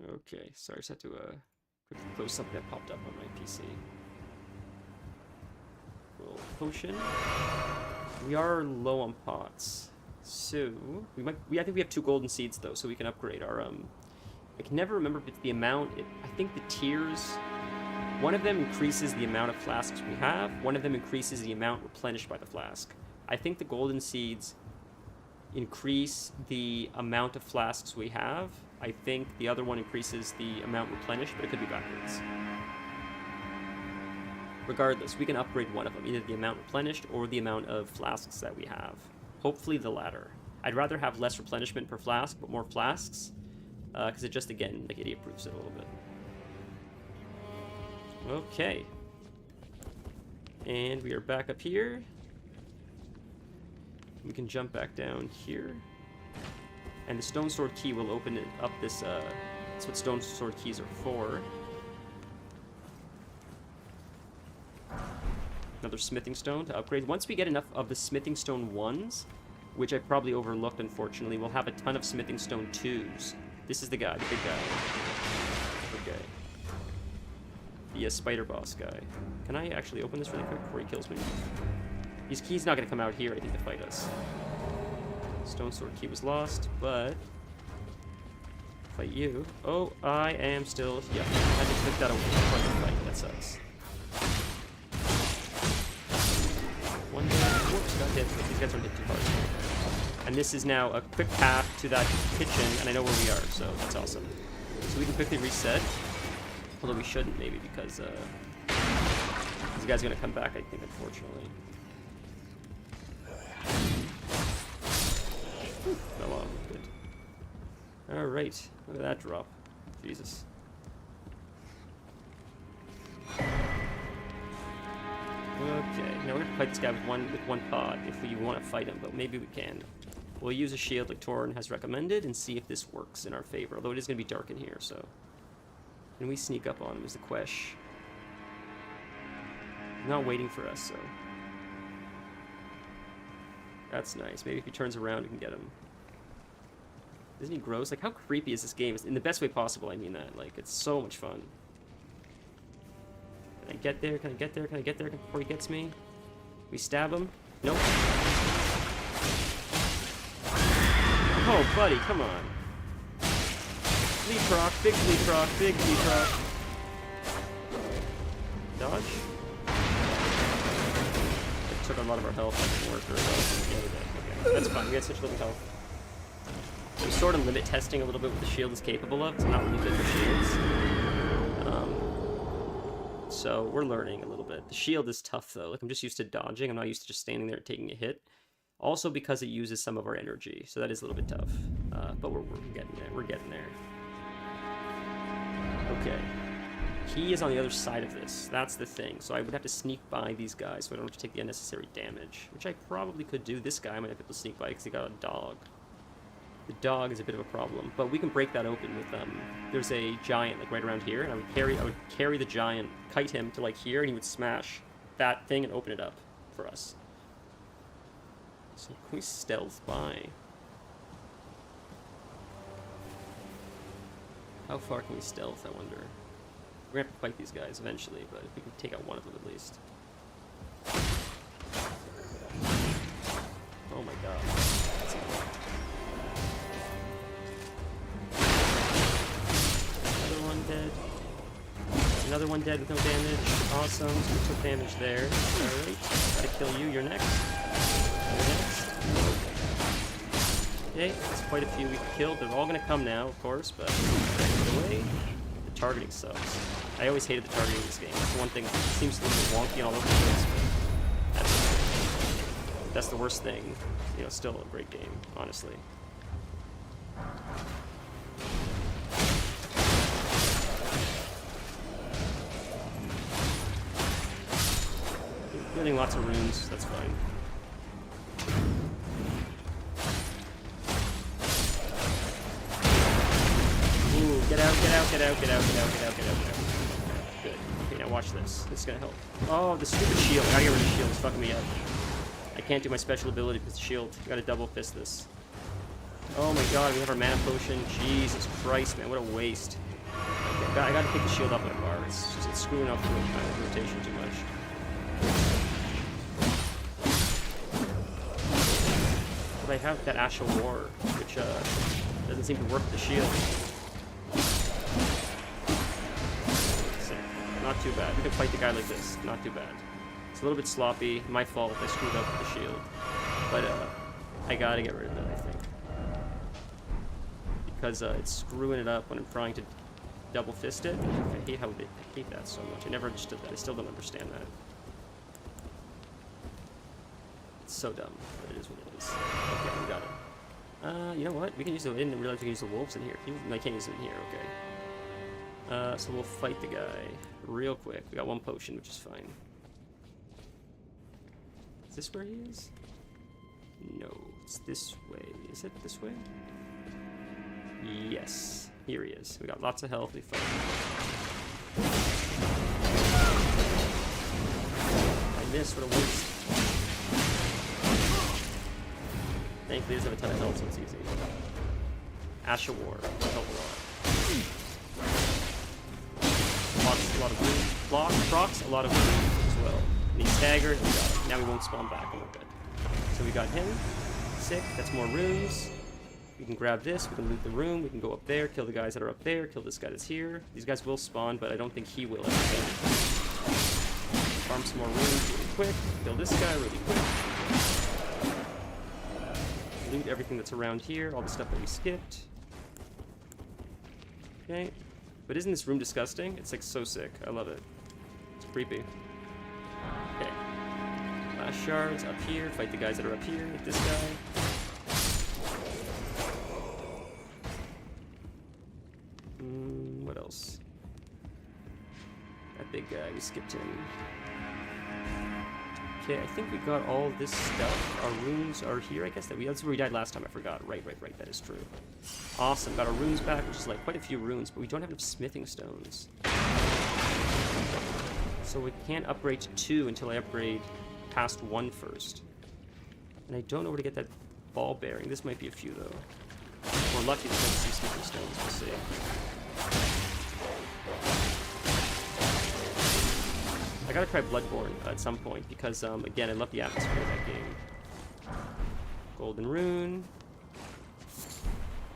Okay, sorry, I just had to quickly close something that popped up on my PC. Roll potion. We are low on pots, so we might. I think we have 2 golden seeds though, so we can upgrade our I can never remember if it's the amount. I think the tiers. One of them increases the amount of flasks we have. One of them increases the amount replenished by the flask. I think the golden seeds increase the amount of flasks we have. I think the other one increases the amount replenished, but it could be backwards. Regardless, we can upgrade one of them, either the amount replenished or the amount of flasks that we have. Hopefully the latter. I'd rather have less replenishment per flask, but more flasks, because it just, again, like, idiot-proofs it a little bit. Okay. And we are back up here. We can jump back down here. And the Stone Sword Key will open it up this, that's what Stone Sword Keys are for. Another Smithing Stone to upgrade. Once we get enough of the Smithing Stone 1s, which I probably overlooked, unfortunately, we'll have a ton of Smithing Stone 2s. This is the guy, the big guy. Okay. The spider boss guy. Can I actually open this really quick before he kills me? He's not going to come out here, I think, to fight us. Stone Sword Key was lost, but... Fight you. Oh, I am still... Yeah, I had to click that away before the fight. That sucks. One day, whoops, got hit. These guys don't hit too hard. And this is now a quick path to that kitchen, and I know where we are, so that's awesome. So we can quickly reset. Although we shouldn't, maybe, because this guy's going to come back, I think, unfortunately. Fell off. Good. Alright. Look at that drop. Jesus. Okay. Now we're gonna fight this guy with one pod if we want to fight him, but maybe we can. We'll use a shield like Torin has recommended and see if this works in our favor. Although it is gonna be dark in here, so. Can we sneak up on him is the question. He's not waiting for us, so. That's nice. Maybe if he turns around, we can get him. Isn't he gross? Like, how creepy is this game? In the best way possible, I mean that. Like, it's so much fun. Can I get there? Can I get there? Can I get there before he gets me? We stab him? Nope. Oh, buddy, come on. Lead proc, big lead proc, big lead proc. Dodge? Took a lot of our health. That didn't work very well. Okay, that's fine. We had such little health. I'm sort of limit testing a little bit what the shield is capable of. It's not really good for shields. So we're learning a little bit. The shield is tough though. Like I'm just used to dodging. I'm not used to just standing there and taking a hit. Also because it uses some of our energy, so that is a little bit tough. But we're getting there. We're getting there. Okay. He is on the other side of this. That's the thing. So I would have to sneak by these guys so I don't have to take the unnecessary damage. Which I probably could do. This guy I might have to sneak by because he got a dog. The dog is a bit of a problem. But we can break that open with, there's a giant, like, right around here. And I would carry the giant, kite him to, like, here, and he would smash that thing and open it up for us. So can we stealth by? How far can we stealth, I wonder? We're gonna have to fight these guys eventually, but if we can take out one of them at least. Oh my god. That's another one dead. Another one dead with no damage. Awesome. So we took damage there. Alright. Gotta kill you. You're next. You're next. Okay, that's quite a few we can kill. They're all gonna come now, of course, but get away. The targeting sucks. I always hated the targeting in this game. That's the one thing that seems a little bit wonky all over the place, but that's the worst thing. You know, still a great game, honestly. Getting lots of runes, that's fine. Ooh, get out, get out, get out, get out, get out, get out, get out, get out. Good. Okay, now watch this. This is gonna help. Oh, the stupid shield. I gotta get rid of the shield. It's fucking me up. I can't do my special ability because the shield. I gotta double fist this. Oh my god, we have our mana potion. Jesus Christ, man, what a waste. Okay, I gotta pick the shield up in a bar. It's screwing up the kind of rotation too much. But I have that Ash of War, which doesn't seem to work with the shield. So, not too bad. We can fight the guy like this. Not too bad. It's a little bit sloppy. My fault. I screwed up with the shield. But I gotta get rid of it, I think. Because it's screwing it up when I'm trying to double fist it. I hate how I hate that so much. I never understood that. I still don't understand that. It's so dumb, but it is what it is. Okay, we got it. You know what? We can use the... I didn't realize we can use the wolves in here. I can't use them in here, okay. So we'll fight the guy real quick. We got one potion, which is fine. Is this where he is? No, it's this way. Is it this way? Yes. Here he is. We got lots of health. We fight. I missed. What a waste. Thankfully, he doesn't have a ton of health, so it's easy. Ash of War. Help a lot. A lot of block, procs, a lot of as well. And he staggered, we got it. Now we won't spawn back, and we're good. So we got him. Sick. That's more runes. We can grab this, we can loot the room, we can go up there, kill the guys that are up there, kill this guy that's here. These guys will spawn, but I don't think he will. Farm some more runes really quick. Kill this guy really quick. Loot everything that's around here, all the stuff that we skipped. Okay. But isn't this room disgusting? It's like so sick. I love it. It's creepy. Okay. Last shards up here. Fight the guys that are up here. Hit this guy. What else? That big guy, we skipped him. Okay, I think we got all this stuff. Our runes are here, I guess. That's where we died last time, I forgot. Right, that is true. Awesome, got our runes back, which is like quite a few runes, but we don't have enough smithing stones. So we can't upgrade to 2 until I upgrade past 1 first. And I don't know where to get that ball bearing. This might be a few, though. We're lucky to get some smithing stones, we'll see. I gotta try Bloodborne at some point because, again, I love the atmosphere of that game. Golden Rune.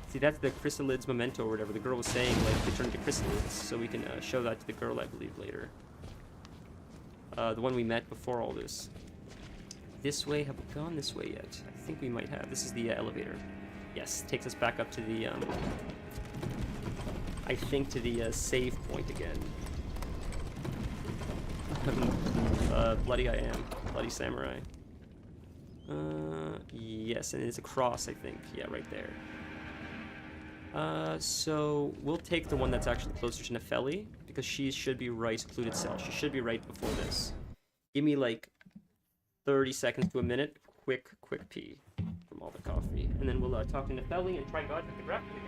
See, that's the chrysalids memento or whatever. The girl was saying, like, they turn into chrysalids, so we can show that to the girl, I believe, later. The one we met before all this. This way? Have we gone this way yet? I think we might have. This is the elevator. Yes, takes us back up to the, I think to the save point again. Bloody I am. Bloody Samurai. Yes, and it's a cross, I think. Yeah, right there. So we'll take the one that's actually closer to Nefeli, because she should be right, secluded cell. She should be right before this. Give me like 30 seconds to a minute. Quick pee from all the coffee. And then we'll talk to Nefeli and try God with the graphic again.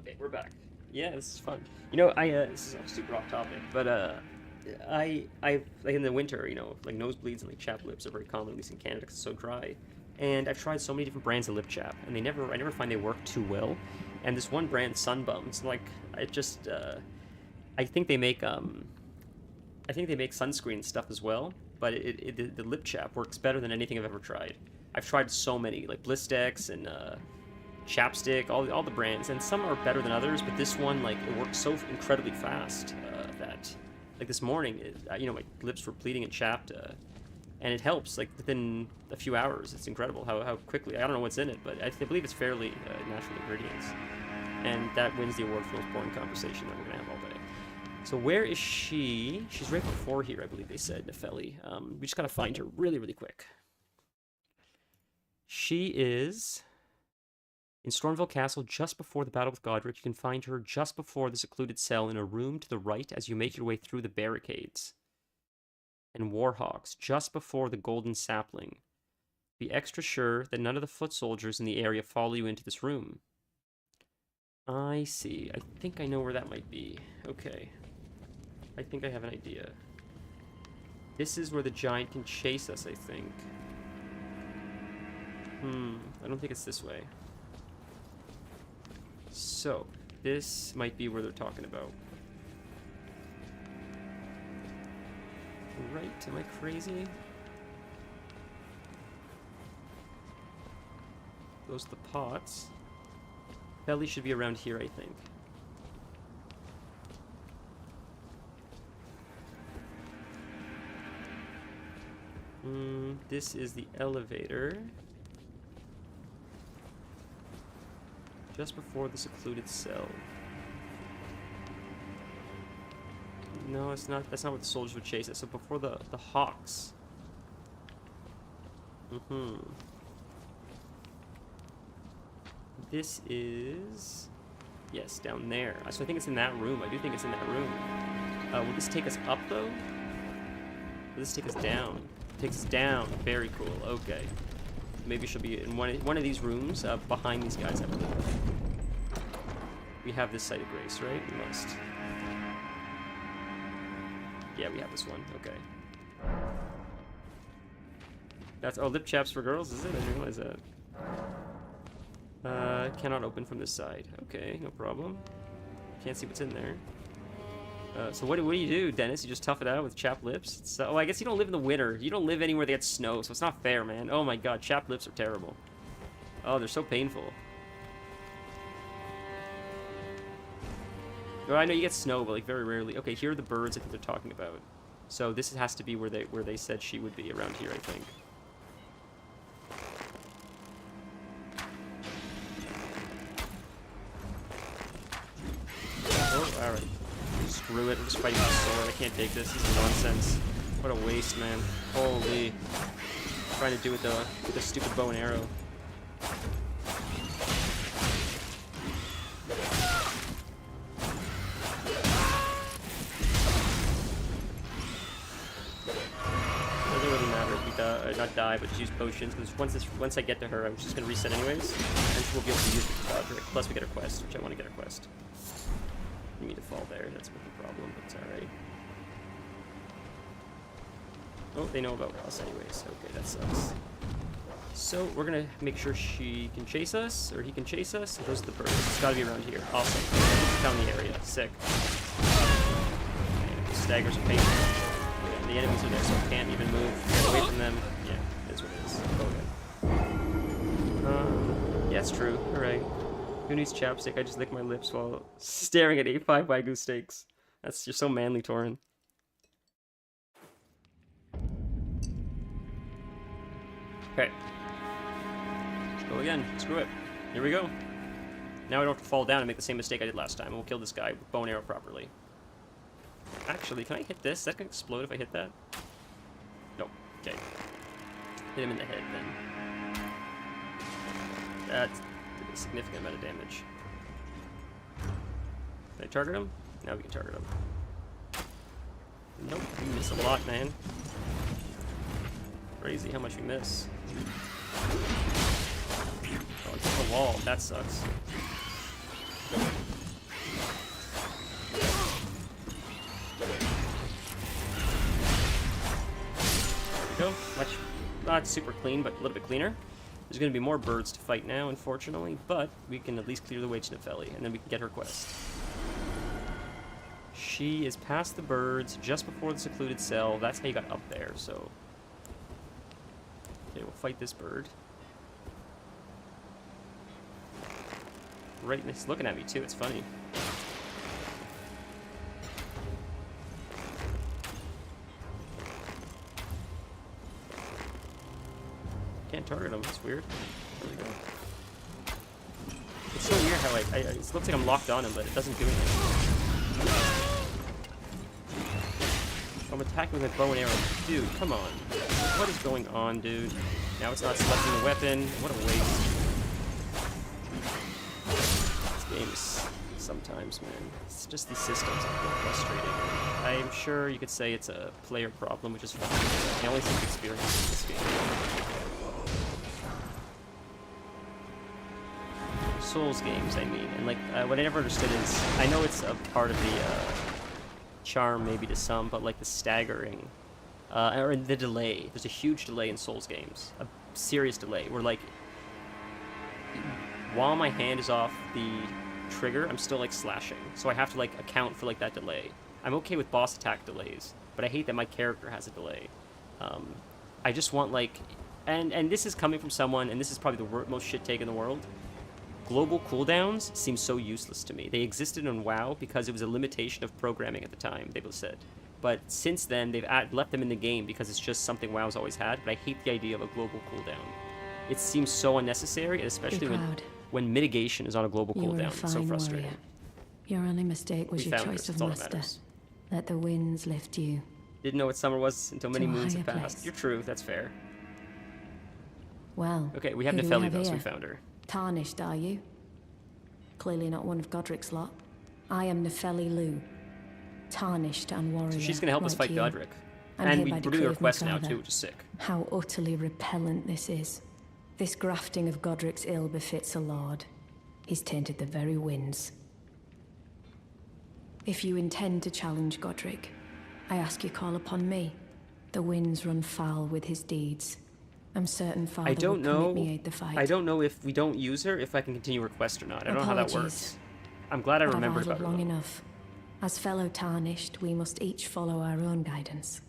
Okay, we're back. Yeah, this is fun. You know, this is super off topic, but I like in the winter, you know, like nosebleeds and like chapped lips are very common, at least in Canada, because it's so dry. And I've tried so many different brands of lip chap, and I never find they work too well. And this one brand, Sunbum, it's like I think they make sunscreen and stuff as well, but the lip chap works better than anything I've ever tried. I've tried so many, like Blistex and Chapstick, all the brands, and some are better than others, but this one, like, it works so incredibly fast that, like, this morning, you know, my lips were bleeding and chapped, and it helps, like, within a few hours. It's incredible how quickly. I don't know what's in it, but I believe it's fairly natural ingredients, and that wins the award for most boring conversation that we're gonna have all day. So where is she? She's right before here, I believe they said, Nefeli. We just gotta find her really, really quick. She is in Stormveil Castle just before the battle with Godric. You can find her just before the secluded cell in a room to the right as you make your way through the barricades. And Warhawks just before the golden sapling. Be extra sure that none of the foot soldiers in the area follow you into this room. I see. I think I know where that might be. Okay. I think I have an idea. This is where the giant can chase us, I think. I don't think it's this way. So, this might be where they're talking about. Right? Am I crazy? Those are the pots. Belly should be around here, I think. This is the elevator. Just before the secluded cell. No, it's not. That's not what the soldiers would chase us. So before the hawks. This is, yes, down there. So I think it's in that room. I do think it's in that room. Will this take us up though? Will this take us down? It takes us down. Very cool. Okay. Maybe she'll be in one of these rooms behind these guys, I believe. We have this site of grace, right? We must. Yeah, we have this one. Okay. That's lip chaps for girls, is it? I didn't realize that. Cannot open from this side. Okay, no problem. Can't see what's in there. So what do you do, Dennis? You just tough it out with chapped lips? Oh, I guess you don't live in the winter. You don't live anywhere that gets snow, so it's not fair, man. Oh my god, chapped lips are terrible. Oh, they're so painful. Well, I know you get snow, but like very rarely. Okay, here are the birds I think they're talking about. So this has to be where they said she would be, around here, I think. Oh, alright. Screw it, I'm just fighting with a sword. I can't take this. This is nonsense. What a waste, man. Holy. Trying to do with the stupid bow and arrow. Not die, but just use potions, because once I get to her, I'm just going to reset anyways, and we'll be able to use it for Godric. Plus we get a quest, which I want to get a quest. You need to fall there, that's a problem, but it's alright. Oh, they know about us anyways. Okay, that sucks. So, we're going to make sure she can chase us, or he can chase us. Those are the birds. It's got to be around here. Awesome. Found the area. Sick. Man, the staggers are painful. The enemies are there, so I can't even move. Get away from them. Yeah, that's what it is. Okay. Yeah, it's true. Alright. Who needs chapstick? I just lick my lips while staring at 8-5 Wagyu steaks. You're so manly, Torin. Okay. Let's go again. Screw it. Here we go. Now I don't have to fall down and make the same mistake I did last time. We'll kill this guy with bow and arrow properly. Actually, can I hit this? That can explode if I hit that? Nope. Okay. Hit him in the head, then. That's a significant amount of damage. Can I target him? Now we can target him. Nope, we miss a lot, man. Crazy how much we miss. Oh, it's on the wall. That sucks. go. Much, not super clean, but a little bit cleaner. There's going to be more birds to fight now, unfortunately, but we can at least clear the way to Nepheli, and then we can get her quest. She is past the birds, just before the secluded cell. That's how you got up there, so... Okay, we'll fight this bird. Right, it's looking at me, too. It's funny. Can't target him. It's weird. There we go. It's so weird how it looks like I'm locked on him, but it doesn't do anything. I'm attacking with my bow and arrow. Dude, come on. What is going on, dude? Now it's not selecting the weapon. What a waste. This game is sometimes, man. It's just these systems are frustrating. I'm sure you could say it's a player problem, which is fine. I only seem to experience in this game. Souls games, I mean, and like what I never understood is, I know it's a part of the charm maybe to some, but like the staggering or the delay. There's a huge delay in Souls games, a serious delay where like while my hand is off the trigger, I'm still like slashing, so I have to like account for like that delay. I'm okay with boss attack delays, but I hate that my character has a delay. I just want like, and this is coming from someone, and this is probably the most shit take in the world. Global cooldowns seem so useless to me. They existed in WoW because it was a limitation of programming at the time, they both said. But since then, they've left them in the game because it's just something WoW's always had, but I hate the idea of a global cooldown. It seems so unnecessary, and especially when mitigation is on a global cooldown. It's so frustrating. Warrior. Your only mistake was your choice of master. Let the winds lift you. Didn't know what summer was until many moons have passed. You're true, that's fair. Well, okay, we have Nepheli though, so we found her. Tarnished, are you? Clearly not one of Godric's lot. I am Nepheli Lu. Tarnished and warrior. So she's going to help us fight Godric. I'm and we're doing her quest now too, which is sick. How utterly repellent this is. This grafting of Godric's ill befits a lord. He's tainted the very winds. If you intend to challenge Godric, I ask you call upon me. The winds run foul with his deeds. I'm certain Father will permit me aid the fight. I don't know if we don't use her, if I can continue her quest or not. I don't know how that works. I'm glad I remembered about her. Long enough. As fellow Tarnished, we must each follow our own guidance.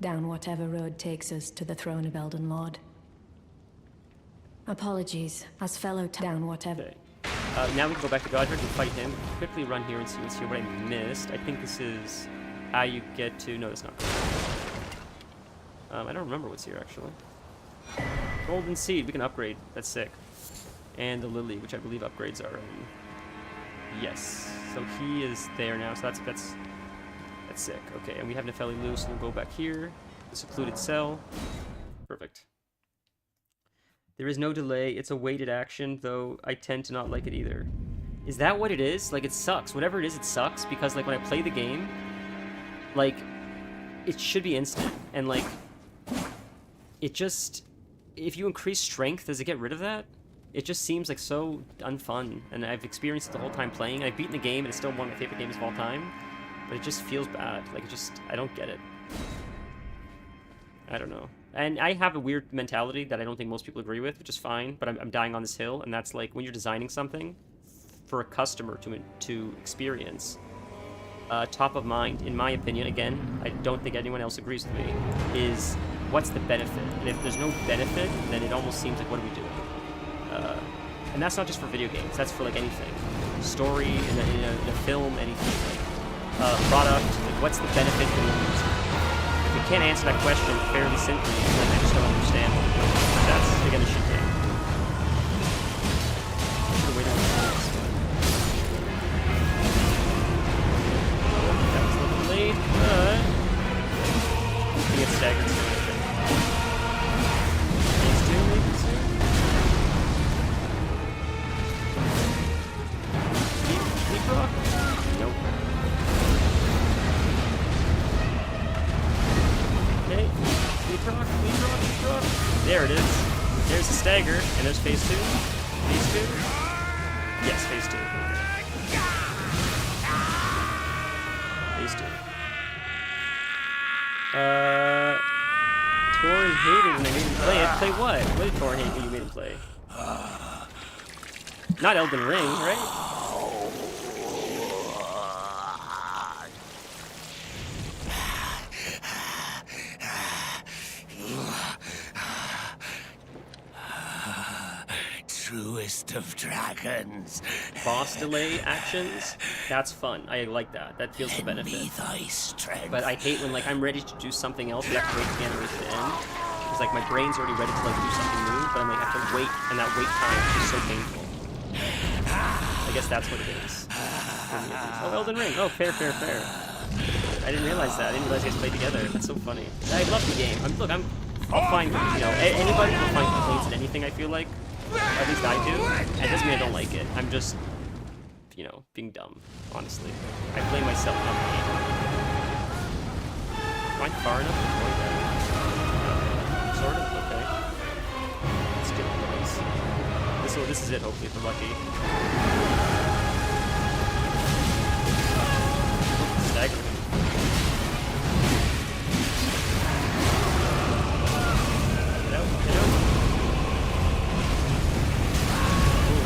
Down whatever road takes us to the throne of Elden Lord. Apologies. As fellow down whatever... Okay. Now we can go back to Godric and fight him. Quickly run here and see what's here. What I missed. I think this is how you get to... No, that's not correct. I don't remember what's here, actually. Golden Seed, we can upgrade. That's sick. And the Lily, which I believe upgrades our own. Yes. So he is there now, so that's sick. Okay, and we have Nepheli loose, so we'll go back here. The secluded cell. Perfect. There is no delay. It's a weighted action, though I tend to not like it either. Is that what it is? Like, it sucks. Whatever it is, it sucks, because, like, when I play the game, like, it should be instant. And, like, it just... If you increase strength, does it get rid of that? It just seems like so unfun, and I've experienced it the whole time playing. I've beaten the game, and it's still one of my favorite games of all time, but it just feels bad. Like, it just... I don't get it. I don't know. And I have a weird mentality that I don't think most people agree with, which is fine, but I'm dying on this hill, and that's like when you're designing something for a customer to experience, top of mind, in my opinion, again, I don't think anyone else agrees with me, is what's the benefit? And if there's no benefit, then it almost seems like, what are we doing? And that's not just for video games, that's for like anything. Story, in a film, anything. Like, product, like, what's the benefit for the user? If you can't answer that question fairly simply, then I just don't understand what you're doing. That's, again, the shit thing. The way that works. That was a little delayed, but... I get staggered soon, I think. Phase 2, maybe soon? Leap rock? Nope. Okay, leap rock, leap rock, leap rock. There it is. There's the stagger, and there's phase 2. Phase 2? Yes, phase 2. Phase 2. Torin hated when I made him play it. Play what? What did Torin hate when you made him play? Not Elden Ring, right? Truest of dragons. Boss delay actions? That's fun. I like that. That feels the benefit. Me thy strength. But I hate when, like, I'm ready to do something else, but I have to wait for the animation to end. Because, like, my brain's already ready to, like, do something new, but I'm, like, have to wait, and that wait time is just so painful. I guess that's what it is. Oh, Elden Ring. Oh, fair. I didn't realize that. I didn't realize you guys played together. That's so funny. I love the game. I'll find, you know, anybody can find complaints in anything, I feel like. At least I do. And it doesn't mean I don't like it. I'm just, you know, being dumb, honestly. I blame myself on the game. Am I far enough to avoid that? Sort of? Okay. Let's get this. This is it, hopefully, if we're lucky. Stagger. Get out.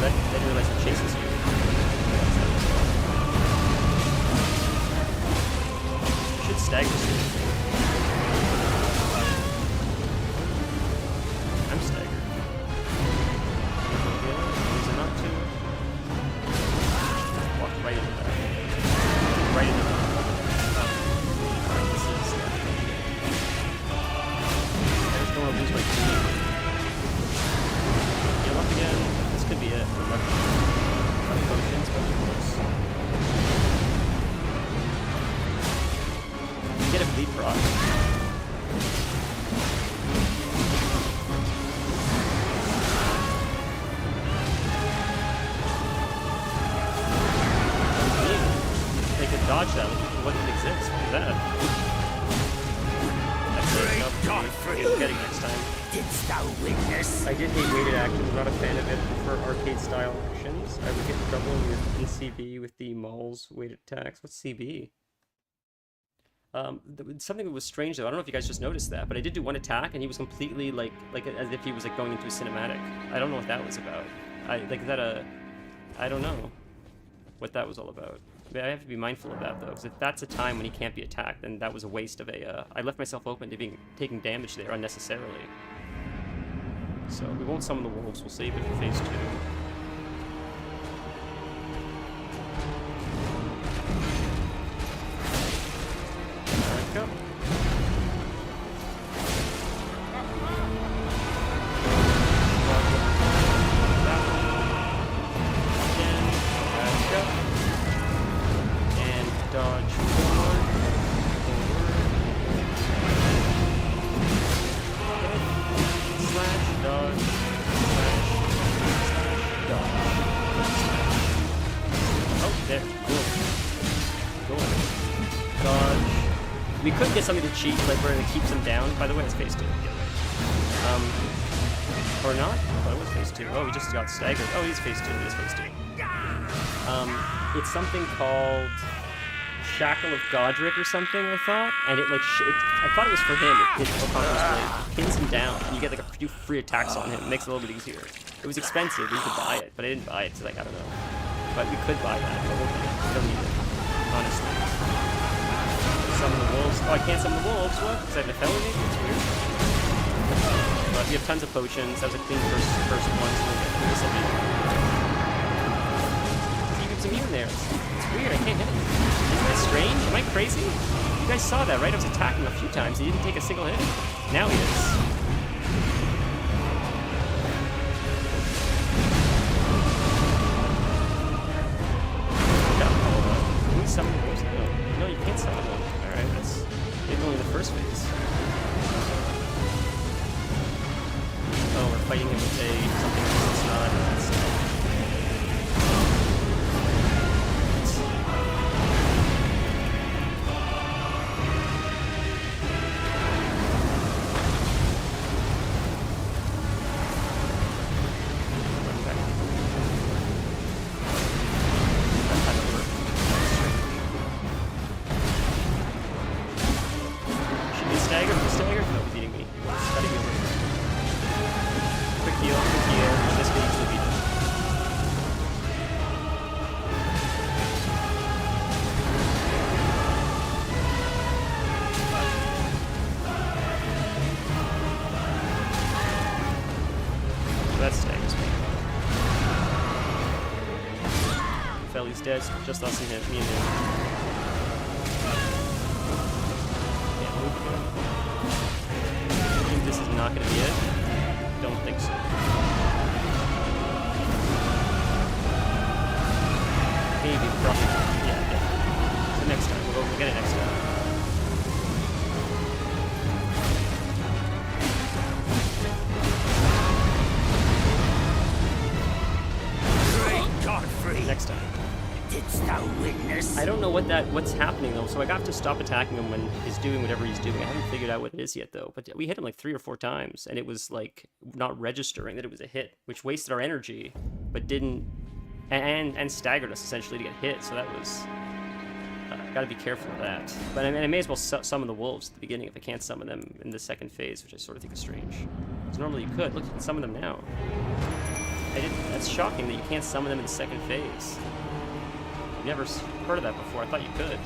I didn't realize it chases you. You should stagger soon. I'm staggered. Is it not too? Walk right into that. Right into that. Alright, this is... I just don't want to lose my team. Heal up again. Could be it. Potions, but close. Get a bleed proc. They could dodge that. What didn't exist? What is that? That's it. Nope. Getting next time. Didst thou witness? I did hate weighted actions. I'm not a fan of it for arcade-style actions. I would get in trouble in CB with the Maul's weighted attacks. What's CB? Something that was strange though. I don't know if you guys just noticed that, but I did do one attack and he was completely like as if he was like going into a cinematic. I don't know what that was about. I don't know what that was all about. I have to be mindful of that though, because if that's a time when he can't be attacked, then that was a waste of a. I left myself open to taking damage there unnecessarily. So we won't summon the wolves. We'll save it for phase 2. There we go. Dodge forward. Slash, dodge, slash, dodge. Oh, there. Cool. Dodge. We could get something to cheat, like where it keeps them down. By the way, it's phase 2. Or not? Oh, it was phase 2. Oh, we just got staggered. Oh, it is phase 2. It is phase 2. It's something called Shackle of Godric or something, I thought, and it like I thought it was for him. It pins him down, and you get like a few free attacks on him. It makes it a little bit easier. It was expensive. We could buy it, but I didn't buy it. So like I don't know, but we could buy that. But we don't need it, honestly. Summon the wolves. Oh, I can't summon the wolves. What? Because I have a felony? That's weird. But we have tons of potions. That was a clean first one. So this will be. He gives immune there. It's weird. I can't hit him. Isn't that strange? Am I crazy? You guys saw that, right? I was attacking a few times. He didn't take a single hit. Now he is. Can we summon the wolves? No, you can't summon them. Alright, that's maybe only the first phase. Oh, we're fighting him with something else that's not. Staggered? No, he's eating me. that staggers me. Feli's dead, just us and him, me and him. Can't move again. I think this is not gonna be it. Don't think so. Maybe, probably. Yeah, definitely. So next time, we'll get it next time. Next time. Didst thou witness? I don't know what's happening though, so I got to stop attacking him when he's doing whatever he's doing. I haven't figured out what it is yet though, but we hit him like 3 or 4 times, and it was like not registering that it was a hit, which wasted our energy, but didn't, and staggered us essentially to get hit. So that was, got to be careful of that. But I may as well summon the wolves at the beginning if I can't summon them in the second phase, which I sort of think is strange. Because normally you could. Look, you can summon them now. That's shocking that you can't summon them in the second phase. I've never heard of that before. I thought you could.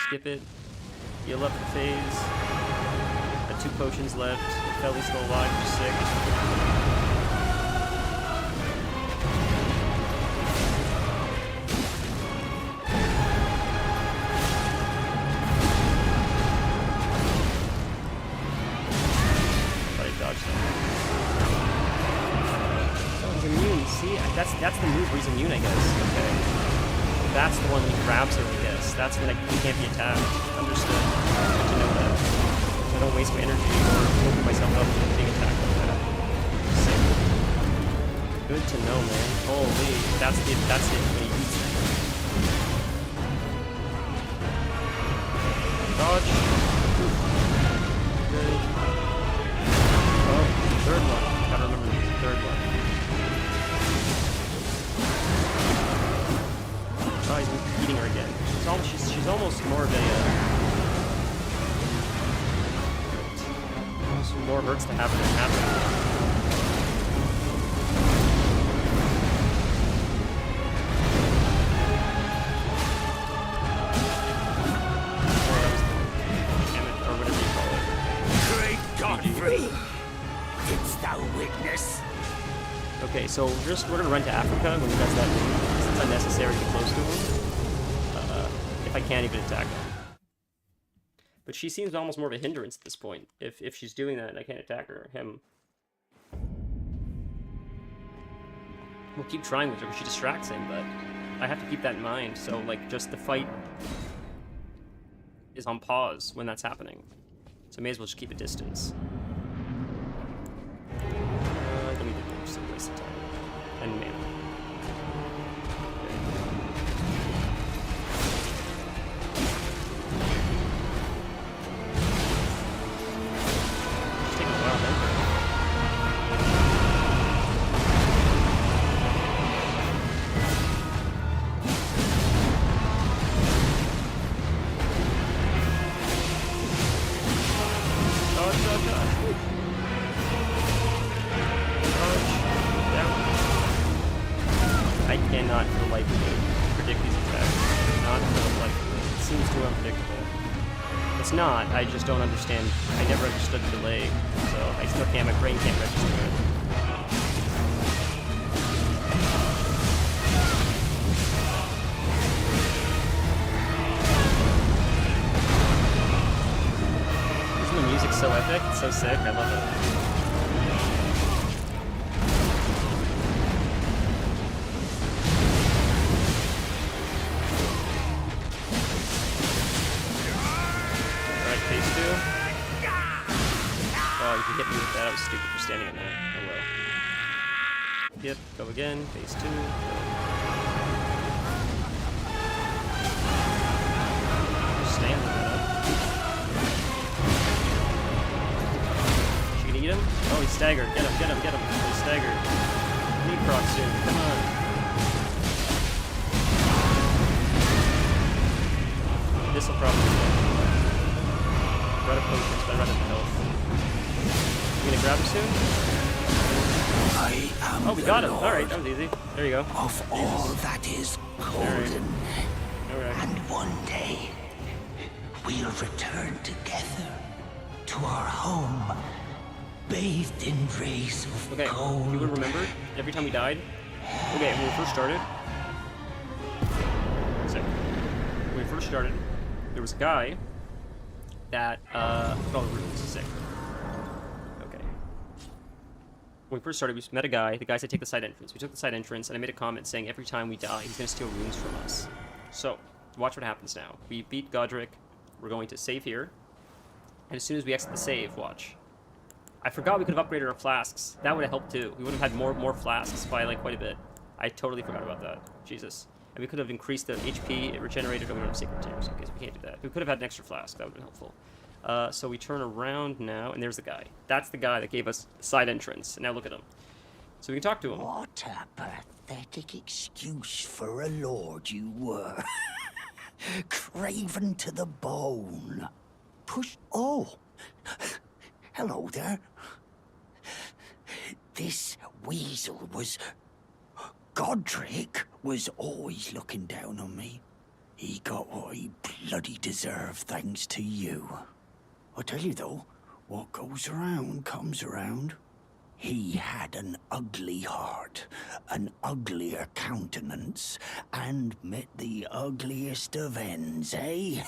Skip it. Heal up the phase. Got 2 potions left. Feli's still alive, which is sick. But I dodged him. Oh, he's immune. See, that's the move where he's immune, I guess. Okay. That's the one when he grabs her, I guess. That's when he can't be attacked. Understood. Good to know that. So I don't waste my energy or open myself up to being attacked like that. Sick. Good to know, man. Holy, that's it when he uses it. Dodge. Good. Oh, third one. Gotta remember the third one. Oh, he's eating her again. She's almost more of a... more hurts to happen than happen. Or whatever you call it. Great Godfrey! Didst thou witness? Okay, so we're gonna run to Africa when he does that move. It's unnecessary to get close to him. If I can't even attack him. But she seems almost more of a hindrance at this point. If she's doing that and I can't attack him. We'll keep trying with her because she distracts him, but I have to keep that in mind. So, like, just the fight is on pause when that's happening. So I may as well just keep a distance. I don't need to do some waste of time. And mana. I cannot for the life of me predict these attacks. Not for the life of me. It seems too unpredictable. It's not, I just don't understand. I never understood the delay, so I still can't, my brain can't register it. Isn't the music so epic? It's so sick, I love it. hit me with that. I was stupid for standing on that. Oh well. Yep, go again. Phase 2. Go. Stand that up. She gonna eat him? Oh, he's staggered. Get him, get him, get him. He's staggered. Leapfrog soon. Come on. This will probably work. Red of potions, but red of health. You gonna grab him soon? I am Oh, we got him. Alright, that was easy. There you go. of all that is golden. Alright. And one day, we'll return together to our home, bathed in rays of Okay, gold. you would remember every time we died? Okay, when we first started. So, when we first started, there was a guy that, oh, the runes, sick. Okay. When we first started, we met a guy. The guy said take the side entrance. We took the side entrance, and I made a comment saying every time we die, he's going to steal runes from us. So, watch what happens now. We beat Godric. We're going to save here. And as soon as we exit the save, watch. I forgot we could have upgraded our flasks. That would have helped too. We would have had more flasks by like quite a bit. I totally forgot about that. Jesus. And we could have increased the HP it regenerated, or we don't have sacred tears. Okay, so we can't do that. We could have had an extra flask. That would have been helpful. So we turn around now, and there's the guy. That's the guy that gave us side entrance. And now look at him. So we can talk to him. What a pathetic excuse for a lord you were. Craven to the bone. Push. Oh! Hello there. This weasel was. Godric was always looking down on me. He got what he bloody deserved thanks to you. I tell you though, what goes around comes around. He had an ugly heart, an uglier countenance, and met the ugliest of ends, eh?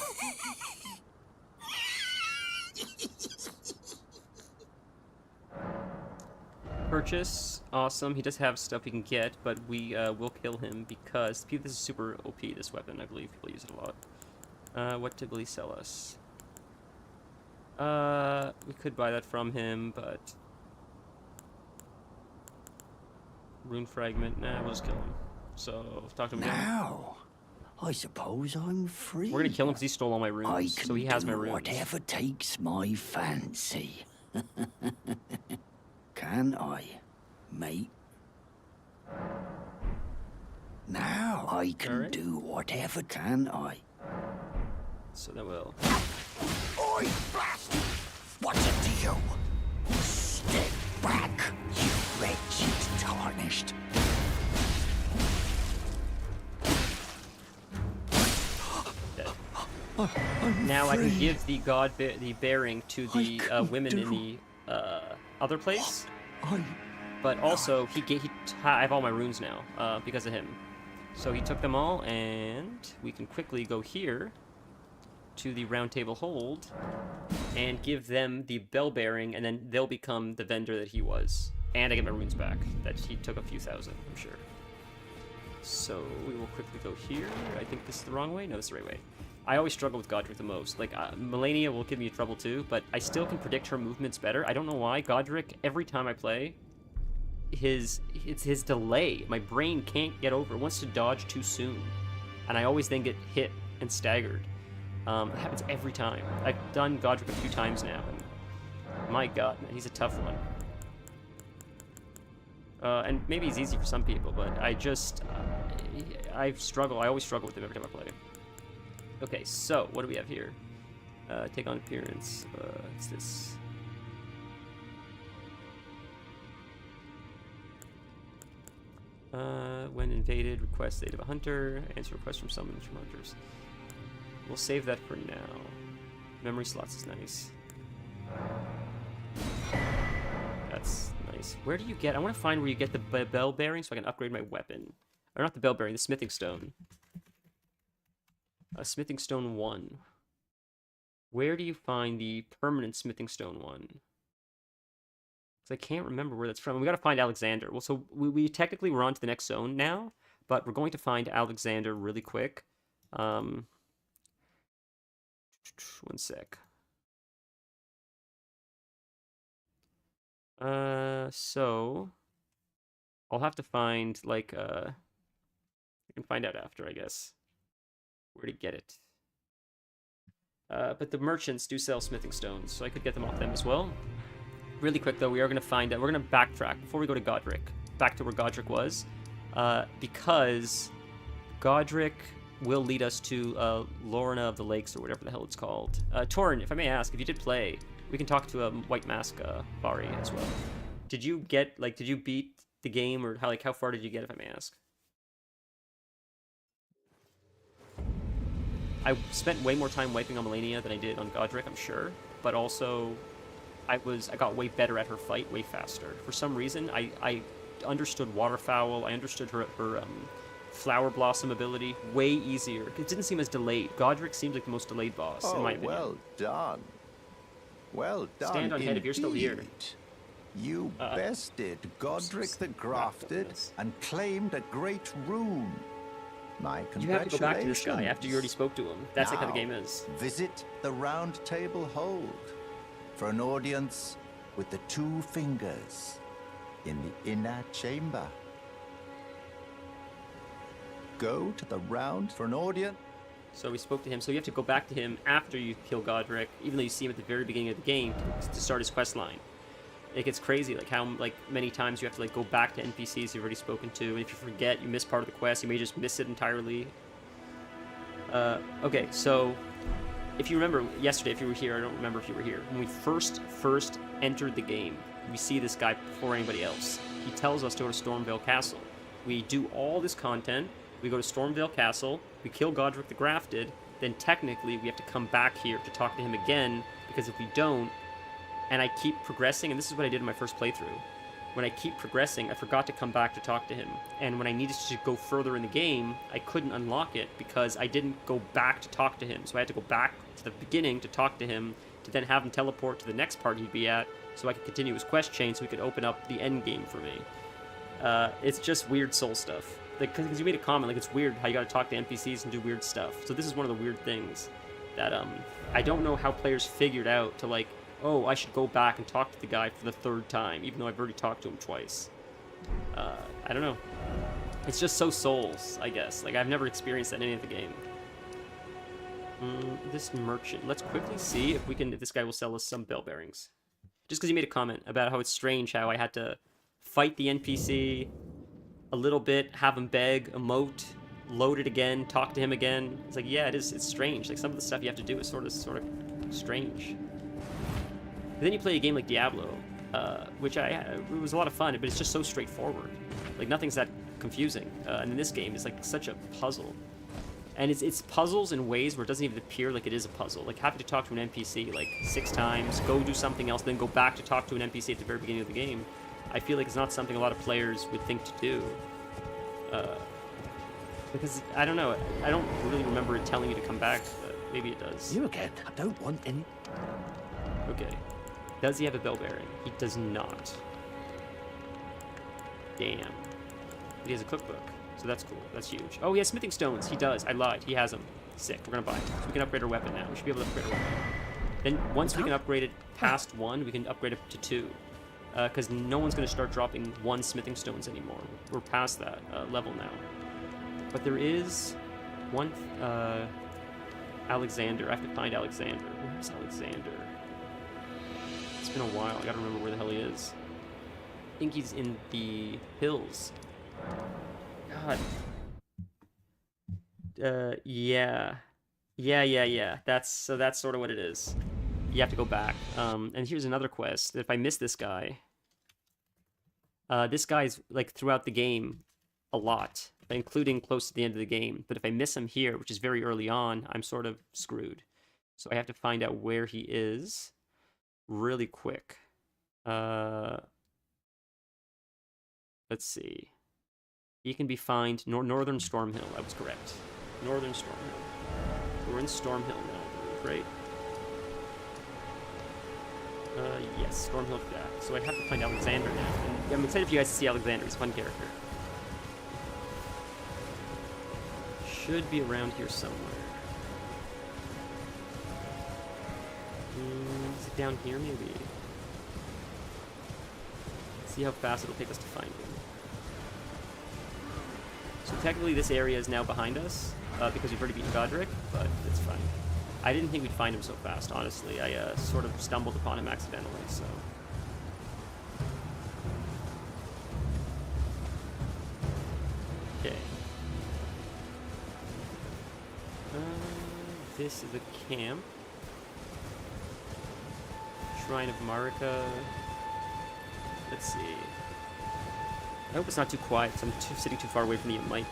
Purchase. Awesome. He does have stuff we can get, but we will kill him because this is super OP, this weapon. I believe people use it a lot. What will he sell us? We could buy that from him, but... Rune fragment. Nah, we'll just kill him. So, talk to him again. Now, I suppose I'm free. We're gonna kill him because he stole all my I runes, can so he has do my runes. whatever takes my fancy. Can I, mate? Now I can do whatever, can I? So that will. Oi, blast! What's it to you? Step back, you wretched tarnished. Dead. I'm Now I can free. give the the bearing to the women in the other place, but also I have all my runes now because of him. So he took them all, and we can quickly go here to the round table hold and give them the bell bearing, and then they'll become the vendor that he was. And I get my runes back that he took a few thousand, I'm sure. So we will quickly go here. I think this is the wrong way. No, this is the right way. I always struggle with Godric the most. Like, Melania will give me trouble too, but I still can predict her movements better. I don't know why. Godric, every time I play, it's his delay. My brain can't get over. It wants to dodge too soon. And I always then get hit and staggered. It happens every time. I've done Godric a few times now, and my god, man, he's a tough one. And maybe he's easy for some people, but I just... I always struggle with him every time I play. Okay, so, what do we have here? Take on appearance. What's this? When invaded, request aid of a hunter. Answer requests from summons from hunters. We'll save that for now. Memory slots is nice. That's nice. Where do you get... I want to find where you get the bell bearing so I can upgrade my weapon. Or not the bell bearing, the smithing stone. Smithing stone 1. Where do you find the permanent smithing stone 1? Because I can't remember where that's from. We got to find Alexander. Well, so we technically we're on to the next zone now, but we're going to find Alexander really quick. One sec. So I'll have to find like I can find out after, I guess, where to get it. But the merchants do sell smithing stones, so I could get them off them as well. Really quick though, we are gonna find out. We're gonna backtrack before we go to Godric, back to where Godric was, because Godric will lead us to Lorna of the Lakes or whatever the hell it's called. Torrin, if I may ask, if you did play, we can talk to a White Mask Vari as well. Did you get did you beat the game, or how far did you get, if I may ask? I spent way more time wiping on Melania than I did on Godric, I'm sure, but also I got way better at her fight way faster. For some reason, I understood Waterfowl, I understood her Flower Blossom ability way easier. It didn't seem as delayed. Godric seemed like the most delayed boss, in my opinion. Well done. Well done. Stand on head if you're still here. indeed. You bested Godric the Grafted and claimed a great rune. My You congratulations. have to go back to this guy after you already spoke to him. That's like how the Now, game is. Visit the Round Table Hold for an audience with the two fingers in the inner chamber. Go to the round for an audience. So we spoke to him. So you have to go back to him after you kill Godric, even though you see him at the very beginning of the game to start his quest line. It gets crazy, like how many times you have to go back to NPCs you've already spoken to, and if you forget, you miss part of the quest, you may just miss it entirely. Okay, so if you remember yesterday, if you were here, I don't remember if you were here. When we first entered the game, we see this guy before anybody else. He tells us to go to Stormveil Castle. We do all this content. We go to Stormveil Castle. We kill Godric the Grafted. Then technically, we have to come back here to talk to him again, because if we don't, and I keep progressing, and this is what I did in my first playthrough. When I keep progressing, I forgot to come back to talk to him. And when I needed to go further in the game, I couldn't unlock it because I didn't go back to talk to him. So I had to go back to the beginning to talk to him, to then have him teleport to the next part he'd be at, so I could continue his quest chain so he could open up the end game for me. It's just weird soul stuff. Because you made a comment, it's weird how you gotta talk to NPCs and do weird stuff. So this is one of the weird things that I don't know how players figured out to oh, I should go back and talk to the guy for the third time, even though I've already talked to him twice. I don't know. It's just so Souls, I guess. I've never experienced that in any of the game. This merchant. Let's quickly see if this guy will sell us some bell bearings. Just because he made a comment about how it's strange how I had to fight the NPC a little bit, have him beg, emote, load it again, talk to him again. It's yeah, it is. It's strange. Some of the stuff you have to do is sort of strange. But then you play a game like Diablo, which it was a lot of fun, but it's just so straightforward. Nothing's that confusing. And in this game, it's such a puzzle. And it's puzzles in ways where it doesn't even appear like it is a puzzle. Having to talk to an NPC 6 times, go do something else, then go back to talk to an NPC at the very beginning of the game. I feel it's not something a lot of players would think to do. Because, I don't know, I don't really remember it telling you to come back, but maybe it does. You again? I don't want any. Okay. Does he have a bell bearing? He does not. Damn. But he has a cookbook, so that's cool. That's huge. Oh, he has smithing stones. He does. I lied. He has them. Sick. We're gonna buy it. So we can upgrade our weapon now. We should be able to upgrade our weapon. Then once we can upgrade it past 1, we can upgrade it to 2. Because no one's gonna start dropping 1 smithing stones anymore. We're past that level now. But there is one Alexander. I have to find Alexander. Where's Alexander? It's been a while. I gotta remember where the hell he is. I think he's in the hills. God. Yeah. That's sort of what it is. You have to go back. And here's another quest. If I miss this guy's throughout the game a lot, including close to the end of the game. But if I miss him here, which is very early on, I'm sort of screwed. So I have to find out where he is really quick. Let's see. He can be found Northern Stormhill. I was correct. Northern Stormhill. So we're in Stormhill now. Great. Yes, Stormhill for that. So I have to find Alexander now. And I'm excited for you guys to see Alexander. He's a fun character. Should be around here somewhere. Is it down here, maybe? See how fast it'll take us to find him. So technically this area is now behind us, because we've already beaten Godric, but it's fine. I didn't think we'd find him so fast, honestly. I sort of stumbled upon him accidentally, so... Okay. This is a camp. Shrine of Marika. Let's see. I hope it's not too quiet, because I'm sitting too far away from the mic.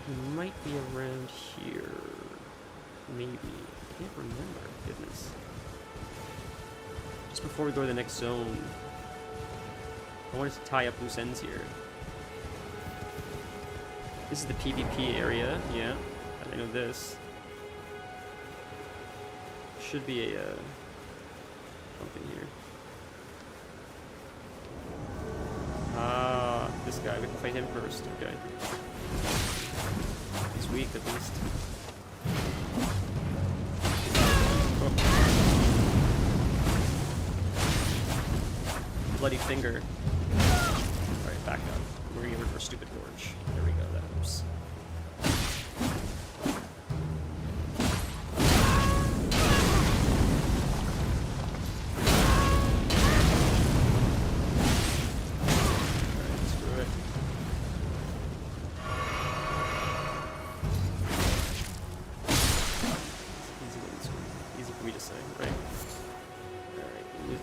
He might be around here. Maybe. I can't remember. Goodness. Just before we go to the next zone, I wanted to tie up loose ends here. This is the PvP area, yeah. I know this. Should be a something here. Ah, this guy. We can fight him first. Okay. He's weak at least. Oh. Bloody finger. Alright, back up. We're gonna get rid of our stupid gorge. There we go, that helps.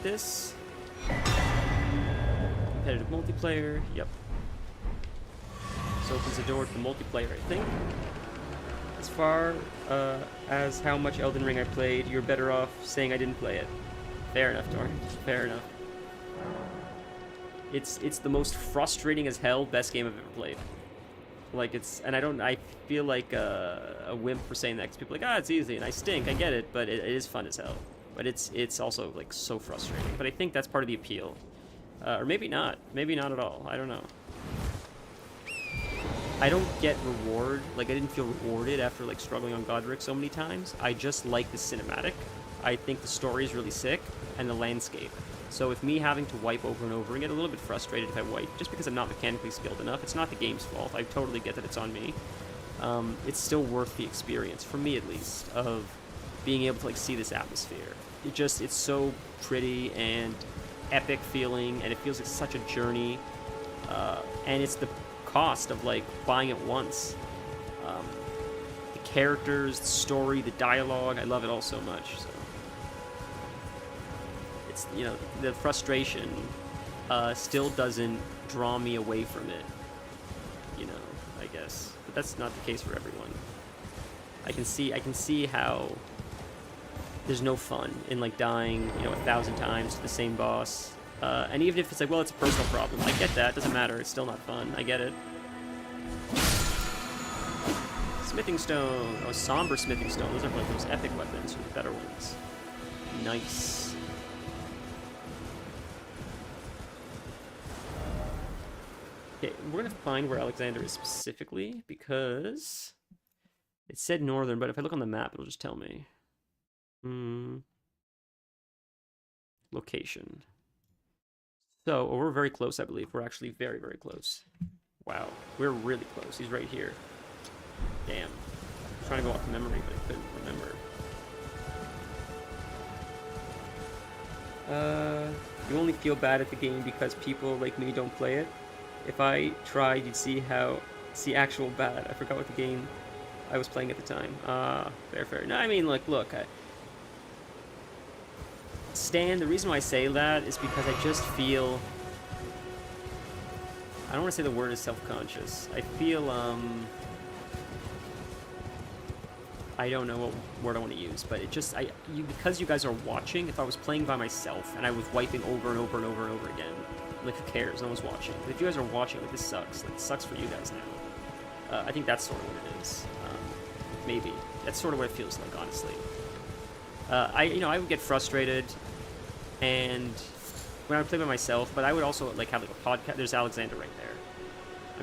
This competitive multiplayer, yep. This opens the door to the multiplayer, I think. As far as how much Elden Ring I played, you're better off saying I didn't play it. Fair enough, Dorn. Fair enough. It's the most frustrating as hell best game I've ever played. Like I feel like a wimp for saying that, because people are like, ah, it's easy and I stink. I get it, but it is fun as hell. But it's also like so frustrating. But I think that's part of the appeal, or maybe not. Maybe not at all. I don't know. I don't get reward. Like I didn't feel rewarded after like struggling on Godric so many times. I just like the cinematic. I think the story is really sick and the landscape. So with me having to wipe over and over and get a little bit frustrated if I wipe, just because I'm not mechanically skilled enough, it's not the game's fault. I totally get that it's on me. It's still worth the experience, for me at least, of being able to like see this atmosphere. It's so pretty and epic feeling, and it feels like such a journey. And it's the cost of like buying it once. The characters, the story, the dialogue, I love it all so much. So it's, you know, the frustration still doesn't draw me away from it. You know, I guess, but that's not the case for everyone. I can see how there's no fun in like dying, you know, 1,000 times to the same boss. And even if it's like, well, it's a personal problem, I get that. It doesn't matter. It's still not fun. I get it. Smithing stone. Oh, somber smithing stone. Those are like those epic weapons, or the better ones. Nice. Okay, we're gonna find where Alexander is specifically, because it said northern, but if I look on the map, it'll just tell me. Location. So, we're very close, I believe. We're actually very, very close. Wow. We're really close. He's right here. Damn. I'm trying to go off memory, but I couldn't remember. You only feel bad at the game because people like me don't play it. If I tried, you'd see actual bad. I forgot what the game I was playing at the time. Fair. No, I mean, like, look, Stan, the reason why I say that is because I just feel... I don't want to say the word is self-conscious. I feel, I don't know what word I want to use, but it just... because you guys are watching, if I was playing by myself and I was wiping over and over and over and over again, like, who cares? No one's watching. But if you guys are watching, like, this sucks. Like, it sucks for you guys now. I think that's sort of what it is. Maybe. That's sort of what it feels like, honestly. I would get frustrated, and when I would play by myself, but I would also like have like a podcast. There's Alexander right there.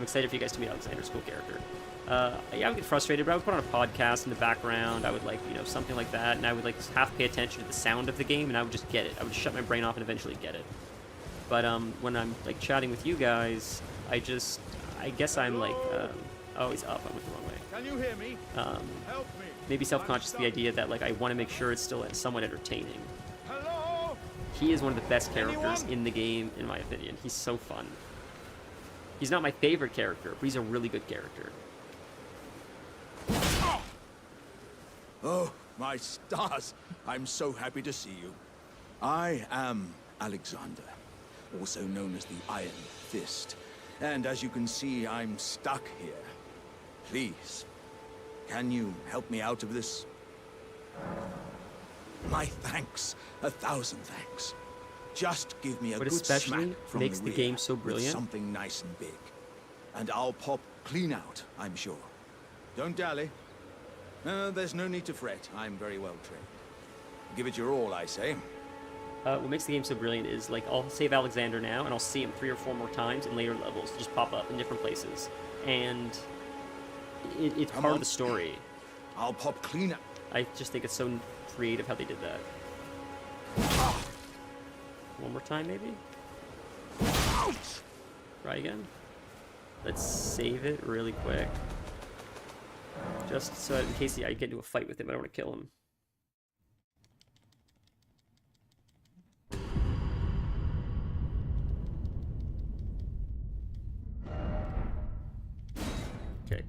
I'm excited for you guys to meet Alexander's cool character. Yeah, I would get frustrated, but I would put on a podcast in the background. I would like, something like that, and I would like half pay attention to the sound of the game, and I would just get it. I would shut my brain off and eventually get it. But when I'm like chatting with you guys, I guess I'm like, oh, he's up. I went the wrong way. Can you hear me? Help me. Maybe self-conscious of the idea that like I want to make sure it's still somewhat entertaining. Hello? He is one of the best characters in the game, in my opinion. He's so fun. He's not my favorite character, but he's a really good character. Oh, my stars. I'm so happy to see you. I am Alexander, also known as the Iron Fist. And as you can see, I'm stuck here. Please, can you help me out of this? My thanks. 1,000 thanks. Just give me a What good especially smack from makes the the rear game so with brilliant something nice and big. And I'll pop clean out, I'm sure. Don't dally. There's no need to fret. I'm very well trained. Give it your all, I say. What makes the game so brilliant is, like, I'll save Alexander now, and I'll see him 3 or 4 more times in later levels. Just pop up in different places. And it's part of the story. I'll pop clean out. I just think it's so creative how they did that. One more time, maybe? Ouch! Try again. Let's save it really quick. Just so in case I get into a fight with him, I don't want to kill him. Okay.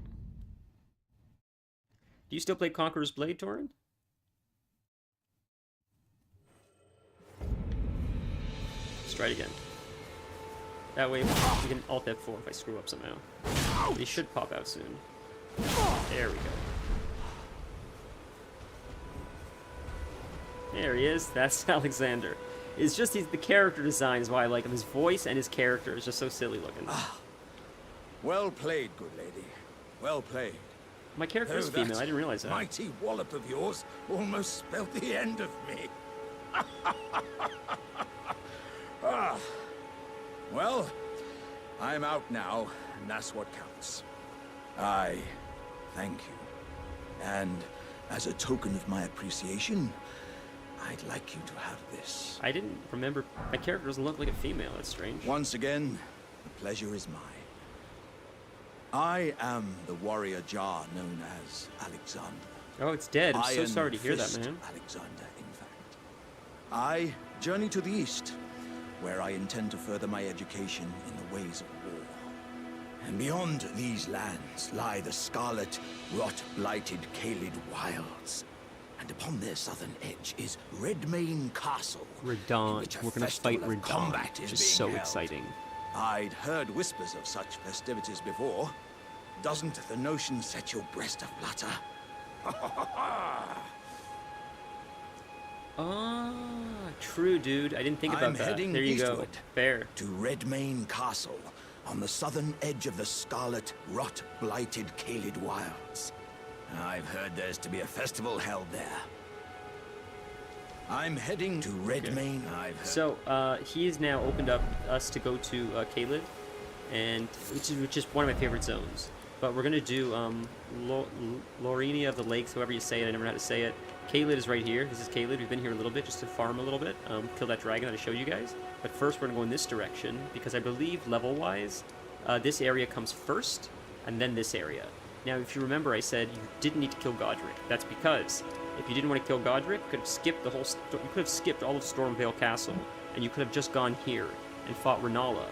Do you still play Conqueror's Blade, Torin? Let's try it again. That way we can Alt F4 if I screw up somehow. They should pop out soon. There we go. There he is. That's Alexander. It's just the character design is why I like him. His voice and his character is just so silly looking. Well played, good lady. Well played. My character is female. I didn't realize that. Mighty wallop of yours almost spelled the end of me. Well, I'm out now, and that's what counts. I thank you. And as a token of my appreciation, I'd like you to have this. I didn't remember. My character doesn't look like a female. That's strange. Once again, the pleasure is mine. I am the warrior Jar known as Alexander. Oh, it's dead. I'm so Iron sorry to hear that, Fist man. Alexander, in fact. I journey to the east, where I intend to further my education in the ways of war. And beyond these lands lie the scarlet, rot-blighted Caelid wilds. And upon their southern edge is Redmane Castle. Radon. We're gonna fight Radon, combat which is is being so held. exciting. I'd heard whispers of such festivities before. Doesn't the notion set your breast aflutter? Ah, true, dude. I didn't think about I'm that. heading There you go. eastward Fair. to Redmane Castle, on the southern edge of the scarlet, rot-blighted Caelid wilds. I've heard there's to be a festival held there. I'm heading to Redmane. I've heard. So, he has now opened up us to go to Caelid, and which is one of my favorite zones. But we're gonna do Lorenia of the Lakes, however you say it. I never know how to say it. Caelid is right here. This is Caelid. We've been here a little bit just to farm a little bit, kill that dragon that I showed you guys. But first, we're gonna go in this direction because I believe level-wise, this area comes first, and then this area. Now, if you remember, I said you didn't need to kill Godric. That's because if you didn't want to kill Godric, you could have skipped you could have skipped all of Stormveil Castle, and you could have just gone here and fought Renala.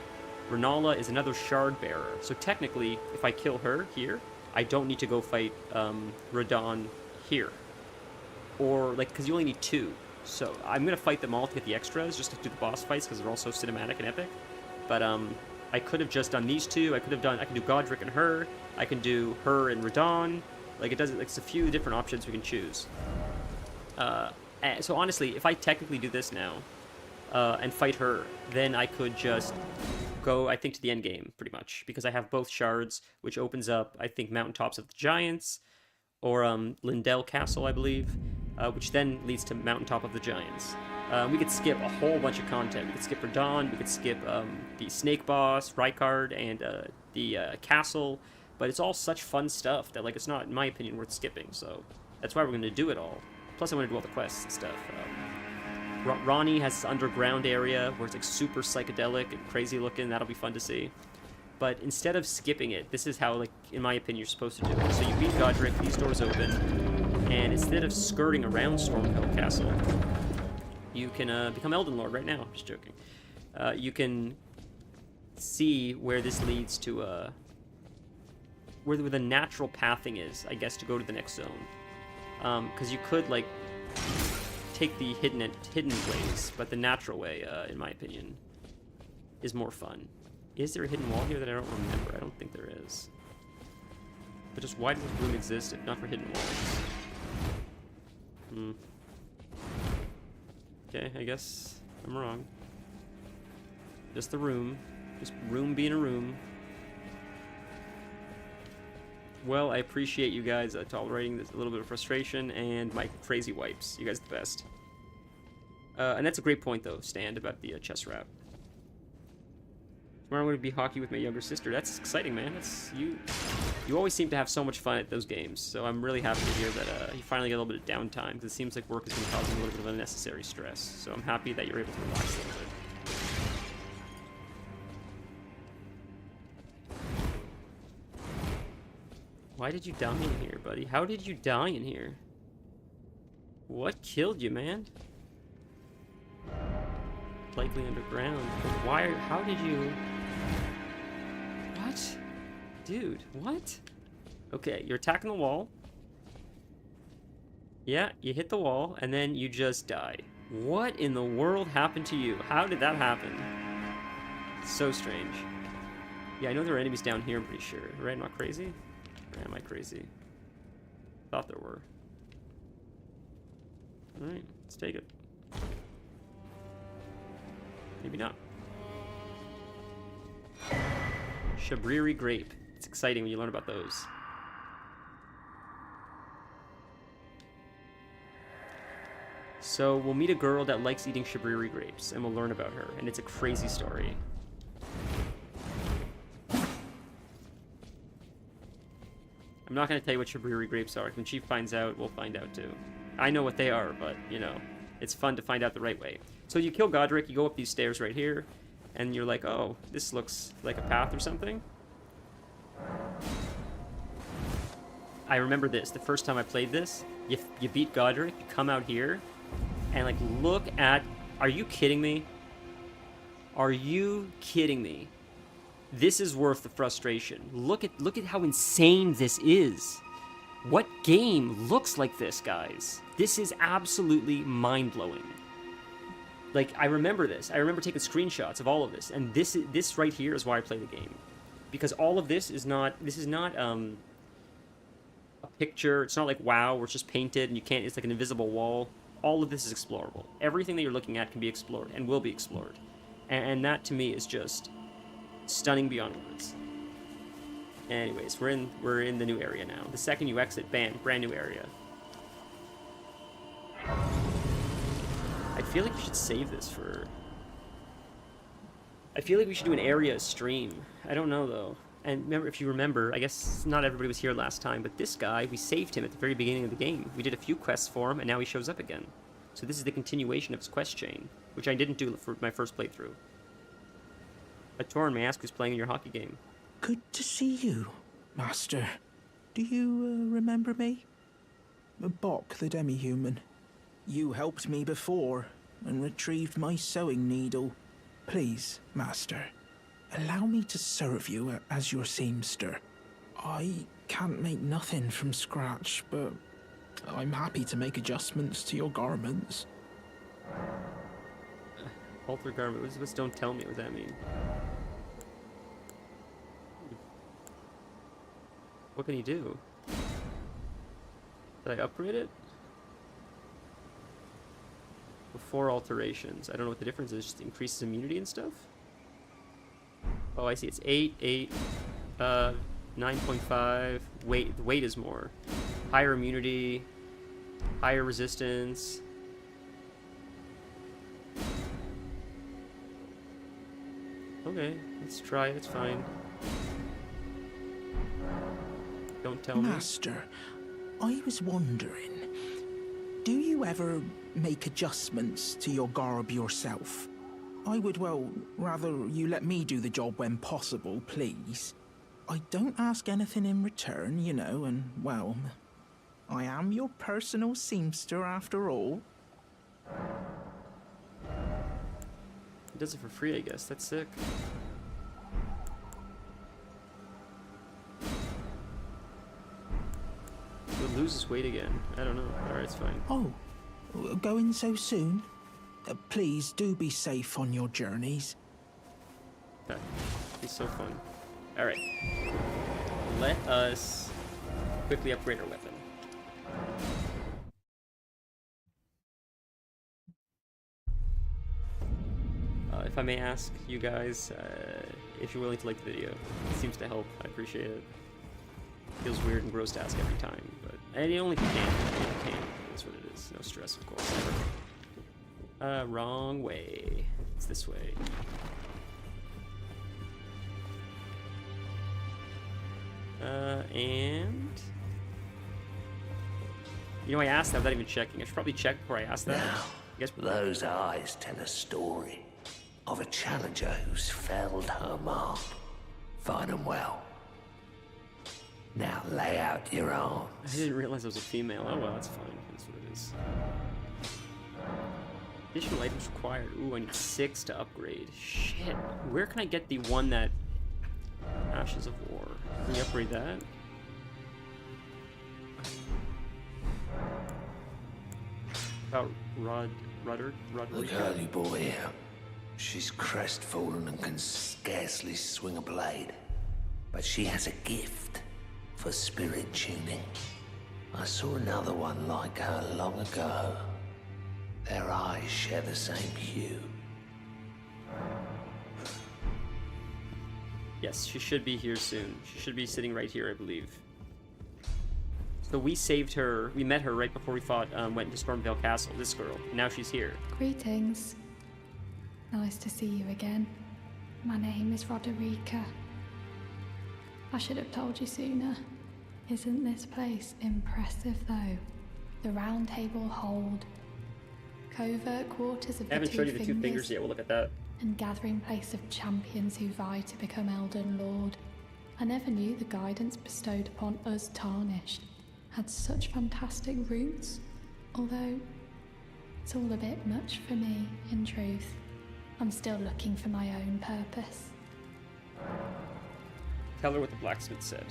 Renala is another shard bearer, so technically, if I kill her here, I don't need to go fight Radon here, or like because you only need 2. So I'm gonna fight them all to get the extras, just to do the boss fights because they're all so cinematic and epic. But I could have just done these 2. I can do Godric and her. I can do her and Radon. Like it's a few different options we can choose. So honestly, if I technically do this now and fight her, then I could just go, I think, to the end game pretty much because I have both shards, which opens up, I think, Mountaintops of the Giants or Lindell Castle, I believe, which then leads to Mountaintop of the Giants. We could skip a whole bunch of content. We could skip Radon. We could skip the Snake Boss, Rykard, and castle, but it's all such fun stuff that, like, it's not, in my opinion, worth skipping. So that's why we're going to do it all. Plus, I want to do all the quests and stuff. Ronnie has this underground area where it's like super psychedelic and crazy looking. That'll be fun to see. But instead of skipping it, this is how, like, in my opinion, you're supposed to do it. So you beat Godric, these doors open, and instead of skirting around Stormveil Castle, you can become Elden Lord right now. I'm just joking. You can see where this leads to where the natural pathing is, I guess, to go to the next zone. Because you could, like, take the hidden ways, but the natural way, in my opinion, is more fun. Is there a hidden wall here that I don't remember? I don't think there is. But just why does this room exist if not for hidden walls? Okay, I guess I'm wrong. Just the room. Just room being a room. Well, I appreciate you guys tolerating this, a little bit of frustration and my crazy wipes. You guys are the best. And that's a great point, though, Stan, about the chess wrap. Tomorrow I'm going to be hockey with my younger sister. That's exciting, man. That's you. You always seem to have so much fun at those games, so I'm really happy to hear that you finally get a little bit of downtime, because it seems like work has been causing a little bit of unnecessary stress. So I'm happy that you're able to relax a little bit. Why did you die in here, buddy? How did you die in here? What killed you, man? Likely underground. But why? How did you? What? Dude, what? Okay, you're attacking the wall. Yeah, you hit the wall, and then you just die. What in the world happened to you? How did that happen? So strange. Yeah, I know there are enemies down here, I'm pretty sure. Right? I'm not crazy? Or am I crazy? Thought there were. Alright, let's take it. Maybe not. Shabriri grape. It's exciting when you learn about those. So we'll meet a girl that likes eating Shabriri grapes, and we'll learn about her, and it's a crazy story. I'm not going to tell you what Shabriri grapes are. When she finds out, we'll find out too. I know what they are, but, you know, it's fun to find out the right way. So you kill Godric, you go up these stairs right here, and you're like, oh, this looks like a path or something. I remember this. The first time I played this, you beat Godric, you come out here, and, like, look at... Are you kidding me? Are you kidding me? This is worth the frustration. Look at how insane this is. What game looks like this, guys? This is absolutely mind-blowing. Like, I remember this. I remember taking screenshots of all of this, and this right here is why I play the game, because all of this is not. This is not a picture. It's not like WoW where it's just painted and you can't. It's like an invisible wall. All of this is explorable. Everything that you're looking at can be explored and will be explored, and that to me is just stunning beyond words. Anyways, we're in the new area now. The second you exit, bam, brand new area. I feel like we should save this for... I feel like we should do an area stream. I don't know, though. And remember, if you remember, I guess not everybody was here last time, but this guy, we saved him at the very beginning of the game. We did a few quests for him, and now he shows up again. So this is the continuation of his quest chain, which I didn't do for my first playthrough. Torn, may I ask who's playing in your hockey game? Good to see you, Master. Do you remember me? Bok, the demi-human. You helped me before and retrieved my sewing needle. Please, Master, allow me to serve you as your seamster. I can't make nothing from scratch, but I'm happy to make adjustments to your garments. Alter garment. What's don't tell me? What does that mean? What can he do? Did I upgrade it? Before alterations. I don't know what the difference is. It just increases immunity and stuff? Oh, I see. It's 8, 9.5. Weight. The weight is more. Higher immunity. Higher resistance. Okay, let's try it. It's fine. Don't tell me. Master, I was wondering, do you ever make adjustments to your garb yourself? I would, well, rather you let me do the job when possible, please. I don't ask anything in return, you know, and, well, I am your personal seamster after all. He does it for free, I guess. That's sick. He'll lose his weight again. I don't know. Alright, it's fine. Oh, going so soon? Please do be safe on your journeys. Okay. He's so fun. Alright. Let us quickly upgrade our weapon. If I may ask you guys, if you're willing to like the video, it seems to help. I appreciate it. Feels weird and gross to ask every time, but only if you can. If you can, that's what it is. No stress, of course. Wrong way. It's this way. And you know, I asked that without even checking. I should probably check before I ask that. Now, I guess those eyes tell a story of a challenger who's felled her mark. Find them well. Now lay out your arms. I didn't realize it was a female. Oh well, that's fine. That's what it is. Additional items required. Ooh, I need 6 to upgrade. Shit. Where can I get the one that... Ashes of War. Can we upgrade that? About Rudder? The girl you brought here. She's crestfallen and can scarcely swing a blade. But she has a gift for spirit tuning. I saw another one like her long ago. Their eyes share the same hue. Yes, she should be here soon. She should be sitting right here, I believe. So we saved her. We met her right before we went into Stormveil Castle, this girl. Now she's here. Greetings. Nice to see you again. My name is Roderica. I should have told you sooner. Isn't this place impressive, though? The Round Table Hold. Covert quarters of I haven't the showed you the 2 fingers yet. We'll look at that. And gathering place of champions who vie to become Elden Lord. I never knew the guidance bestowed upon us Tarnished had such fantastic roots, although it's all a bit much for me, in truth. I'm still looking for my own purpose. Tell her what the blacksmith said.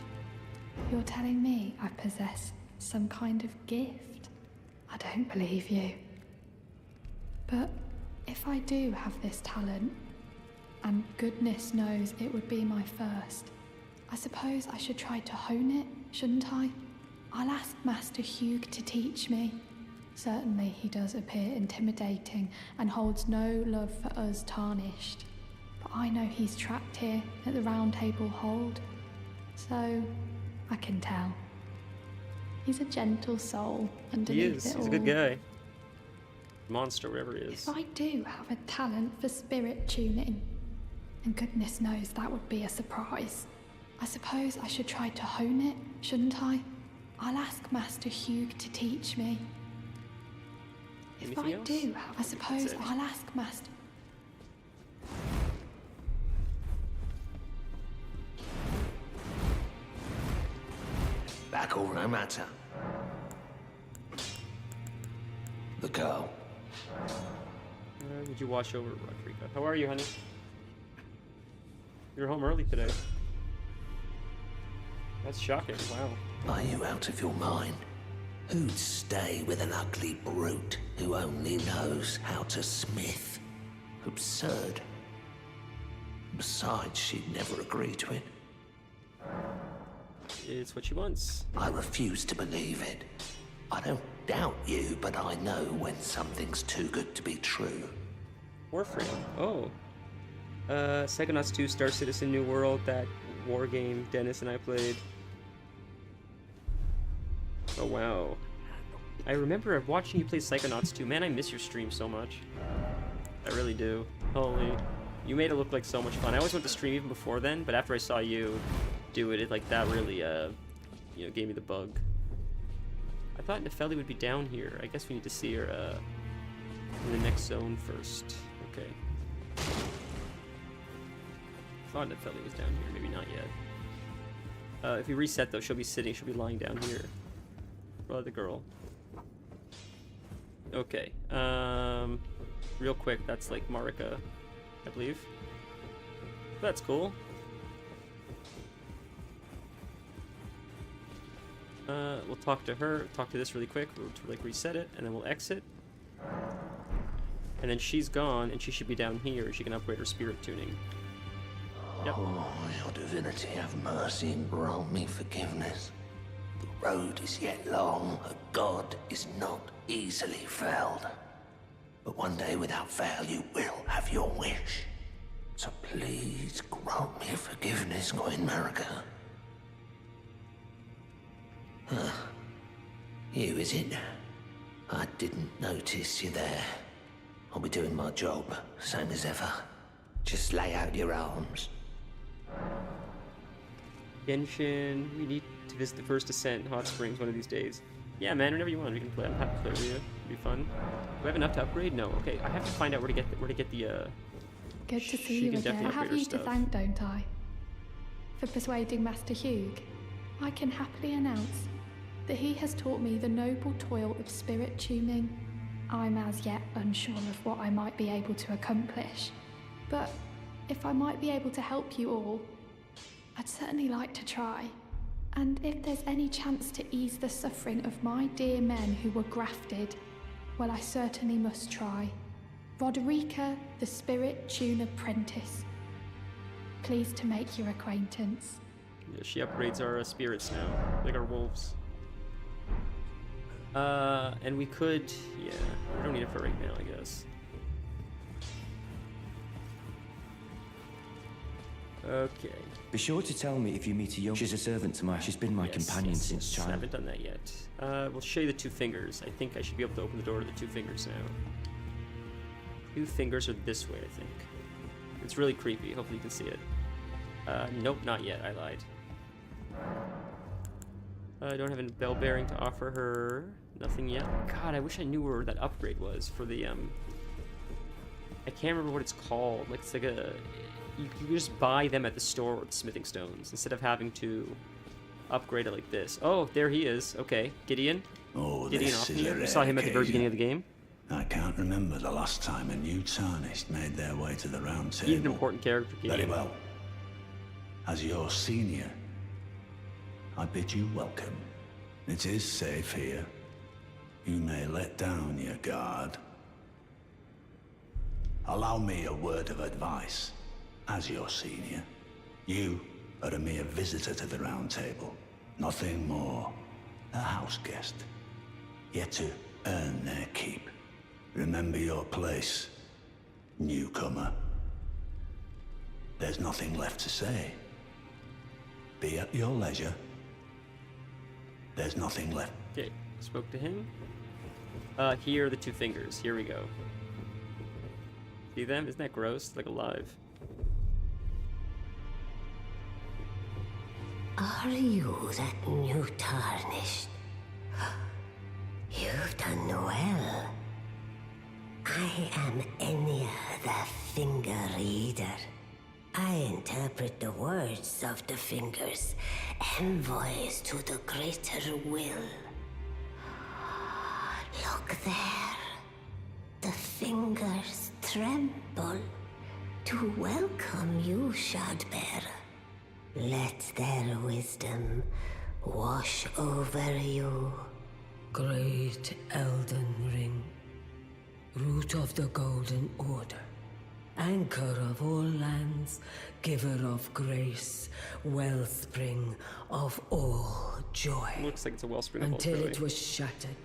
You're telling me I possess some kind of gift? I don't believe you. But if I do have this talent, and goodness knows it would be my first, I suppose I should try to hone it, shouldn't I? I'll ask Master Hugh to teach me. Certainly he does appear intimidating and holds no love for us Tarnished. But I know he's trapped here at the Round Table Hold, so I can tell. He's a gentle soul underneath it all. He's a good guy. Monster, whatever he is. If I do have a talent for spirit tuning, and goodness knows that would be a surprise, I suppose I should try to hone it, shouldn't I? I'll ask Master Hugh to teach me. Anything If I else? do, I suppose I'll ask Master... Back all no matter. The girl. Would you watch over Rodrigo? How are you, honey? You're home early today. That's shocking. Wow. Are you out of your mind? Who'd stay with an ugly brute who only knows how to smith? Absurd. Besides, she'd never agree to it. It's what she wants. I refuse to believe it. I don't doubt you, but I know when something's too good to be true. Warframe. Oh. Psychonauts 2, Star Citizen New World, that war game Dennis and I played. Oh, wow. I remember watching you play Psychonauts 2. Man, I miss your stream so much. I really do. Holy. You made it look like so much fun. I always went to stream even before then, but after I saw you do it, like, that really, gave me the bug. I thought Nepheli would be down here. I guess we need to see her in the next zone first. Okay. I thought Nepheli was down here. Maybe not yet. If we reset, though, she'll be lying down here. Probably the girl. Okay. Real quick, that's like Marika, I believe. That's cool. We'll talk to her, talk to this really quick, we'll like reset it, and then we'll exit. And then she's gone, and she should be down here. She can upgrade her spirit tuning. Yep. Oh, your divinity, have mercy and grant me forgiveness. The road is yet long, a god is not easily felled. But one day without fail you will have your wish. So please grant me forgiveness, Queen Marika. Huh. You, is it? I didn't notice you there. I'll be doing my job, same as ever. Just lay out your arms. Genshin, we need to visit the first ascent in Hot Springs one of these days. Yeah, man, whenever you want, we can play. I'm happy to play with you. It'll be fun. Do I have enough to upgrade? No. Okay, I have to find out where to get the Good to see she you can again. I definitely have upgrade her you to stuff. thank, don't I? For persuading Master Hugh. I can happily announce that he has taught me the noble toil of spirit tuning. I'm as yet unsure of what I might be able to accomplish, but if I might be able to help you all, I'd certainly like to try. And if there's any chance to ease the suffering of my dear men who were grafted, well, I certainly must try. Roderica, the Spirit Tune Apprentice. Pleased to make your acquaintance. Yeah, she upgrades our spirits now, like our wolves. And we could, yeah, we don't need it for right now, I guess. Okay. Be sure to tell me if you meet a young... She's a servant to mine. She's been my companion since I child. haven't done that yet. We'll show you the two fingers. I think I should be able to open the door to the two fingers now. Two fingers are this way, I think. It's really creepy. Hopefully you can see it. Nope, not yet. I lied. I don't have a bell bearing to offer her. Nothing yet. God, I wish I knew where that upgrade was for the, I can't remember what it's called. Like, it's like a... You just buy them at the store with smithing stones instead of having to upgrade it like this. Oh, there he is. Okay, Gideon. Oh, Gideon this off is here. a We rare saw him at the very beginning of the occasion. game. I can't remember the last time a new tarnished made their way to the round table. He's an important character, Gideon. Very well. As your senior, I bid you welcome. It is safe here. You may let down your guard. Allow me a word of advice. As your senior, you are a mere visitor to the round table. Nothing more. A house guest. Yet to earn their keep. Remember your place, newcomer. There's nothing left to say. Be at your leisure. There's nothing left. Okay, spoke to him. Here are the two fingers. Here we go. See them? Isn't that gross? It's like alive. Are you that new tarnished? You've done well. I am Enya the Finger Reader. I interpret the words of the fingers, envoys to the greater will. Look there. The fingers tremble to welcome you, Shardbearer. Let their wisdom wash over you. Great Elden Ring, root of the Golden Order, anchor of all lands, giver of grace, wellspring of all joy. Looks like it's a wellspring of all Until joy. it was shattered,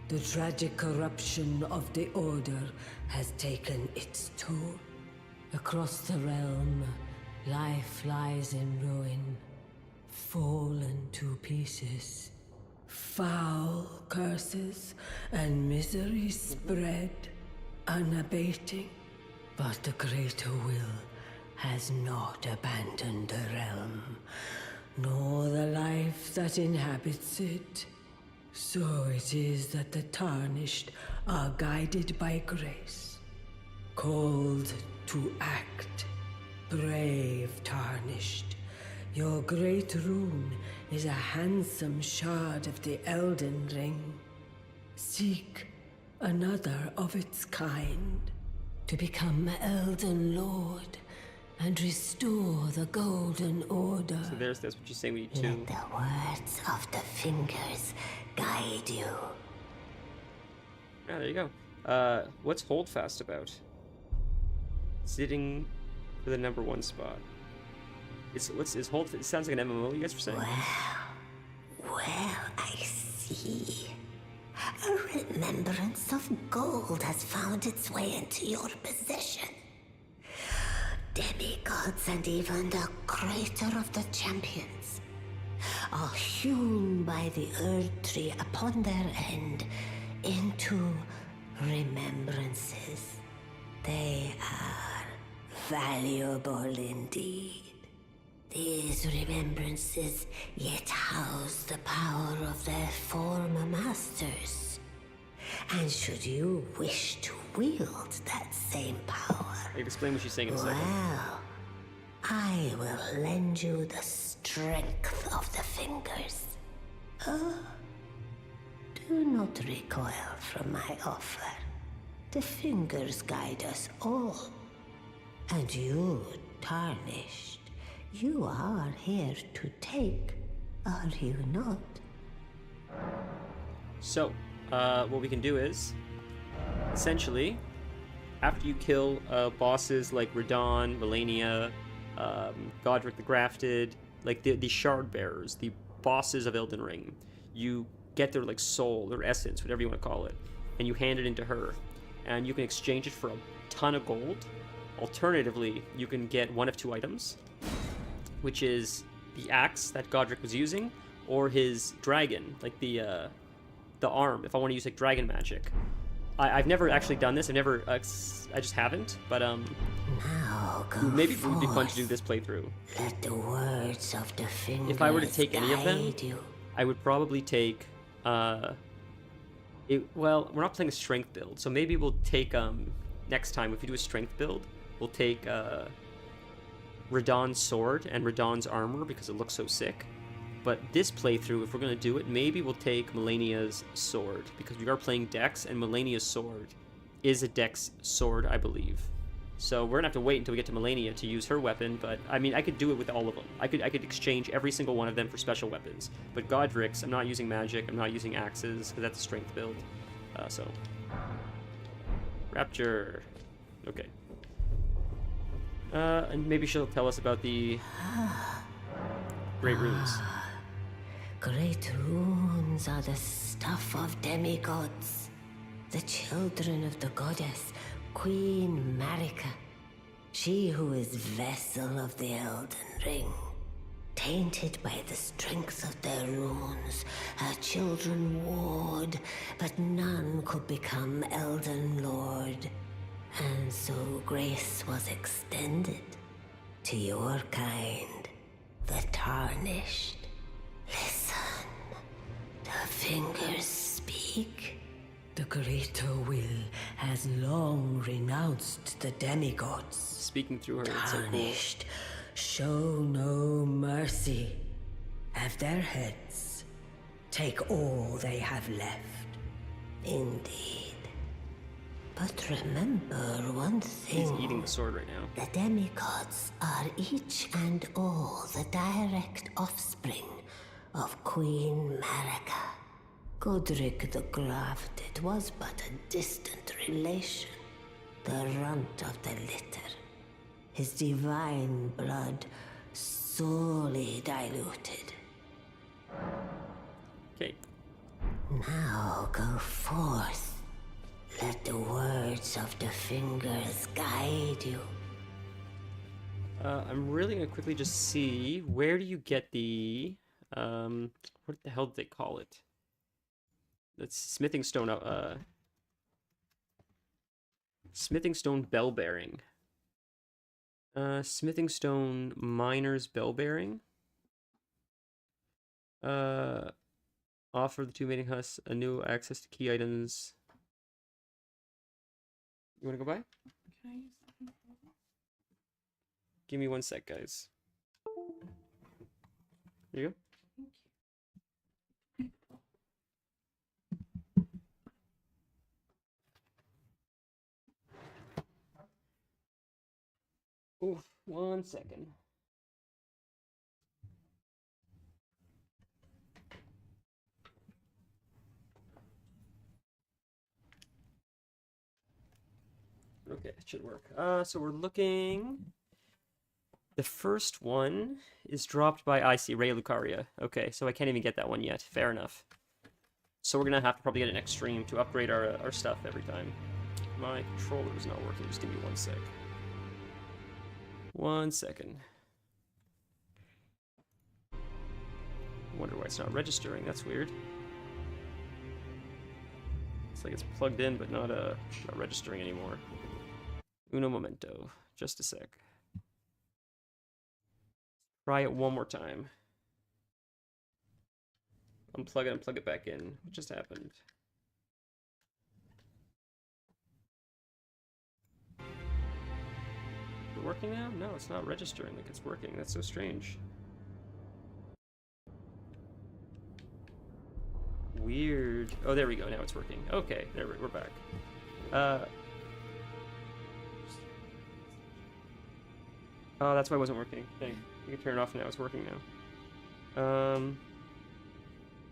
the tragic corruption of the Order has taken its toll. Across the realm, life lies in ruin, fallen to pieces. Foul curses and misery spread, unabating. But the greater will has not abandoned the realm, nor the lives that inhabits it. So it is that the Tarnished are guided by grace, called to act. Brave Tarnished, your great rune is a handsome shard of the Elden Ring. Seek another of its kind to become Elden Lord and restore the Golden Order. So that's what you're saying we need to. Let the words of the fingers guide you. Yeah, there you go. What's Holdfast about? Sitting for the #1 spot. Is Holdfast? It sounds like an MMO. You guys were saying. Well, I see. A remembrance of gold has found its way into your possession. Demigods and even the creator of the champions are hewn by the Earth Tree upon their end into remembrances. They are valuable indeed. These remembrances yet house the power of their former masters. And should you wish to wield that same power, I can explain what she's saying in a second. well, I will lend you the strength of the fingers. Do not recoil from my offer. The fingers guide us all. And you, Tarnished, you are here to take, are you not? So, what we can do is, essentially, after you kill bosses like Radon, Melania, Godric the Grafted, like the Shard Bearers, the bosses of Elden Ring, you get their like soul, their essence, whatever you want to call it, and you hand it into her, and you can exchange it for a ton of gold. Alternatively, you can get one of two items, which is the axe that Godric was using, or his dragon, like the arm, if I want to use like dragon magic. I've never actually done this. I just haven't. But Now go maybe it would be fun to forth. do this playthrough. Let the words of the fingers If I were to take any of them, guide you. I would probably take. Well, we're not playing a strength build, so maybe we'll take next time if we do a strength build, we'll take Radon's sword and Radon's armor because it looks so sick. But this playthrough, if we're going to do it, maybe we'll take Melania's sword, because we are playing Dex, and Melania's sword is a Dex sword, I believe. So we're going to have to wait until we get to Melania to use her weapon, but I mean, I could do it with all of them. I could exchange every single one of them for special weapons. But Godric's, I'm not using magic, I'm not using axes, because that's a strength build. So... Rapture. Okay. And maybe she'll tell us about the... Great runes. Great runes are the stuff of demigods, the children of the goddess, Queen Marika, she who is vessel of the Elden Ring. Tainted by the strength of their runes, her children warred, but none could become Elden Lord. And so grace was extended to your kind, the Tarnished. Listen, the fingers speak. The greater will has long renounced the demigods. Speaking through her, it's so cool. Tarnished, show no mercy. Have their heads. Take all they have left. Indeed. But remember one thing. He's eating the sword right now. The demigods are each and all the direct offspring of Queen Marika. Godric the Grafted was but a distant relation, the runt of the litter. His divine blood sorely diluted. Okay. Now go forth. Let the words of the fingers guide you. I'm really gonna quickly just see, where do you get the what the hell did they call it? That's smithing stone. Smithing stone bell bearing. Smithing stone miner's bell bearing. Offer the two mating huts a new access to key items. You want to go by? Give me 1 sec, guys. Here you go. Oof, 1 second. Okay, it should work. So we're looking. The first one is dropped by IC Ray Lucaria. Okay, so I can't even get that one yet. Fair enough. So we're gonna have to probably get an extreme to upgrade our stuff every time. My controller is not working. Just give me 1 sec. 1 second. Wonder why it's not registering. That's weird. It's like it's plugged in, but not registering anymore. Uno momento. Just a sec. Try it one more time. Unplug it and plug it back in. What just happened? Is it working now? No, it's not registering like it's working. That's so strange. Weird. Oh, there we go. Now it's working. Okay, there we're back. Oh, that's why it wasn't working. Dang. You can turn it off now. It's working now.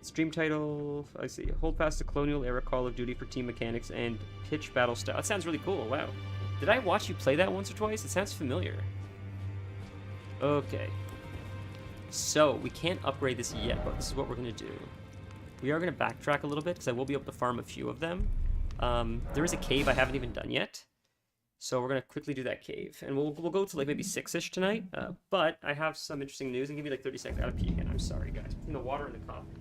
Stream title. I see. Hold past the Colonial Era Call of Duty for team mechanics and pitch battle style. That sounds really cool. Wow. Did I watch you play that once or twice? It sounds familiar. Okay. So, we can't upgrade this yet, but this is what we're going to do. We are going to backtrack a little bit, because I will be able to farm a few of them. There is a cave I haven't even done yet. So we're going to quickly do that cave. And we'll go to like maybe 6-ish tonight. But I have some interesting news. And give me like 30 seconds. I gotta pee again. I'm sorry, guys. Between the water and the coffee.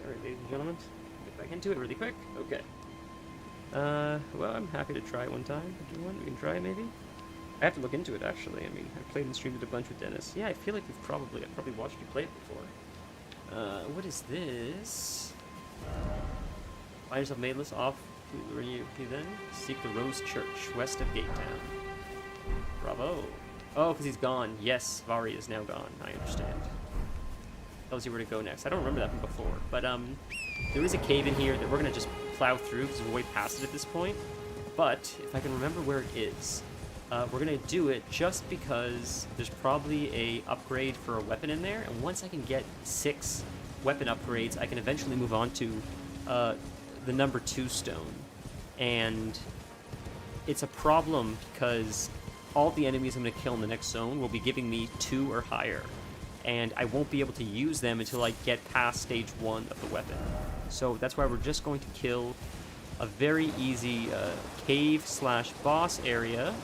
Alright, ladies and gentlemen, get back into it really quick. Okay. Well, I'm happy to try it one time. If you want, we can try it maybe. I have to look into it actually. I mean, I played and streamed it a bunch with Dennis. Yeah, I feel like I've probably watched you play it before. What is this? Find yourself maidless off to where you then seek the Rose Church, west of Gate Town. Bravo. Oh, because he's gone. Yes, Vari is now gone. I understand. Tells you where to go next. I don't remember that from before, but there is a cave in here that we're gonna just plow through because we're way past it at this point. But if I can remember where it is, we're gonna do it just because there's probably a upgrade for a weapon in there, and once I can get 6 weapon upgrades, I can eventually move on to the number 2 stone. And it's a problem because all the enemies I'm gonna kill in the next zone will be giving me 2 or higher. And I won't be able to use them until I get past stage 1 of the weapon. So that's why we're just going to kill a very easy cave/boss area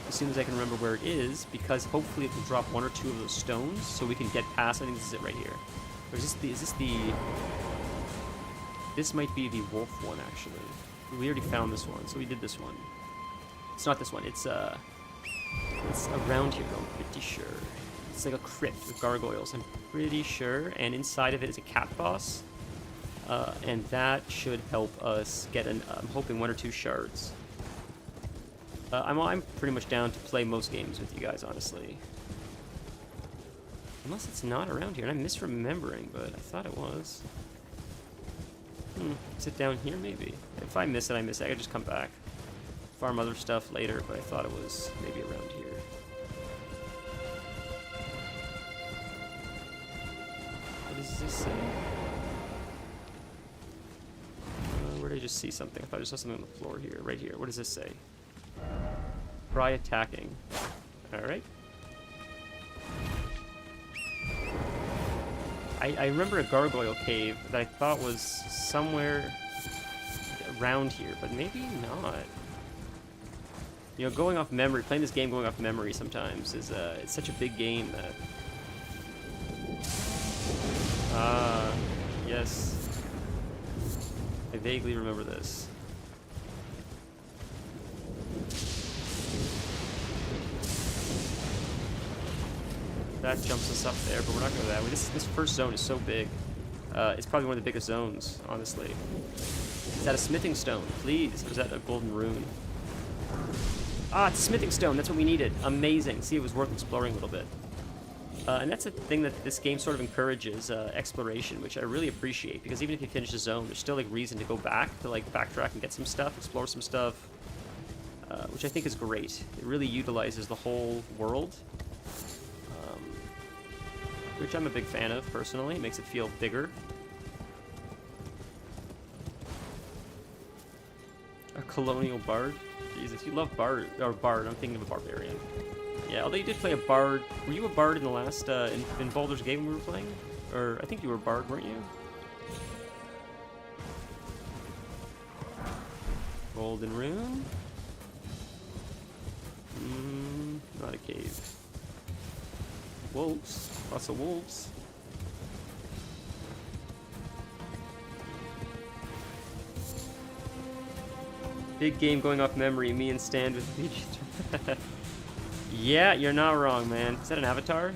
as soon as I can remember where it is, because hopefully it can drop 1 or 2 of those stones so we can get past. I think this is it right here. Or is this the... This might be the wolf one, actually. We already found this one, so we did this one. It's not this one, it's It's around here, I'm pretty sure. It's like a crypt with gargoyles, I'm pretty sure. And inside of it is a cat boss. And that should help us get I'm hoping 1 or 2 shards. I'm pretty much down to play most games with you guys, honestly. Unless it's not around here, and I'm misremembering, but I thought it was. Is it down here, maybe? If I miss it, I miss it. I could just come back. Farm other stuff later, but I thought it was maybe around here. What does this say? Where did I just see something? I thought I just saw something on the floor here. Right here. What does this say? Try attacking. Alright. I remember a gargoyle cave that I thought was somewhere around here, but maybe not. You know, going off memory, playing this game going off memory sometimes is, it's such a big game that... yes. I vaguely remember this. That jumps us up there, but we're not going to that way. This first zone is so big. It's probably one of the biggest zones, honestly. Is that a smithing stone, please? Or is that a golden rune? Ah, it's a smithing stone. That's what we needed. Amazing. See, it was worth exploring a little bit. And that's the thing that this game sort of encourages, exploration, which I really appreciate, because even if you finish a zone, there's still, like, reason to go back, to, like, backtrack and get some stuff, explore some stuff, which I think is great. It really utilizes the whole world. Which I'm a big fan of, personally. It makes it feel bigger. A colonial bard? Jesus, you love bard. I'm thinking of a barbarian. Yeah, although you did play a bard. Were you a bard in the last, in Baldur's Gate when we were playing? Or, I think you were a bard, weren't you? Golden rune? Not a cave. Wolves. Lots of wolves. Big game going off memory. Me and Stan with Yeah, you're not wrong, man. Is that an avatar?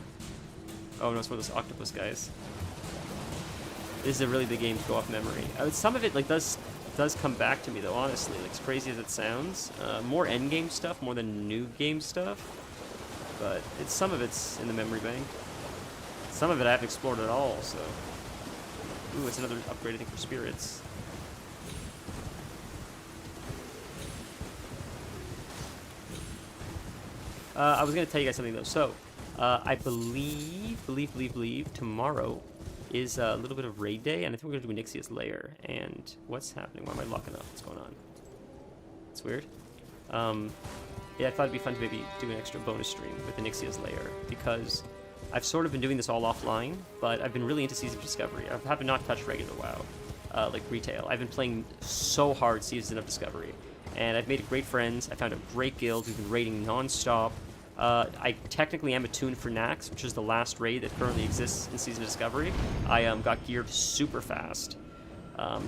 Oh, no, it's one of those octopus guys. This is a really big game to go off memory. Some of it, like, does come back to me, though, honestly. Like, as crazy as it sounds. More endgame stuff, more than new game stuff. But some of it's in the memory bank. Some of it I haven't explored at all, so... Ooh, it's another upgrade, I think, for spirits. I was going to tell you guys something, though. So, I believe tomorrow is a little bit of raid day, and I think we're going to do Nixia's lair. And what's happening? Why am I locking up? What's going on? It's weird. Yeah, I thought it'd be fun to maybe do an extra bonus stream with the Nixia's lair, because I've sort of been doing this all offline, but I've been really into Season of Discovery. I have not touched regular WoW, like retail. I've been playing so hard Season of Discovery, and I've made great friends. I found a great guild. We've been raiding non-stop. I technically am attuned for Nax, which is the last raid that currently exists in Season of Discovery. I got geared super fast.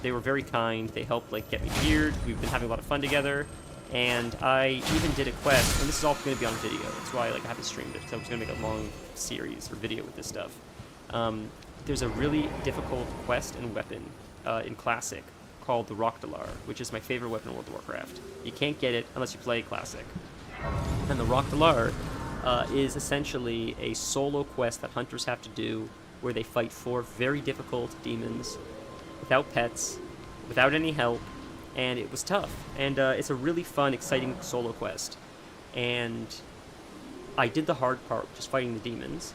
They were very kind. They helped like get me geared. We've been having a lot of fun together. And I even did a quest, and this is all going to be on video. That's why I haven't streamed it, because I was going to make a long series or video with this stuff. There's a really difficult quest and weapon in Classic called the Rockdalar, which is my favorite weapon in World of Warcraft. You can't get it unless you play Classic. And the Rockdalar is essentially a solo quest that hunters have to do, where they fight 4 very difficult demons, without pets, without any help, and it was tough. And it's a really fun, exciting solo quest. And I did the hard part, just fighting the demons.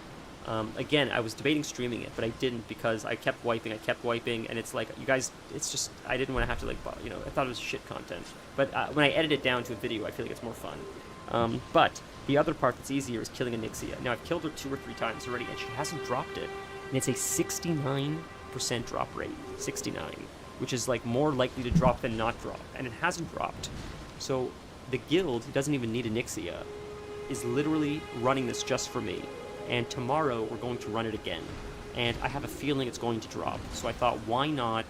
Again, I was debating streaming it, but I didn't, because I kept wiping, and it's like, you guys, it's just, I didn't want to have to, like, you know, I thought it was shit content. But when I edit it down to a video, I feel like it's more fun. But the other part that's easier is killing a Nixia. Now, I've killed her 2 or 3 times already, and she hasn't dropped it. And it's a 69% drop rate. 69. Which is, like, more likely to drop than not drop. And it hasn't dropped. So, the guild, who doesn't even need a Nixia, is literally running this just for me. And tomorrow, we're going to run it again. And I have a feeling it's going to drop. So I thought, why not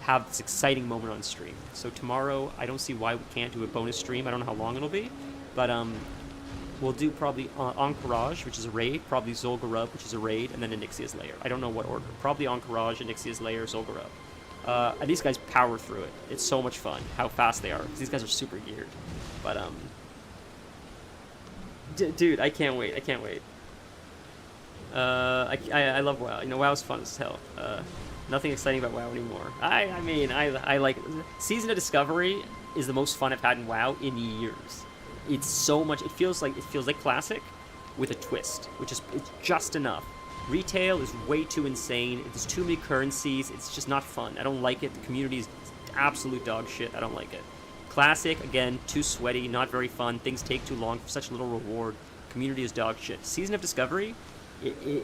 have this exciting moment on stream? So tomorrow, I don't see why we can't do a bonus stream. I don't know how long it'll be. But we'll do probably Encourage, which is a raid, probably Zul'Gurub, which is a raid, and then Anixia's Lair. I don't know what order. Probably Encourage, Anixia's Lair, Zul'Gurub. And these guys power through it. It's so much fun how fast they are, because these guys are super geared. But, dude, I can't wait. I can't wait. I love WoW. You know, WoW's fun as hell. Nothing exciting about WoW anymore. I mean, I like... Season of Discovery is the most fun I've had in WoW in years. It's so much... It feels like Classic with a twist, which is it's just enough. Retail is way too insane. There's too many currencies. It's just not fun. I don't like it. The community is absolute dog shit. I don't like it. Classic, again, too sweaty, not very fun. Things take too long for such little reward. Community is dog shit. Season of Discovery...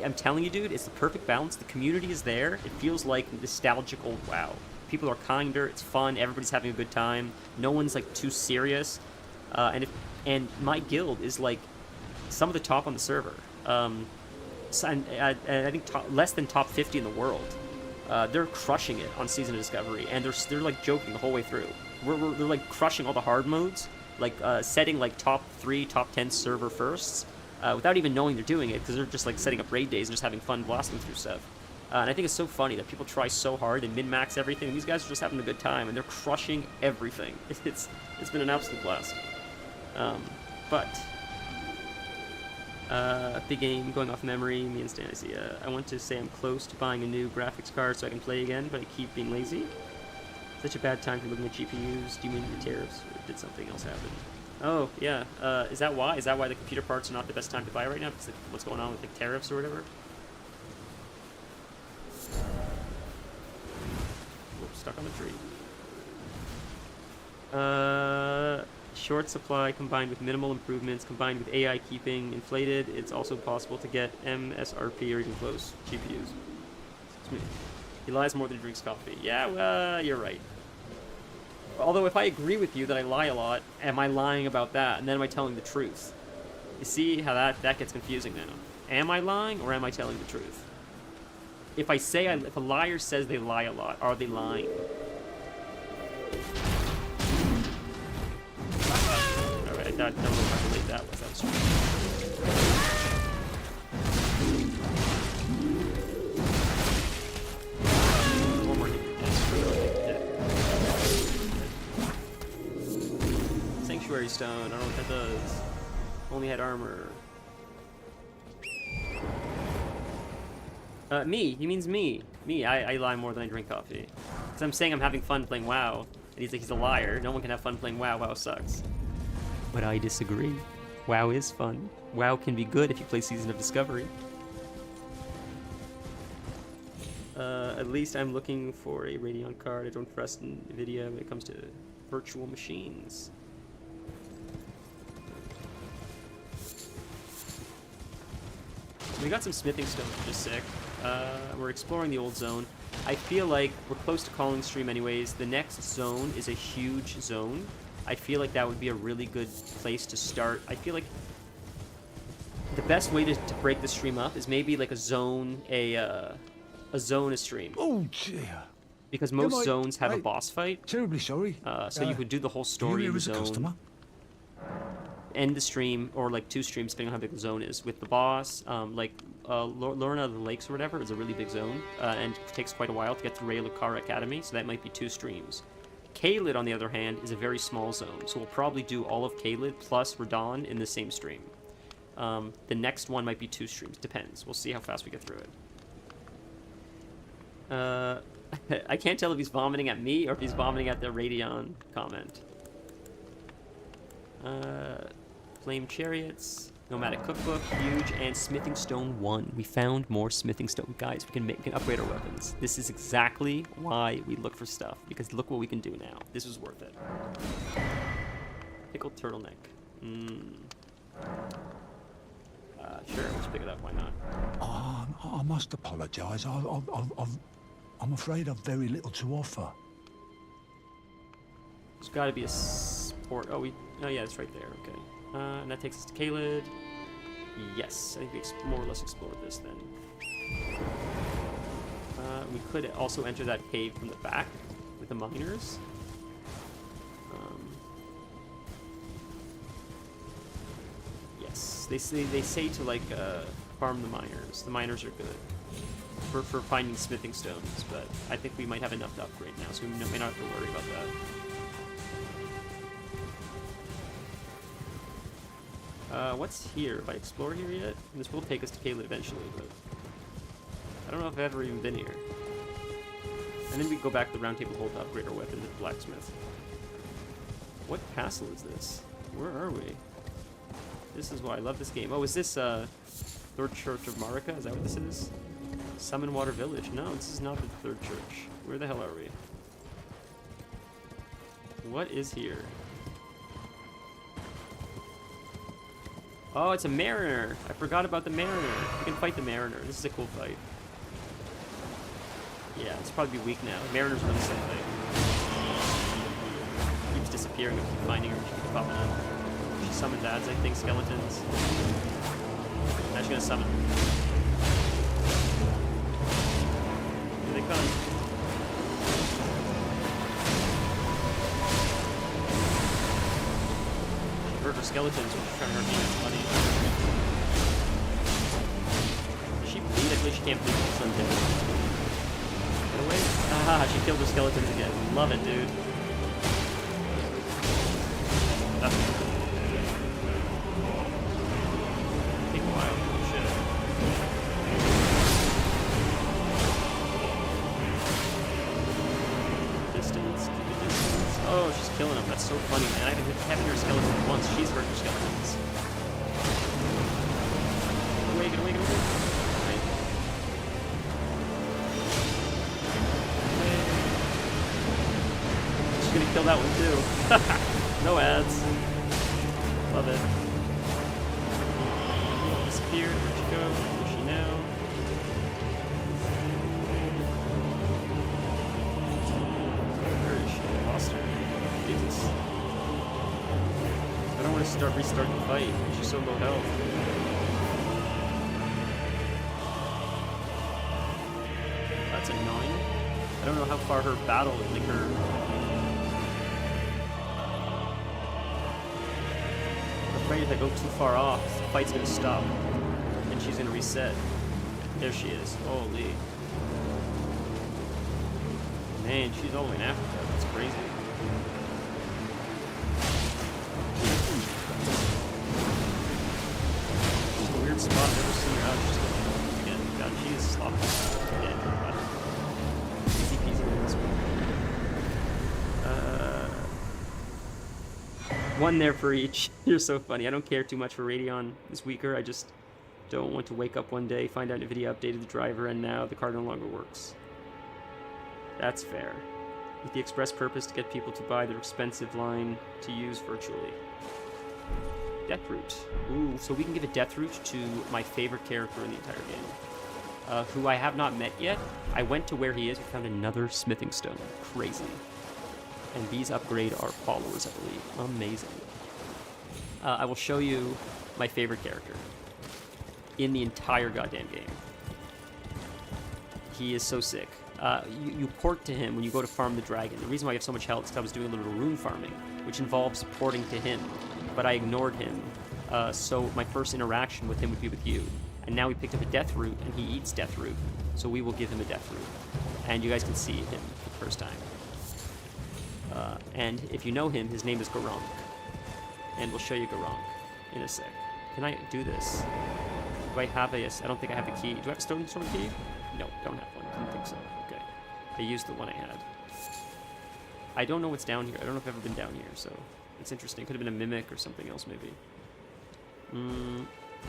I'm telling you, dude, it's the perfect balance. The community is there. It feels like nostalgic old WoW. People are kinder. It's fun. Everybody's having a good time. No one's like too serious. And my guild is like some of the top on the server. I think less than top 50 in the world. They're crushing it on Season of Discovery, and they're like joking the whole way through. They're like crushing all the hard modes, like setting like top 3, top 10 server firsts. Without even knowing they're doing it, because they're just like setting up raid days and just having fun blasting through stuff. And I think it's so funny that people try so hard and min-max everything, and these guys are just having a good time, and they're crushing everything. It's been an absolute blast. Big game, going off memory, me and Stan, I want to say I'm close to buying a new graphics card so I can play again, but I keep being lazy. Such a bad time for looking at GPUs. Do you mean the tariffs, or did something else happen? Oh, yeah. Is that why? Is that why the computer parts are not the best time to buy right now? Because of what's going on with like tariffs or whatever? Whoops, stuck on the tree. Short supply combined with minimal improvements, combined with AI keeping inflated, it's also possible to get MSRP or even close GPUs. Excuse me. He lies more than he drinks coffee. Yeah, you're right. Although if I agree with you that I lie a lot, am I lying about that? And then am I telling the truth? You see how that gets confusing now. Am I lying or am I telling the truth? If if a liar says they lie a lot, are they lying? Alright, I don't know how late that was. That was one more hit. Sanctuary Stone, I don't know what that does. Only had armor. Me. He means me. Me. I lie more than I drink coffee. Because I'm saying I'm having fun playing WoW. And he's like, he's a liar. No one can have fun playing WoW. WoW sucks. But I disagree. WoW is fun. WoW can be good if you play Season of Discovery. At least I'm looking for a Radeon card. I don't trust NVIDIA when it comes to virtual machines. We got some smithing stones, which is sick. We're exploring the old zone. I feel like we're close to calling stream anyways. The next zone is a huge zone. I feel like that would be a really good place to start. I feel like the best way to break the stream up is maybe like a zone a stream. Oh dear. Because most zones have a boss fight. Terribly sorry. So you could do the whole story in the zone. Customer? End the stream, or like 2 streams, depending on how big the zone is, with the boss. Lorna of the Lakes or whatever is a really big zone, and it takes quite a while to get to Raylucar Academy, so that might be 2 streams. Caelid, on the other hand, is a very small zone, so we'll probably do all of Caelid plus Radahn in the same stream. The next one might be 2 streams, depends. We'll see how fast we get through it. I can't tell if he's vomiting at me or if he's vomiting at the Radeon comment. Flame Chariots, Nomadic Cookbook, huge, and Smithing Stone 1. We found more Smithing Stone. Guys, we can upgrade our weapons. This is exactly why we look for stuff, because look what we can do now. This was worth it. Pickled turtleneck. Sure, let's pick it up, why not? I must apologise. I'm afraid I've very little to offer. There's gotta be a sport. Oh yeah, it's right there, okay. And that takes us to Caelid. Yes, I think we more or less explored this then. We could also enter that cave from the back with the miners. Yes. They say to like farm the miners. The miners are good for finding smithing stones, but I think we might have enough to upgrade now, so we may not have to worry about that. What's here? Have I explored here yet? This will take us to Caelid eventually, but I don't know if I've ever even been here. And then we go back to the round table hold to upgrade our weapons at the blacksmith. What castle is this? Where are we? This is why I love this game. Oh, is this Third Church of Marika? Is that what this is? Summonwater Village. No, this is not the Third Church. Where the hell are we? What is here? Oh, it's a Mariner. I forgot about the Mariner. We can fight the Mariner. This is a cool fight. Yeah, it's probably weak now. Mariner's really something. Keeps disappearing. I keep finding her. She keeps popping up. She summoned ads, I think, skeletons. Now she's gonna summon. Here they come. She hurt her skeletons when she's trying to hurt me. That's funny. Does she bleed? I feel like she can't bleed. She's undead. Get away. Ah, she killed her skeletons again. Love it, dude. Take a while. Shit. Distance. Keep a distance. Oh, she's killing them. That's so funny, man. I haven't hit her skeletons once. She's hurt her skeletons. Get away, get away, get away. Right. She's gonna kill that one too. No ads. Love it. Disappeared. Where'd she go? Where is she now? Where is she? I lost her. Jesus. I don't want to restart the fight. She's so low health. That's annoying. I don't know how far her battle, like her... I'm afraid if I go too far off, the fight's gonna stop. And she's gonna reset. There she is. Holy. Man, she's all the way in Africa. That's crazy. Just a weird spot. I've never seen her out. Just again. God, she is sloppy. Again. Easy peasy with this one. One there for each. You're so funny. I don't care too much for Radeon is weaker. I just don't want to wake up one day, find out NVIDIA updated the driver, and now the card no longer works. That's fair. With the express purpose to get people to buy their expensive line to use virtually. Deathroot. Ooh, so we can give a Deathroot to my favorite character in the entire game. Who I have not met yet. I went to where he is. We found another smithing stone. Crazy. And these upgrade our followers, I believe. Amazing. I will show you my favorite character in the entire goddamn game. He is so sick. You port to him when you go to farm the dragon. The reason why I have so much health is because I was doing a little rune farming, which involves porting to him, but I ignored him. So my first interaction with him would be with you. And now we picked up a death root, and he eats death root, so we will give him a death root. And you guys can see him for the first time. And if you know him, his name is Garunk. And we'll show you Garunk in a sec. Can I do this? Do I have a... I don't think I have the key. Do I have a stone key? No, don't have one. I don't think so. Okay. I used the one I had. I don't know what's down here. I don't know if I've ever been down here, so... It's interesting. Could have been a mimic or something else, maybe.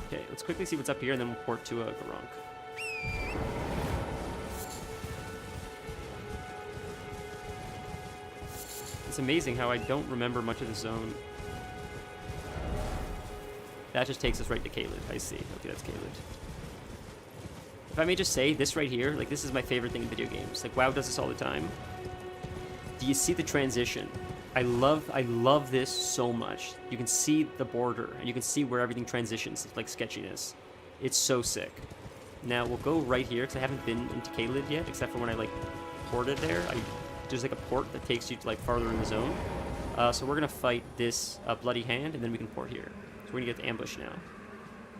Okay, let's quickly see what's up here, and then we'll port to a Garunk. It's amazing how I don't remember much of the zone. That just takes us right to Caelid. I see. Okay, that's Caelid. If I may just say, this right here, like, this is my favorite thing in video games. Like, WoW does this all the time. Do you see the transition? I love this so much. You can see the border, and you can see where everything transitions, like sketchiness. It's so sick. Now, we'll go right here, because I haven't been into Caelid yet, except for when I, like, ported there. There's, like, a port that takes you to, like, farther in the zone. So we're going to fight this Bloody Hand, and then we can port here. So we're going to get the ambush now.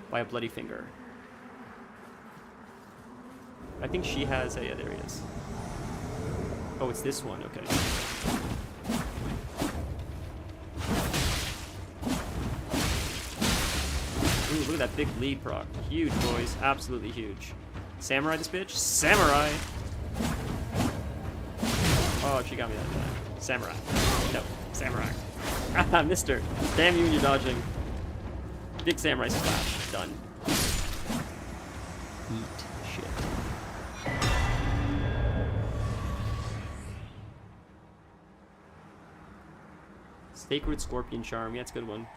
by a bloody finger. I think she has a... Yeah, there he is. Oh, it's this one. Okay. Ooh, look at that big lead proc. Huge, boys. Absolutely huge. Samurai this bitch? Samurai! Oh, she got me that time. Samurai. No, samurai. Ah, mister. Damn you and your dodging. Big samurai splash. Done. Eat shit. Sacred Scorpion Charm. Yeah, it's a good one.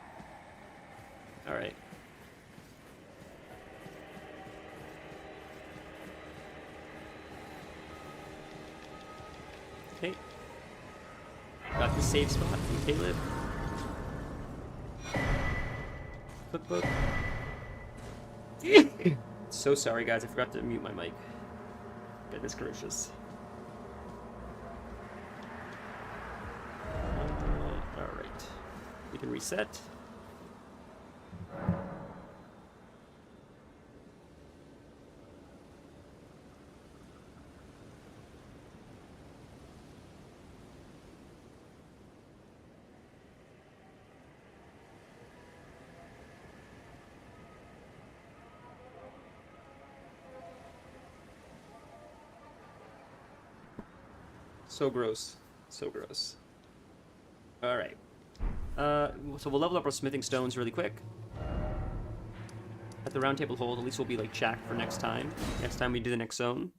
Alright. Okay. Got the save spot from Caleb. Cookbook. So sorry, guys. I forgot to mute my mic. Goodness gracious. Alright. We can reset. So gross. So gross. Alright. So we'll level up our smithing stones really quick. At the round table hold, at least we'll be like jacked for next time. Next time we do the next zone.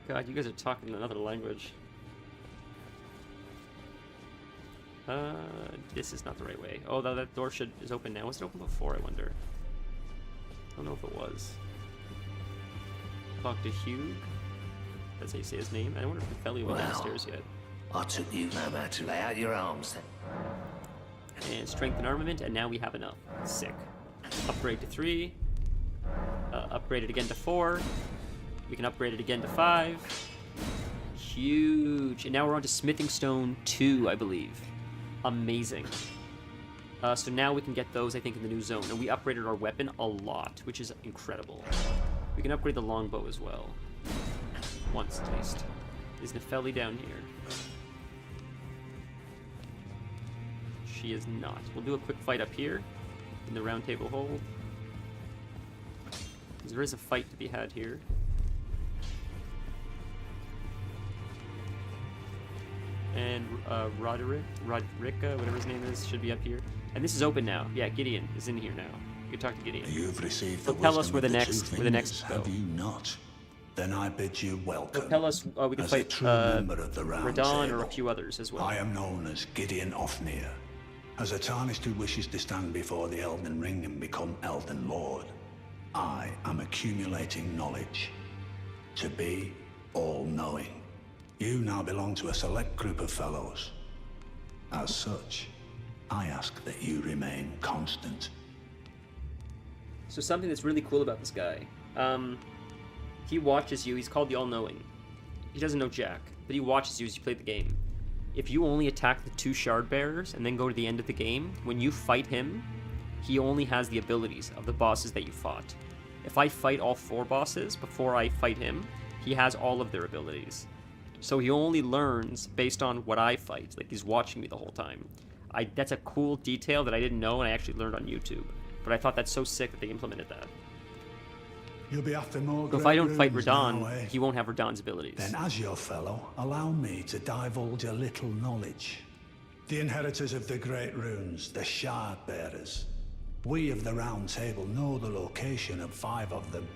God, you guys are talking another language. This is not the right way. Oh, that door is open now. Was it open before, I wonder? I don't know if it was. Talk to Hugh. That's how you say his name. I wonder if Felly went downstairs yet. I took you, Mama, to lay out your arms then. And strength and armament, and now we have enough. Sick. Upgrade to 3. Upgrade it again to 4. We can upgrade it again to 5. Huge. And now we're on to smithing stone 2, I believe. Amazing. So now we can get those, I think, in the new zone. And we upgraded our weapon a lot, which is incredible. We can upgrade the longbow as well. Once, at least. Is Nefeli down here? She is not. We'll do a quick fight up here in the round table hold. Because there is a fight to be had here. And Roderick, whatever his name is, should be up here. And this is open now. Yeah, Gideon is in here now. You can talk to Gideon. You've received He'll the tell us wisdom where the of next, two where the next fingers, go. have you not? Then I bid you welcome. He'll tell us we can As fight a true member of the round Radon or table, a few others as well. I am known as Gideon Ofnir. As a tarnished who wishes to stand before the Elden Ring and become Elden Lord, I am accumulating knowledge. To be all-knowing. You now belong to a select group of fellows. As such, I ask that you remain constant. So something that's really cool about this guy, he watches you. He's called the All-Knowing. He doesn't know Jack, but he watches you as you play the game. If you only attack the 2 shard bearers and then go to the end of the game, when you fight him, he only has the abilities of the bosses that you fought. If I fight all 4 bosses before I fight him, he has all of their abilities. So he only learns based on what I fight. Like, he's watching me the whole time. That's a cool detail that I didn't know and I actually learned on YouTube. But I thought that's so sick that they implemented that. You'll be after more. So if I don't fight runes Radon, now, eh? he won't have Radon's abilities. Then as your fellow, allow me to divulge a little knowledge. The inheritors of the great runes, the shard bearers. We of the Round Table know the location of 5 of them,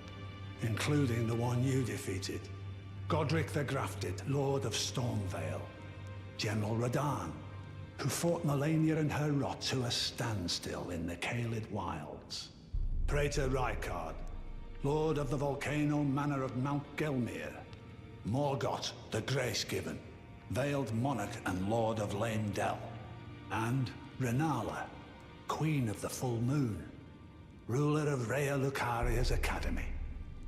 including the one you defeated. Godric the Grafted, Lord of Stormveil. General Radon, who fought Melania and her rot to a standstill in the Caelid Wilds. Praetor Rykard, Lord of the Volcano Manor of Mount Gelmir. Morgoth the Grace-Given, Veiled Monarch and Lord of Leyndell. And Renala, Queen of the Full Moon, ruler of Rhea Lucaria's Academy.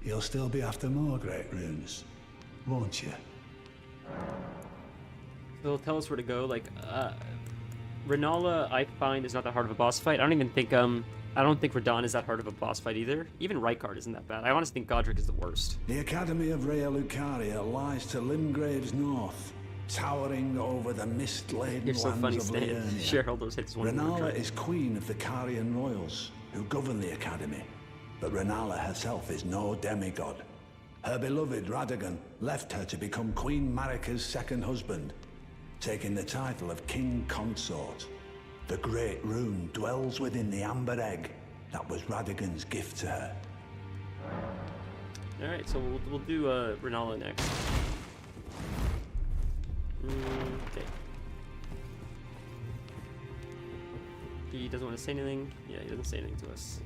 You'll still be after more great runes, won't you? They'll tell us where to go. Like, Renala, I find, is not that hard of a boss fight. I don't think Radahn is that hard of a boss fight either. Even Rykard isn't that bad. I honestly think Godric is the worst. The Academy of Rhea Lucaria lies to Limgrave's north, towering over the mist-laden You're so lands funny, of Stan. Liurnia. Shareholders hits one. Renala is queen of the Carian royals, who govern the Academy. But Renala herself is no demigod. Her beloved Radagon left her to become Queen Marika's second husband, taking the title of King Consort. The Great Rune dwells within the amber egg that was Radagon's gift to her. Alright, so we'll do Renala next. Okay. He doesn't want to say anything. Yeah, he doesn't say anything to us.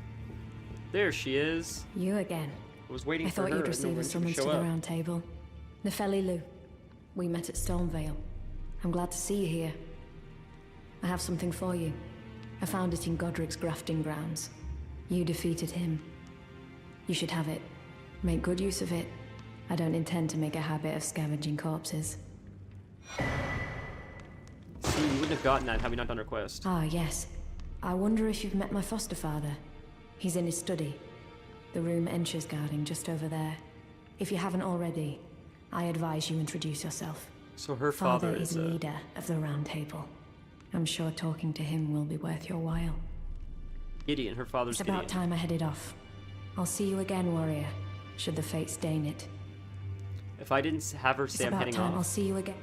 There she is. You again. I was waiting I for thought her. you'd I receive didn't know a when she would summons to show the up. round table. Nefeli Lu. We met at Stormveil. I'm glad to see you here. I have something for you. I found it in Godric's grafting grounds. You defeated him. You should have it. Make good use of it. I don't intend to make a habit of scavenging corpses. See, we wouldn't have gotten that had we not done our quest. Ah, yes. I wonder if you've met my foster father. He's in his study. The room Ensha's guarding just over there. If you haven't already, I advise you introduce yourself. So her father is is leader of the Round Table. I'm sure talking to him will be worth your while. Gideon. Her father's It's about Gideon. time I headed off. I'll see you again, warrior, should the fates deign it. If I didn't have her It's say I'm about heading time I'll off, see you again.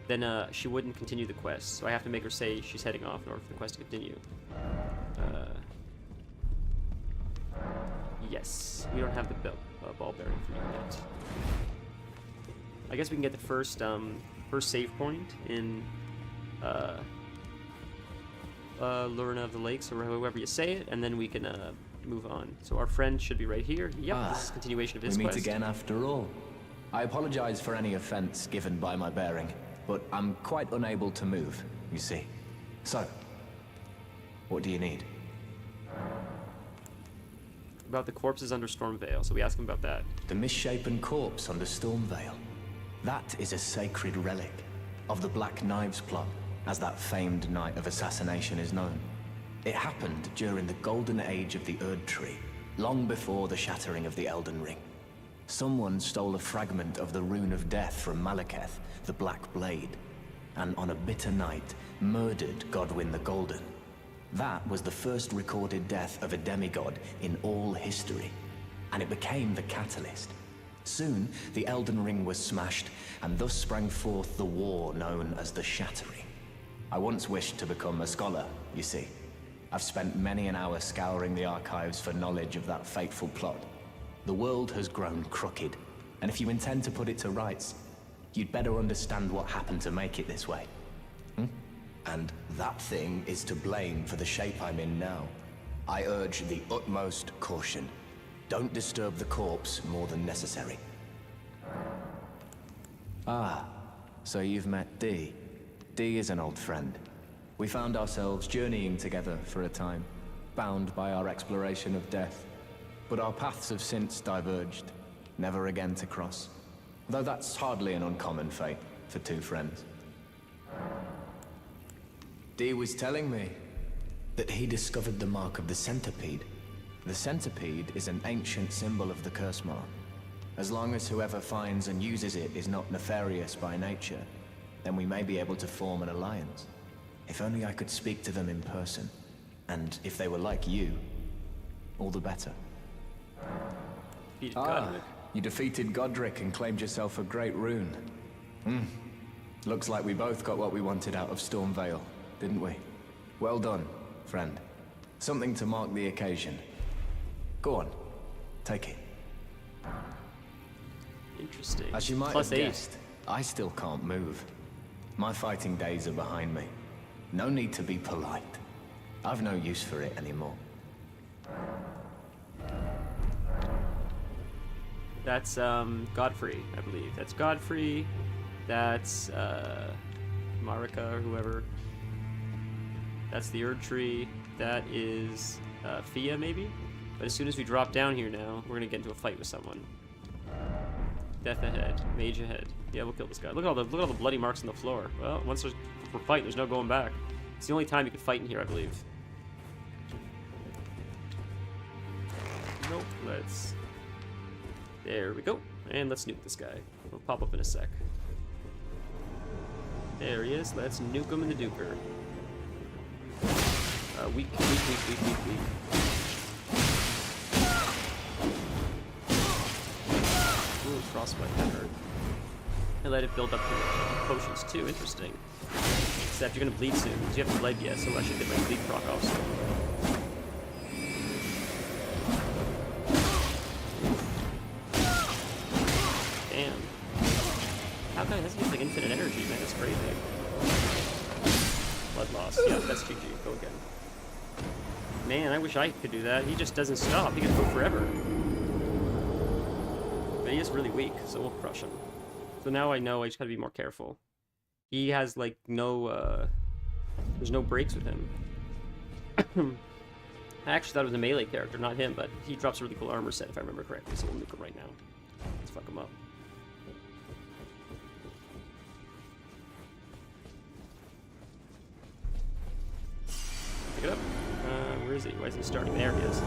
then she wouldn't continue the quest. So I have to make her say she's heading off in order for the quest to continue. Yes, we don't have the ball bearing for you yet. I guess we can get the first save point in Lurna of the Lakes, or however you say it, and then we can move on. So our friend should be right here. Yep, this is a continuation of his We meet quest. again after all. I apologize for any offense given by my bearing, but I'm quite unable to move, you see. So, what do you need? About the corpses under Stormveil, so we ask him about that. The misshapen corpse under Stormveil. That is a sacred relic of the Black Knives plot, as that famed night of assassination is known. It happened during the golden age of the Erd Tree, long before the shattering of the Elden Ring. Someone stole a fragment of the Rune of Death from Malekith, the Black Blade, and on a bitter night, murdered Godwyn the Golden. That was the first recorded death of a demigod in all history, and it became the catalyst. Soon, the Elden Ring was smashed, and thus sprang forth the war known as the Shattering. I once wished to become a scholar, you see. I've spent many an hour scouring the archives for knowledge of that fateful plot. The world has grown crooked, and if you intend to put it to rights, you'd better understand what happened to make it this way. And that thing is to blame for the shape I'm in now. I urge the utmost caution. Don't disturb the corpse more than necessary. Ah, so you've met Dee. Dee is an old friend. We found ourselves journeying together for a time, bound by our exploration of death. But our paths have since diverged, never again to cross. Though that's hardly an uncommon fate for two friends. Dee was telling me that he discovered the mark of the centipede. The centipede is an ancient symbol of the curse mark. As long as whoever finds and uses it is not nefarious by nature, then we may be able to form an alliance. If only I could speak to them in person. And if they were like you, all the better. You defeated Godric and claimed yourself a great rune. Looks like we both got what we wanted out of Stormveil, didn't we? Well done, friend. Something to mark the occasion. Go on, take it. Interesting. As you might Plus have 8. guessed, I still can't move. My fighting days are behind me. No need to be polite. I've no use for it anymore. That's Godfrey, I believe. That's Godfrey. That's Marika or whoever. That's the Erd Tree. That is Fia, maybe? But as soon as we drop down here now, we're gonna get into a fight with someone. Death ahead. Mage ahead. Yeah, we'll kill this guy. Look at all the bloody marks on the floor. Well, once we're fighting, there's no going back. It's the only time you can fight in here, I believe. Nope. Let's. There we go. And let's nuke this guy. We'll pop up in a sec. There he is. Let's nuke him in the duper. Weak. Ooh, frostbite, that hurt. I let it build up to potions too, interesting. Except you're gonna bleed soon, because you haven't bled yet, so I should get my bleed proc off soon. Damn. How come hasn't he like infinite energy, man? That's crazy. Blood loss. Yeah, that's GG. Go again. Man, I wish I could do that. He just doesn't stop. He can go forever. But he is really weak, so we'll crush him. So now I know I just gotta be more careful. He has like no, there's no breaks with him. I actually thought it was a melee character, not him, but he drops a really cool armor set if I remember correctly, so we'll nuke him right now. Let's fuck him up. Pick it up. Where is he? Why isn't he starting? There he is.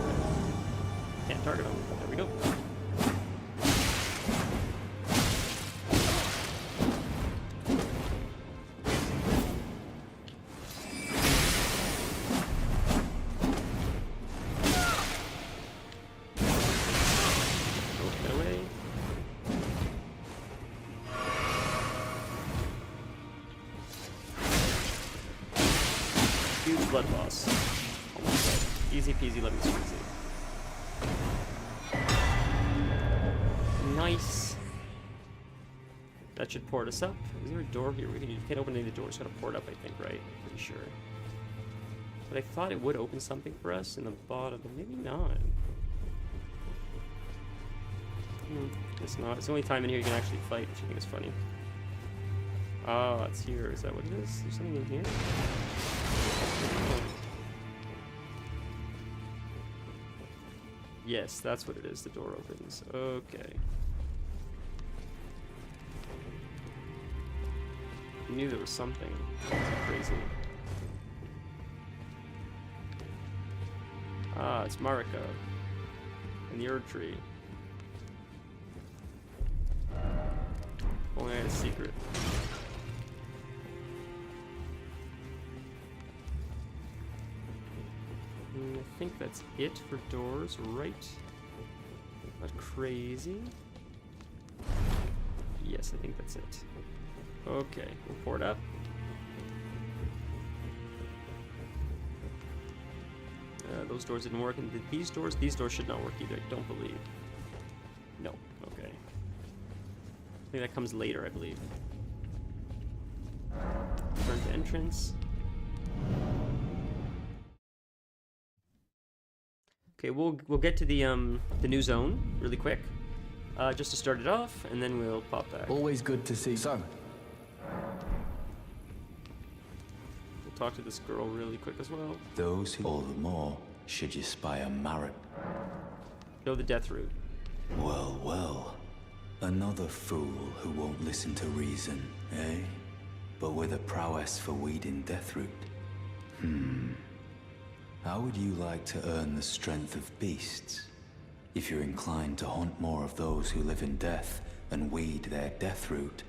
Can't target him. There we go. Blood loss. Almost dead. Easy peasy lemon squeezy. Nice. That should port us up. Is there a door here? You can't open any of the doors. Gotta port up, I think, right? Pretty sure. But I thought it would open something for us in the bottom, but maybe not. It's not. It's the only time in here you can actually fight, which I think is funny. Ah, it's here. Is that what it is? There's something in here? Yes, that's what it is. The door opens. Okay. I knew there was something. That's crazy. Ah, it's Marika. And the Erd Tree. Only I had a secret. I think that's it for doors, right? Not crazy. Yes, I think that's it. Okay, we'll pour it up. Those doors didn't work, and these doors should not work either, I don't believe. No, okay. I think that comes later, I believe. Turn to entrance. Okay, we'll get to the new zone really quick, just to start it off, and then we'll pop back. Always good to see. So, we'll talk to this girl really quick as well. Those who all the more should you spy a Marit. Know the death route. Well, well. Another fool who won't listen to reason, eh? But with a prowess for weeding Deathroot. How would you like to earn the strength of beasts? If you're inclined to hunt more of those who live in death and weed their Deathroot,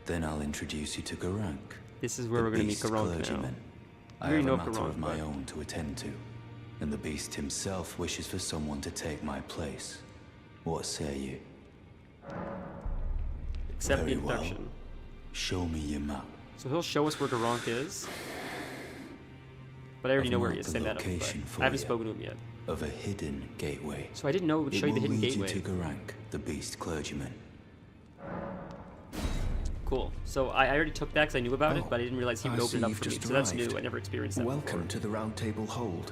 then I'll introduce you to Garank. This is where we're going to meet Garank now. I have a matter of my own to attend to, and the beast himself wishes for someone to take my place. What say you? Accept the Very well. introduction. Show me your map. So he'll show us where Garank is. But I already know where he is. Say that up, but I haven't spoken to him yet. Of a hidden gateway. So I didn't know it would show you the hidden gateway. It will lead you to Garank, the beast clergyman. Cool. So I already took that because I knew about it, but I didn't realize he would open it up for me. So that's new. I never experienced that Welcome before. to the Round Table Hold.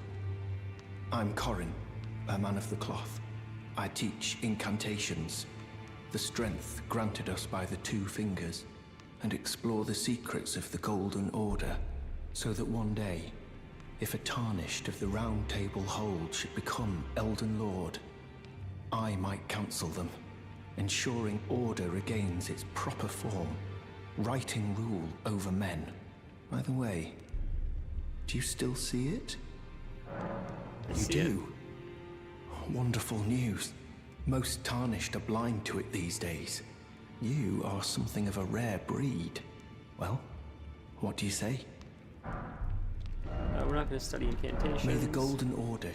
I'm Corin, a man of the cloth. I teach incantations, the strength granted us by the Two Fingers, and explore the secrets of the Golden Order, so that one day, if a Tarnished of the Round Table Hold should become Elden Lord, I might counsel them. ensuring order regains its proper form, righting rule over men. By the way, do you still see it? I You see do? Wonderful news. Most Tarnished are blind to it these days. You are something of a rare breed. Well, what do you say? We're not going to study incantations. May the Golden Order...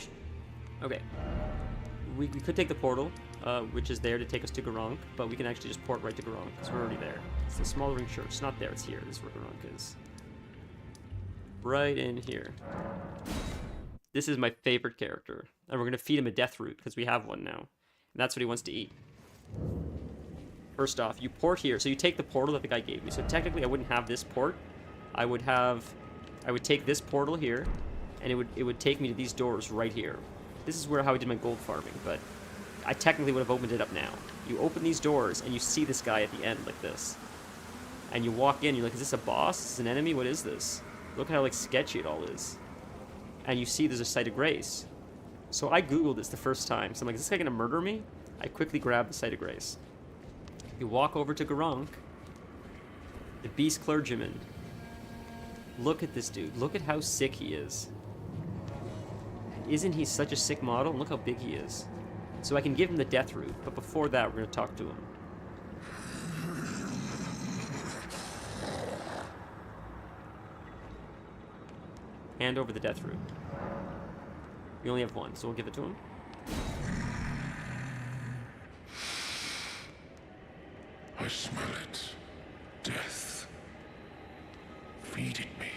Okay. We could take the portal, which is there to take us to Garunk, but we can actually just port right to Garunk, because we're already there. It's the small ring church. It's not there, it's here. This is where Garunk is. Right in here. This is my favorite character. And we're going to feed him a death root, because we have one now. And that's what he wants to eat. First off, you port here. So you take the portal that the guy gave me. So technically I wouldn't have this port. I would take this portal here, and it would take me to these doors right here. This is how I did my gold farming, but I technically would have opened it up now. You open these doors, and you see this guy at the end like this. And you walk in, you're like, is this a boss? Is this an enemy? What is this? Look how, like, sketchy it all is. And you see there's a site of grace. So I Googled this the first time. So I'm like, is this guy going to murder me? I quickly grabbed the site of grace. You walk over to Garunk, the Beast Clergyman. Look at this dude. Look at how sick he is. Isn't he such a sick model? Look how big he is. So I can give him the death root, but before that, we're going to talk to him. Hand over the death root. We only have one, so we'll give it to him. I smell it. Death. Feed it me.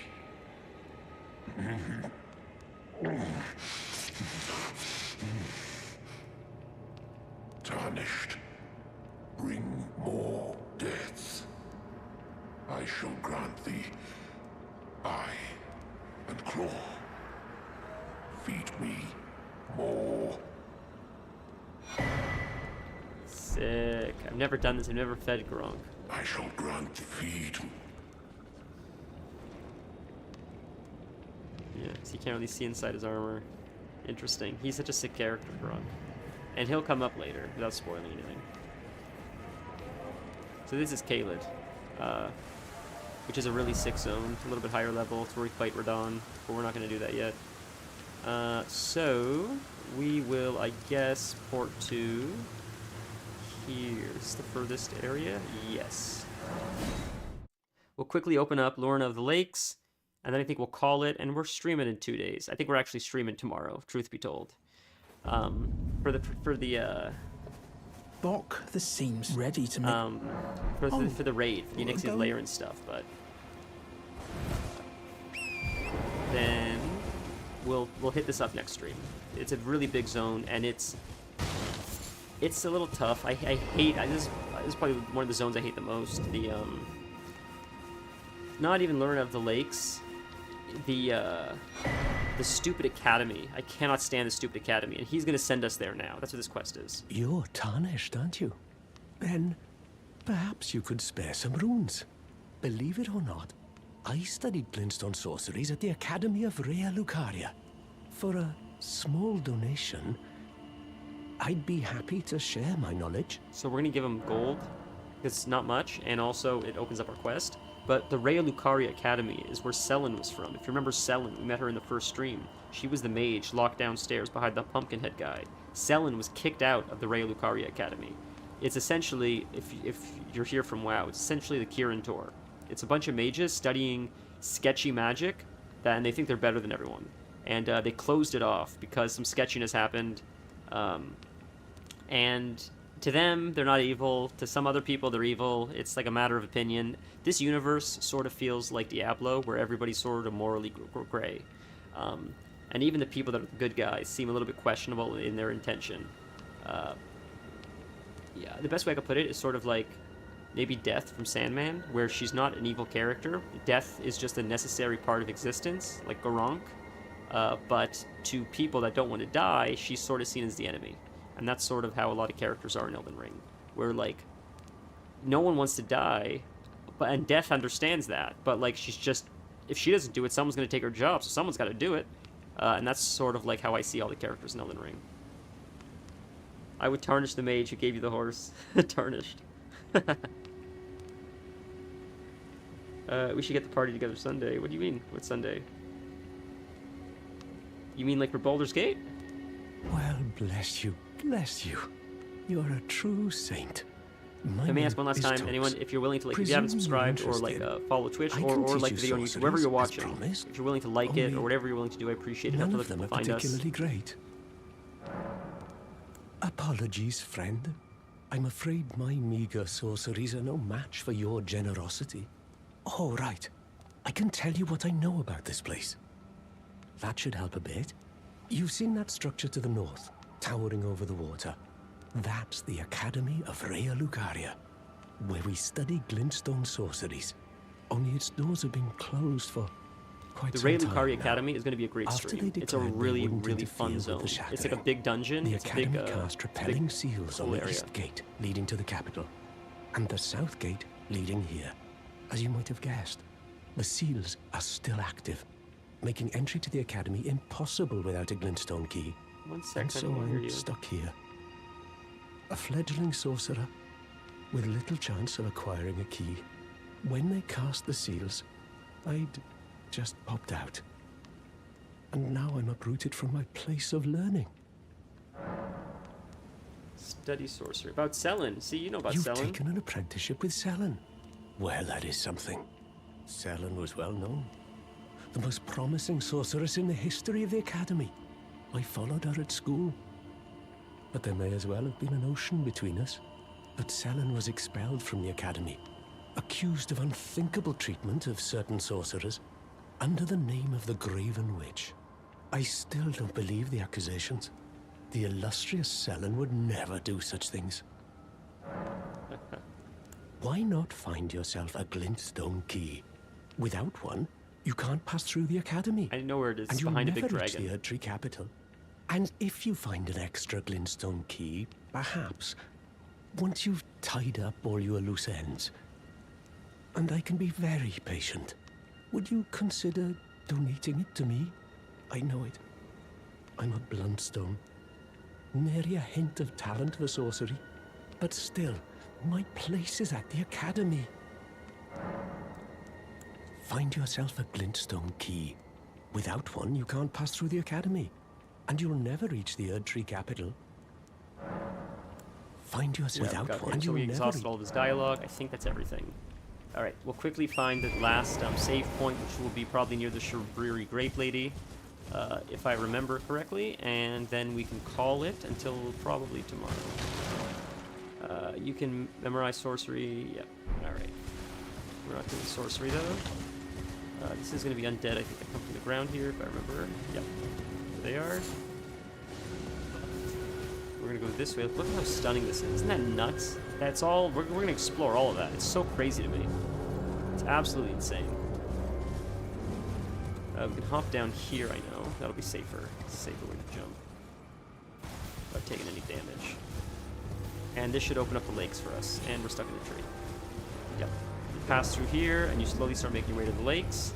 Tarnished. Bring more death. I shall grant thee eye and claw. Feed me more. Sick. I've never done this. I've never fed Garunk. I shall grant the feed. Yeah, so you can't really see inside his armor. Interesting. He's such a sick character, Garunk. And he'll come up later, without spoiling anything. So this is Kaled, which is a really sick zone. It's a little bit higher level. It's where we fight Radon, but we're not going to do that yet. So we will, I guess, port to... Here's the furthest area. Yes. We'll quickly open up Lorna of the Lakes, and then I think we'll call it, and we're streaming in 2 days. I think we're actually streaming tomorrow, truth be told. For the Bok, this seems ready to make... for the raid, for the Onyxia's lair and stuff, but... Then we'll hit this up next stream. It's a really big zone, and it's a little tough. I hate... This is probably one of the zones I hate the most. The, not even Lorna of the Lakes. The stupid academy. I cannot stand the stupid academy, and he's going to send us there now. That's what this quest is. You're tarnished, aren't you? Then, perhaps you could spare some runes. Believe it or not, I studied glintstone sorceries at the Academy of Rea Lucaria. For a small donation, I'd be happy to share my knowledge. So we're going to give him gold. It's not much, and also it opens up our quest. But the Rea Lucaria Academy is where Selen was from. If you remember Selen, we met her in the first stream. She was the mage locked downstairs behind the Pumpkinhead guy. Selen was kicked out of the Rea Lucaria Academy. It's essentially, if you're here from WoW, it's essentially the Kirin Tor. It's a bunch of mages studying sketchy magic, and they think they're better than everyone. And they closed it off because some sketchiness happened. And to them, they're not evil. To some other people, they're evil. It's like a matter of opinion. This universe sort of feels like Diablo, where everybody's sort of morally gray. And even the people that are the good guys seem a little bit questionable in their intention. Yeah, the best way I could put it is sort of like maybe Death from Sandman, where she's not an evil character. Death is just a necessary part of existence, like Garunk. But to people that don't want to die, she's sort of seen as the enemy. And that's sort of how a lot of characters are in Elden Ring, where, like, no one wants to die, and Death understands that, but, like, she's just, if she doesn't do it, someone's going to take her job, so someone's got to do it. And that's sort of like how I see all the characters in Elden Ring. I would tarnish the mage who gave you the horse. Tarnished. We should get the party together Sunday. What do you mean? What Sunday? You mean like for Baldur's Gate? Well, bless you, bless you. You're a true saint. Let me ask one last time, anyone, if you're willing to, like, if you haven't subscribed or, like, follow Twitch or like the video on YouTube, wherever you're watching, if you're willing to like it or whatever you're willing to do, I appreciate it. Help other people find us. Particularly great. Apologies, friend. I'm afraid my meager sorceries are no match for your generosity. Oh, right. I can tell you what I know about this place. That should help a bit. You've seen that structure to the north, towering over the water. That's the Academy of Rea Lucaria, where we study glintstone sorceries. Only its doors have been closed for quite some time. The Rea Lucaria Academy is going to be a great stream. It's a really, really fun zone. It's like a big dungeon. The it's Academy a big, cast repelling big, seals cool on the area. east gate leading to the capital, and the south gate leading here. As you might have guessed, the seals are still active, making entry to the Academy impossible without a glintstone key. One second, And so I hear I'm you. stuck here. A fledgling sorcerer with little chance of acquiring a key. When they cast the seals, I'd just popped out. And now I'm uprooted from my place of learning. Study sorcery. About Selen. See, you know about You've Selen. taken an apprenticeship with Selen. Well, that is something. Selen was well known. The most promising sorceress in the history of the Academy. I followed her at school. But there may as well have been an ocean between us. But Selen was expelled from the Academy, accused of unthinkable treatment of certain sorcerers, under the name of the Graven Witch. I still don't believe the accusations. The illustrious Selen would never do such things. Why not find yourself a glintstone key? Without one, you can't pass through the Academy. I know where it is. And It's you'll behind a never big reach dragon. the Erdtree capital. And if you find an extra glintstone key, perhaps, once you've tied up all your loose ends, and I can be very patient, would you consider donating it to me? I know it. I'm a bluntstone. Nary a hint of talent for sorcery. But still, my place is at the Academy. Find yourself a glintstone key. Without one, you can't pass through the Academy. And you'll never reach the Erdtree capital. Find yourself without one, and So you'll we never exhausted all of his dialogue. I think that's everything. All right, we'll quickly find the last save point, which will be probably near the Shabriri Grape Lady, if I remember correctly, and then we can call it until probably tomorrow. You can memorize sorcery. Yep. All right. We're not doing sorcery though. This is going to be undead. I think they come from the ground here, if I remember. Yep. There they are. We're gonna go this way. Look at how stunning this is. Isn't that nuts? That's all. We're gonna explore all of that. It's so crazy to me. It's absolutely insane. We can hop down here. I know that'll be safer. It's a safer way to jump without taking any damage. And this should open up the lakes for us. And we're stuck in a tree. Yep. You pass through here, and you slowly start making your way to the lakes.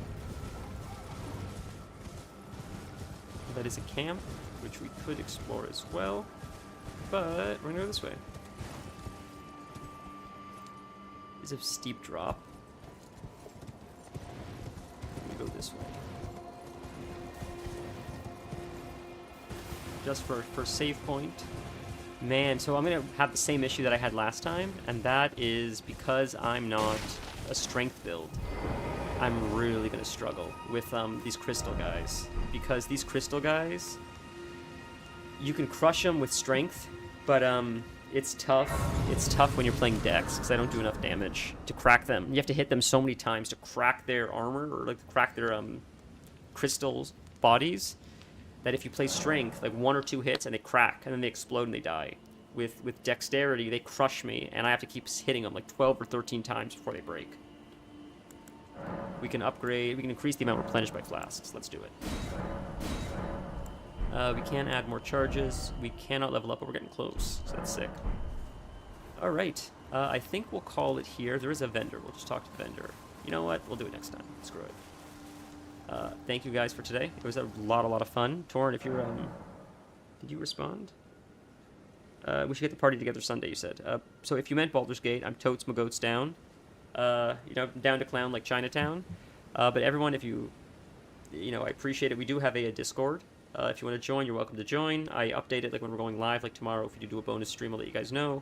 That is a camp, which we could explore as well. But we're gonna go this way. It's a steep drop. We go this way. Just for save point. Man, so I'm gonna have the same issue that I had last time, and that is because I'm not a strength build. I'm really gonna struggle with these crystal guys, because these crystal guys, you can crush them with strength, but it's tough. It's tough when you're playing Dex, because I don't do enough damage to crack them. You have to hit them so many times to crack their armor, or like crack their crystals bodies, that if you play strength, like 1 or 2 hits and they crack, and then they explode and they die. With dexterity, they crush me, and I have to keep hitting them like 12 or 13 times before they break. We can upgrade, we can increase the amount replenished by flasks. Let's do it. We can add more charges. We cannot level up, but we're getting close, so that's sick. Alright, I think we'll call it here. There is a vendor. We'll just talk to the vendor. You know what? We'll do it next time. Screw it. Thank you guys for today. It was a lot of fun. Torn, if you're, did you respond? We should get the party together Sunday, you said. So if you meant Baldur's Gate, I'm totes my goats down. Down to clown like Chinatown. But everyone, if you, I appreciate it. We do have a Discord. If you want to join, you're welcome to join. I update it like when we're going live, like tomorrow. If we do a bonus stream, I'll let you guys know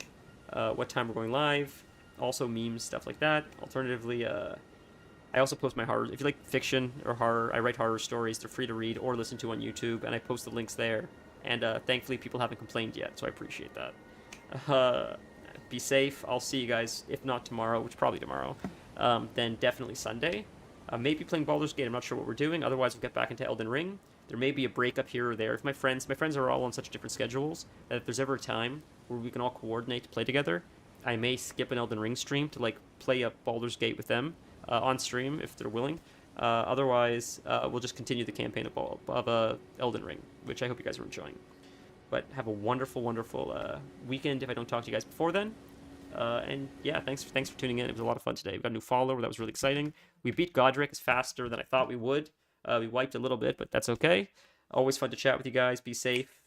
what time we're going live. Also memes, stuff like that. Alternatively, I also post my horror. If you like fiction or horror, I write horror stories. They're free to read or listen to on YouTube, and I post the links there. And thankfully, people haven't complained yet, so I appreciate that. Be safe. I'll see you guys, if not tomorrow, which probably tomorrow, then definitely Sunday. Maybe playing Baldur's Gate. I'm not sure what we're doing. Otherwise, we'll get back into Elden Ring. There may be a breakup here or there. If my friends are all on such different schedules that if there's ever a time where we can all coordinate to play together, I may skip an Elden Ring stream to like play up Baldur's Gate with them on stream if they're willing. Otherwise, we'll just continue the campaign of Elden Ring, which I hope you guys are enjoying. But have a wonderful, wonderful weekend if I don't talk to you guys before then. And yeah, thanks for tuning in. It was a lot of fun today. We got a new follower. That was really exciting. We beat Godric. It's faster than I thought we would. We wiped a little bit, but that's okay. Always fun to chat with you guys. Be safe.